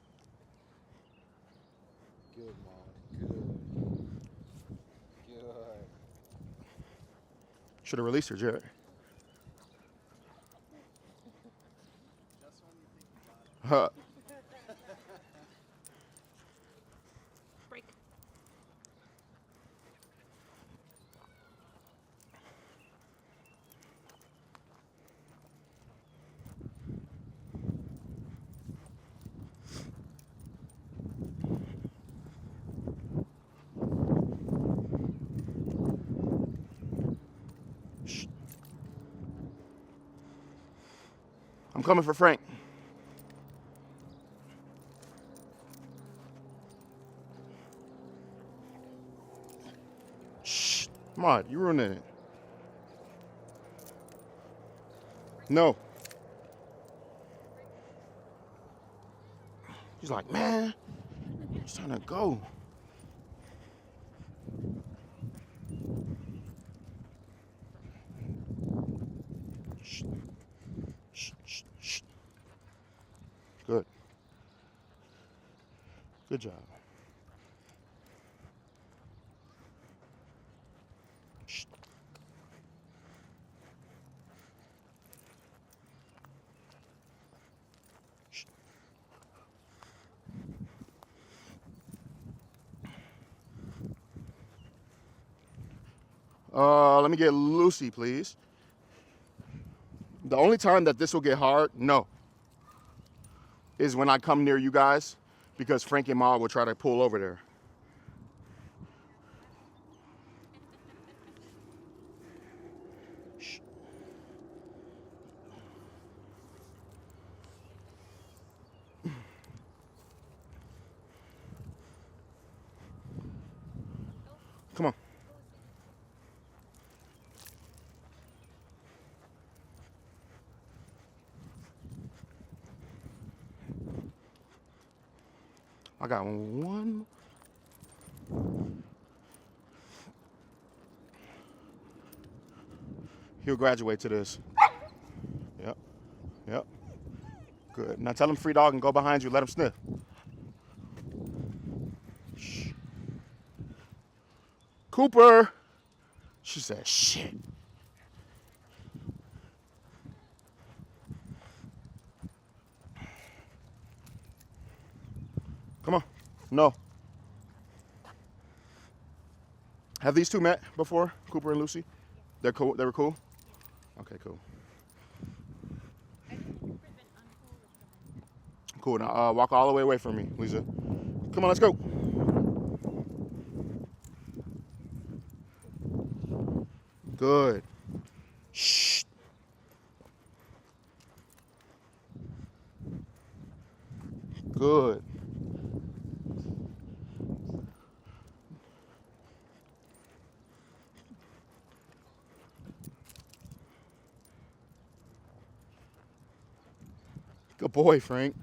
Good, Mom. Good. Should have released her, Jared. Just when you think you got it. Huh. Break. Shh. I'm coming for Frank. Shh. Maud, you ruining it. No. He's like, man, it's trying to go. Shh. Shh, shh, shh. Good. Good job. Shh. Shh. Let me get Lucy, please. The only time that this will get hard, is when I come near you guys because Frank and Ma will try to pull over there. Shh. Come on. I got one. He'll graduate to this. Yep. Good. Now tell him free dog and go behind you. Let him sniff. Shh. Cooper. She said, shit. Come on. No. Have these two met before, Cooper and Lucy? They're cool. They were cool. Okay, cool. Cool. Now walk all the way away from me, Lisa. Come on, let's go. Good. Shh. Good. Good boy, Frank.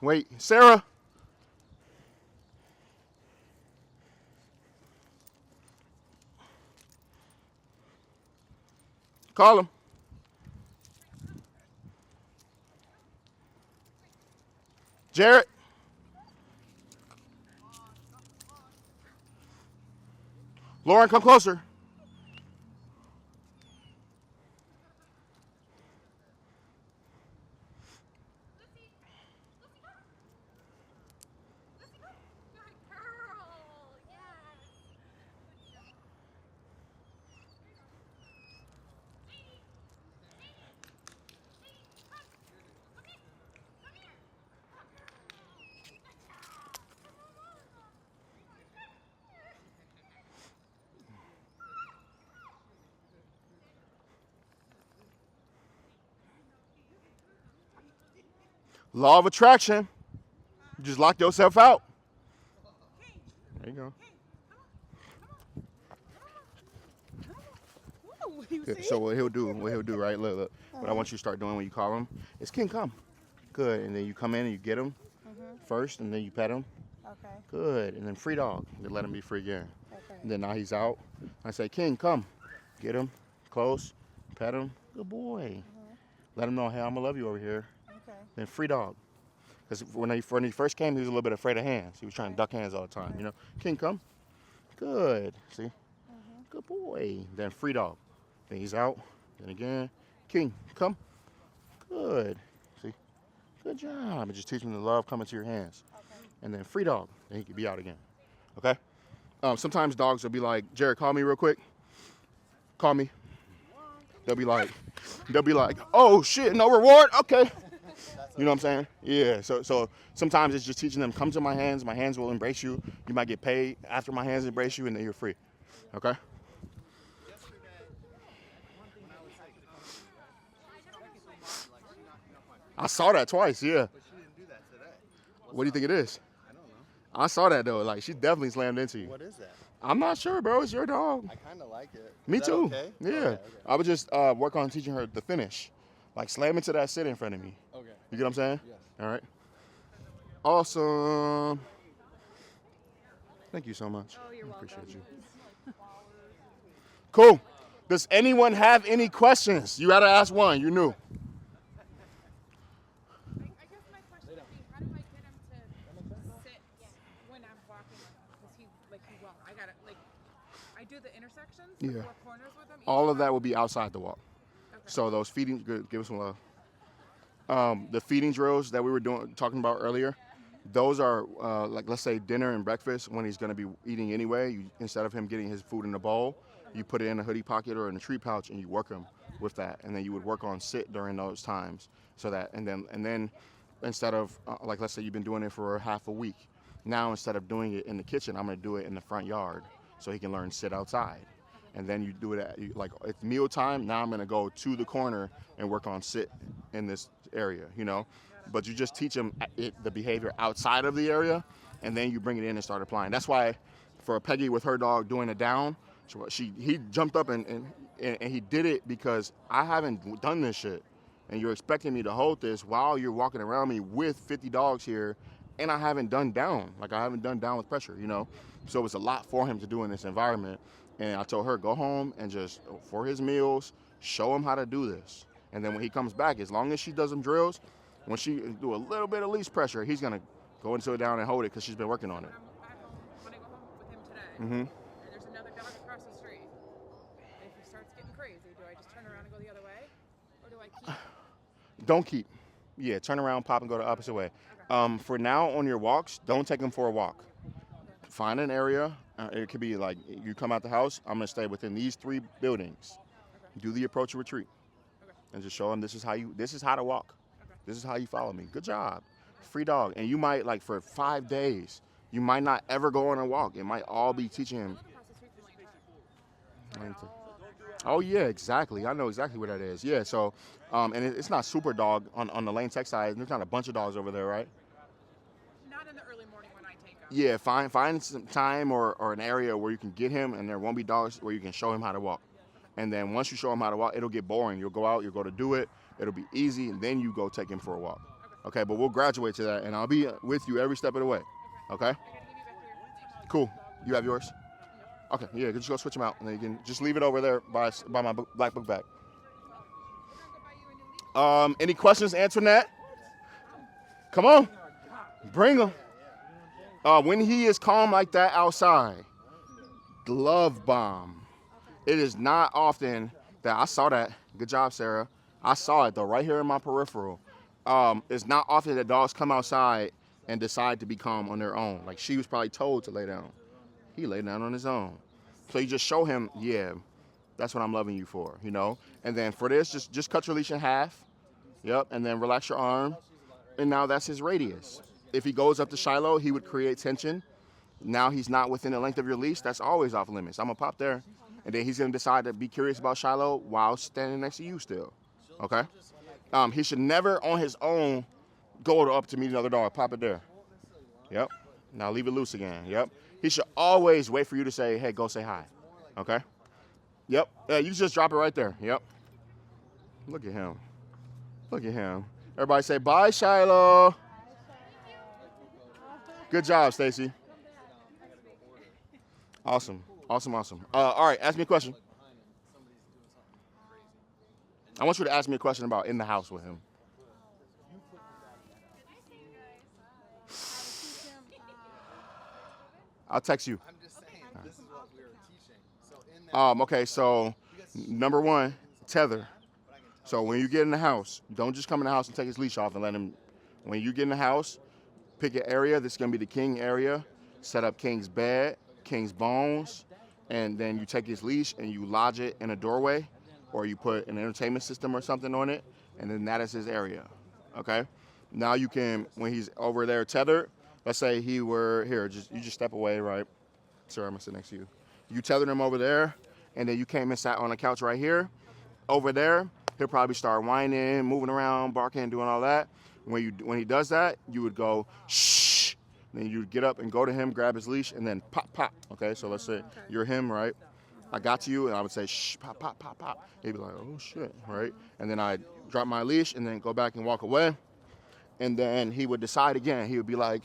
Wait, Sarah. Call him. Jarrett. Lauren, come closer. Law of attraction. You just lock yourself out. There you go. Good. So what he'll do, right? Look. What I want you to start doing when you call him is, King, come. Good. And then you come in and you get him first, and then you pet him. Okay. Good. And then free dog. Then let him be free again. Okay. And then now he's out. I say, King, come. Get him close. Pet him. Good boy. Let him know, hey, I'm going to love you over here. Okay. Then free dog. Because when he first came, he was a little bit afraid of hands. He was trying to duck hands all the time, you know. King, come. Good. See? Good boy. Then free dog. Then he's out. Then again. King, come. Good. See? Good job. And just teach him the love coming to your hands. Okay. And then free dog. Then he can be out again. Okay? Sometimes dogs will be like, Jared, call me real quick. Call me. They'll be like, oh shit, no reward? Okay. You know what I'm saying? Yeah. So sometimes it's just teaching them, come to my hands will embrace you. You might get paid after my hands embrace you, and then you're free. Okay? I saw that twice, yeah. But she didn't do that today. What do you think it is? I don't know. I saw that though. Like, she definitely slammed into you. What is that? I'm not sure, bro. It's your dog. I kind of like it. Me Is that too. Okay? Yeah. Okay. I would just work on teaching her the finish. Like, slam into that sit in front of me. Okay. You get what I'm saying? Yes. All right. Awesome. Thank you so much. Oh, you're welcome. Appreciate you. Cool. Does anyone have any questions? You got to ask one. You knew. I guess my question would be, how do I get him to sit when I'm walking? Because he won't. I gotta, I do the intersections, the Yeah. 4 corners with him. All of that will be outside the walk. Okay. So those feeding, good, give us some love. The feeding drills that we were talking about earlier, those are like, let's say dinner and breakfast when he's going to be eating anyway. Instead of him getting his food in a bowl, you put it in a hoodie pocket or in a tree pouch, and you work him with that. And then you would work on sit during those times, so that and then instead of like, let's say you've been doing it for half a week, now instead of doing it in the kitchen, I'm going to do it in the front yard so he can learn sit outside. And then you do it at, like, it's meal time. Now I'm going to go to the corner and work on sit in this area, you know. But you just teach him the behavior outside of the area, and then you bring it in and start applying. That's why for Peggy with her dog doing a down, he jumped up and he did it because I haven't done this shit. And you're expecting me to hold this while you're walking around me with 50 dogs here, and I haven't done down. Like, I haven't done down with pressure, you know. So it's a lot for him to do in this environment. And I told her, go home and just, for his meals, show him how to do this. And then when he comes back, as long as she does some drills, when she do a little bit of leash pressure, he's going to go into it down and hold it because she's been working on it. I'm at home, when I go home with him today, Mm-hmm. and there's another dog across the street. And if he starts getting crazy, do I just turn around and go the other way? Or do I keep? Don't keep. Yeah, turn around, pop, and go the opposite way. For now, on your walks, don't take him for a walk. Find an area. It could be like you come out the house. I'm gonna stay within these 3 buildings. Do the approach and retreat, and just show him this is how to walk. This is how you follow me. Good job. Free dog. And you might, like, for 5 days, you might not ever go on a walk. It might all be teaching him. Oh, yeah, exactly. I know exactly where that is. Yeah, so, and it's not super dog on the Lane Tech side. There's not a bunch of dogs over there, right? Not in the early morning when I take him. Yeah, find some time or an area where you can get him, and there won't be dogs where you can show him how to walk. And then once you show him how to walk, it'll get boring. You'll go out, you'll go to do it. It'll be easy, and then you go take him for a walk. Okay, but we'll graduate to that, and I'll be with you every step of the way. Okay? Cool. You have yours? Okay, yeah, just go switch them out, and then you can just leave it over there by my black book bag. Any questions, Antoinette? Come on. Bring them. When he is calm like that outside, love bomb. It is not often that I saw that. Good job, Sarah. I saw it, though, right here in my peripheral. It's not often that dogs come outside and decide to be calm on their own. Like, she was probably told to lay down. He laid down on his own. So you just show him, yeah, that's what I'm loving you for, you know? And then for this, just cut your leash in half. Yep, and then relax your arm. And now that's his radius. If he goes up to Shiloh, he would create tension. Now he's not within the length of your leash. That's always off limits. I'm going to pop there. And then he's going to decide to be curious about Shiloh while standing next to you still. Okay? He should never on his own go up to meet another dog. Pop it there. Yep. Now leave it loose again. Yep. He should always wait for you to say, hey, go say hi. Okay? Yep. You just drop it right there. Yep. Look at him. Look at him. Everybody say, bye, Shiloh. Good job, Stacy. Awesome. Awesome, awesome. All right, ask me a question. I want you to ask me a question about in the house with him. I'll text you. I'm just saying, this is what we were teaching. So in that, Okay, so number 1, tether. So when you get in the house, don't just come in the house and take his leash off and let him. When you get in the house, pick an area that's going to be the king area. Set up king's bed, king's bones, and then you take his leash and you lodge it in a doorway, or you put an entertainment system or something on it, and then that is his area. Okay? Now you can, when he's over there tethered, let's say he were here, you just step away, right? Sir, I'm gonna sit next to you. You tethered him over there, and then you came and sat on the couch right here. Over there, he'll probably start whining, moving around, barking, doing all that. When he does that, you would go, shh. Then you'd get up and go to him, grab his leash, and then pop, pop. Okay, so let's say you're him, right? I got to you, and I would say, shh, pop, pop, pop, pop. He'd be like, oh, shit, right? And then I'd drop my leash and then go back and walk away. And then he would decide again. He would be like,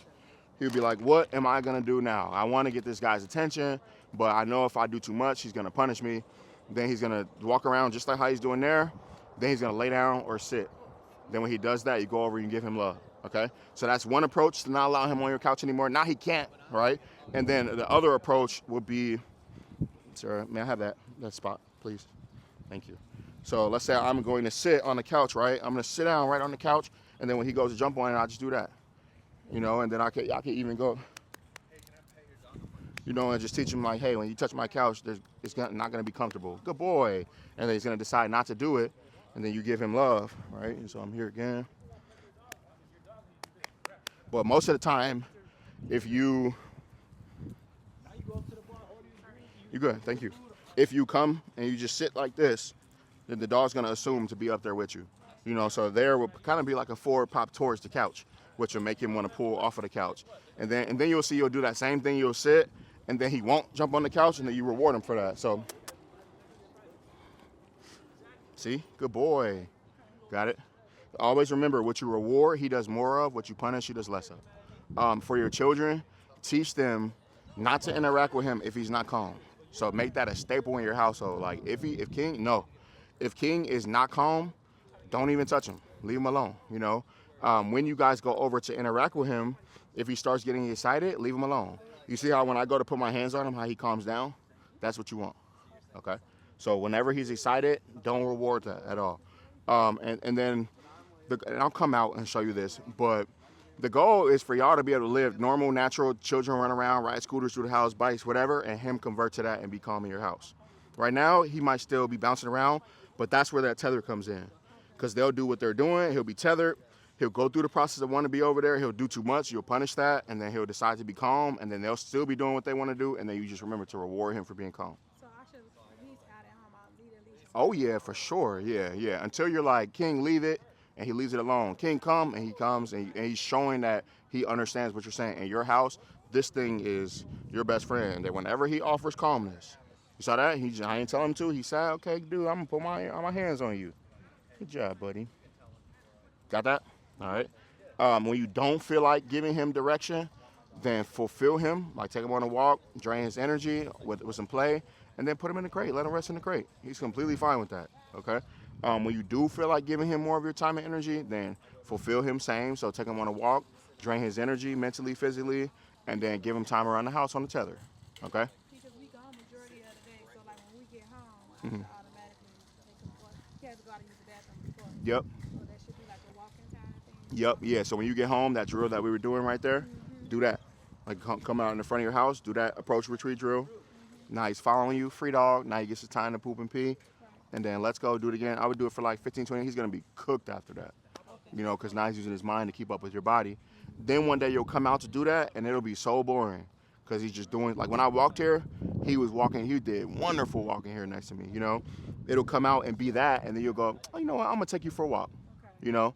what am I going to do now? I want to get this guy's attention, but I know if I do too much, he's going to punish me. Then he's going to walk around just like how he's doing there. Then he's going to lay down or sit. Then when he does that, you go over and give him love, okay? So that's one approach to not allow him on your couch anymore. Now he can't, right? And then the other approach would be, sir, may I have that spot, please? Thank you. So let's say I'm going to sit on the couch, right? I'm going to sit down right on the couch, and then when he goes to jump on it, I'll just do that. You know, and then I could even go, you know, and just teach him like, hey, when you touch my couch, it's not going to be comfortable. Good boy. And then he's going to decide not to do it, and then you give him love, right? And so I'm here again. But most of the time, if you're good, thank you. If you come and you just sit like this, then the dog's going to assume to be up there with you. You know, so there will kind of be like a forward pop towards the couch, which will make him want to pull off of the couch. And then you'll see you'll do that same thing. You'll sit, and then he won't jump on the couch, and then you reward him for that. So, see? Good boy. Got it? Always remember, what you reward, he does more of. What you punish, he does less of. For your children, teach them not to interact with him if he's not calm. So make that a staple in your household. Like, if King is not calm, don't even touch him. Leave him alone, you know? When you guys go over to interact with him, if he starts getting excited, leave him alone. You see how when I go to put my hands on him, how he calms down? That's what you want, okay? So whenever he's excited, don't reward that at all. And then And I'll come out and show you this, but the goal is for y'all to be able to live normal, natural, children run around, ride scooters through the house, bikes, whatever, and him convert to that and be calm in your house. Right now, he might still be bouncing around, but that's where that tether comes in. Because they'll do what they're doing, he'll be tethered, he'll go through the process of wanting to be over there, he'll do too much, you'll punish that, and then he'll decide to be calm, and then they'll still be doing what they want to do, and then you just remember to reward him for being calm. So I should, when he's out at home, I'll leave at least. Oh yeah, for sure, yeah. Until you're like, King, leave it, and he leaves it alone. King, come, and he comes, and he's showing that he understands what you're saying. In your house, this thing is your best friend, that whenever he offers calmness, you saw that? I ain't telling him to. He said, okay, dude, I'm going to put my hands on you. Good job, buddy. Got that? All right. When you don't feel like giving him direction, then fulfill him. Like take him on a walk, drain his energy with some play, and then put him in the crate. Let him rest in the crate. He's completely fine with that, okay? When you do feel like giving him more of your time and energy, then fulfill him same. So take him on a walk, drain his energy mentally, physically, and then give him time around the house on the tether, okay? Because we gone majority of the day, so like when we get home, I should automatically take him for. He has to go out and use the bathroom before. Yep. So that should be like a walking time thing. Yep, yeah. So when you get home, that drill that we were doing right there, do that. Like come out in the front of your house, do that approach retreat drill. Now he's following you, free dog. Now he gets his time to poop and pee. And then let's go do it again. I would do it for like 15, 20. He's going to be cooked after that. You know, because now he's using his mind to keep up with your body. Then one day you'll come out to do that, and it'll be so boring. Because he's just doing, like when I walked here, he was walking, he did wonderful walking here next to me, you know. It'll come out and be that, and then you'll go, oh, you know what, I'm going to take you for a walk, you know.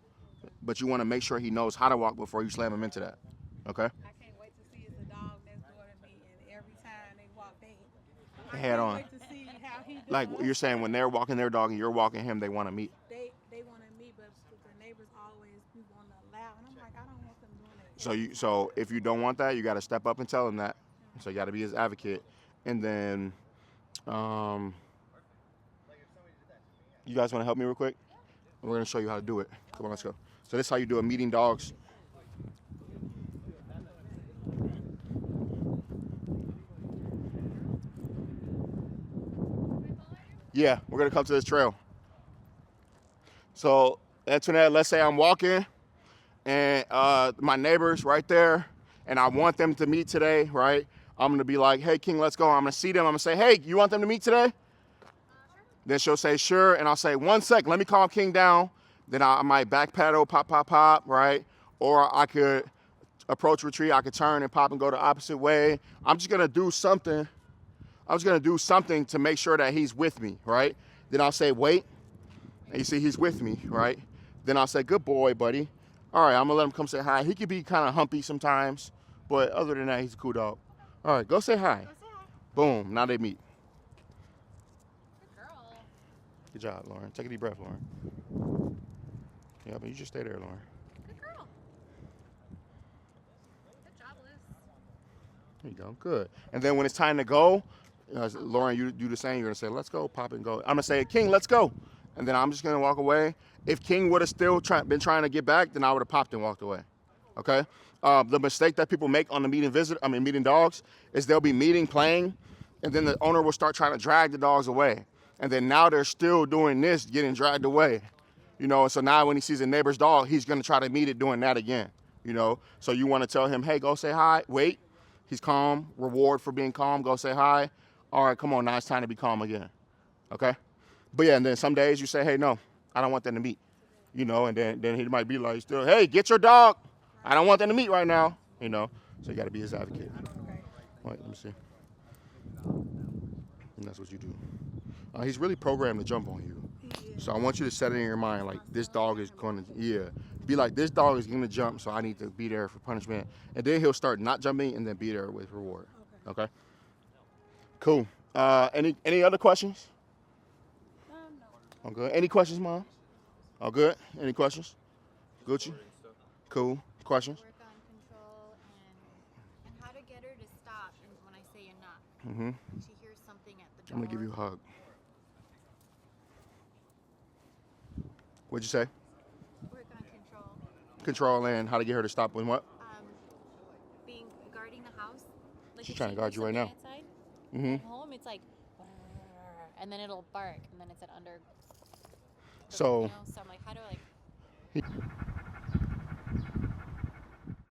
But you want to make sure he knows how to walk before you slam him into that, okay? I can't wait to see the dog next door to me, and every time they walk, they Head on. wait to see how he does. Like you're saying, when they're walking their dog and you're walking him, they want to meet. They want to meet, but the neighbors always want to allow, and I'm like, I don't want them doing that. So if you don't want that, you got to step up and tell him that. So you got to be his advocate. And then, you guys want to help me real quick? We're going to show you how to do it. Come on, let's go. So this is how you do it, meeting dogs. Yeah, we're going to come to this trail. So, Antoinette, let's say I'm walking, and my neighbor's right there, and I want them to meet today, right? I'm going to be like, hey, King, let's go. I'm going to see them. I'm going to say, hey, you want them to meet today? Then she'll say, sure. And I'll say, 1 sec, let me calm King down. Then I might back pedal, pop, pop, pop, right? Or I could approach retreat. I could turn and pop and go the opposite way. I'm just going to do something. I'm just going to do something to make sure that he's with me, right? Then I'll say, wait. And you see he's with me, right? Then I'll say, good boy, buddy. All right, I'm going to let him come say hi. He could be kind of humpy sometimes, but other than that, he's a cool dog. All right, go say hi. Go say hi. Boom, now they meet. Good girl. Good job, Lauren. Take a deep breath, Lauren. Yeah, but you just stay there, Lauren. Good girl. Good job, Liz. There you go, good. And then when it's time to go, Lauren, you do the same. You're going to say, let's go, pop and go. I'm going to say, King, let's go. And then I'm just going to walk away. If King would have still been trying to get back, then I would have popped and walked away. Okay? The mistake that people make on the meeting dogs is they'll be meeting, playing, and then the owner will start trying to drag the dogs away. And then now they're still doing this, getting dragged away. You know, so now when he sees a neighbor's dog, he's going to try to meet it doing that again. You know, so you want to tell him, hey, go say hi. Wait. He's calm. Reward for being calm. Go say hi. All right, come on. Now it's time to be calm again. Okay? But yeah, and then some days you say, hey, no, I don't want them to meet. You know, and then he might be like, still, hey, get your dog. I don't want them to meet right now. You know, so you got to be his advocate. Wait, let me see. And that's what you do. He's really programmed to jump on you. So I want you to set it in your mind like this dog is going to, be like this dog is going to jump, so I need to be there for punishment. And then he'll start not jumping and then be there with reward. Okay? Cool. Any other questions? No. All good. Any questions, Mom? All good? Any questions? Gucci? Cool. Questions? Work on control and how to get her to stop when I say enough. Mm-hmm. She hears something at the door. I'm going to give you a hug. What'd you say? Work on control. Control and how to get her to stop when what? Guarding the house. Like She's if trying to she guard hears you right now. something outside, Mm-hmm. at home it's like, and then it'll bark, and then it's under. So You know, so I'm like, how do I? He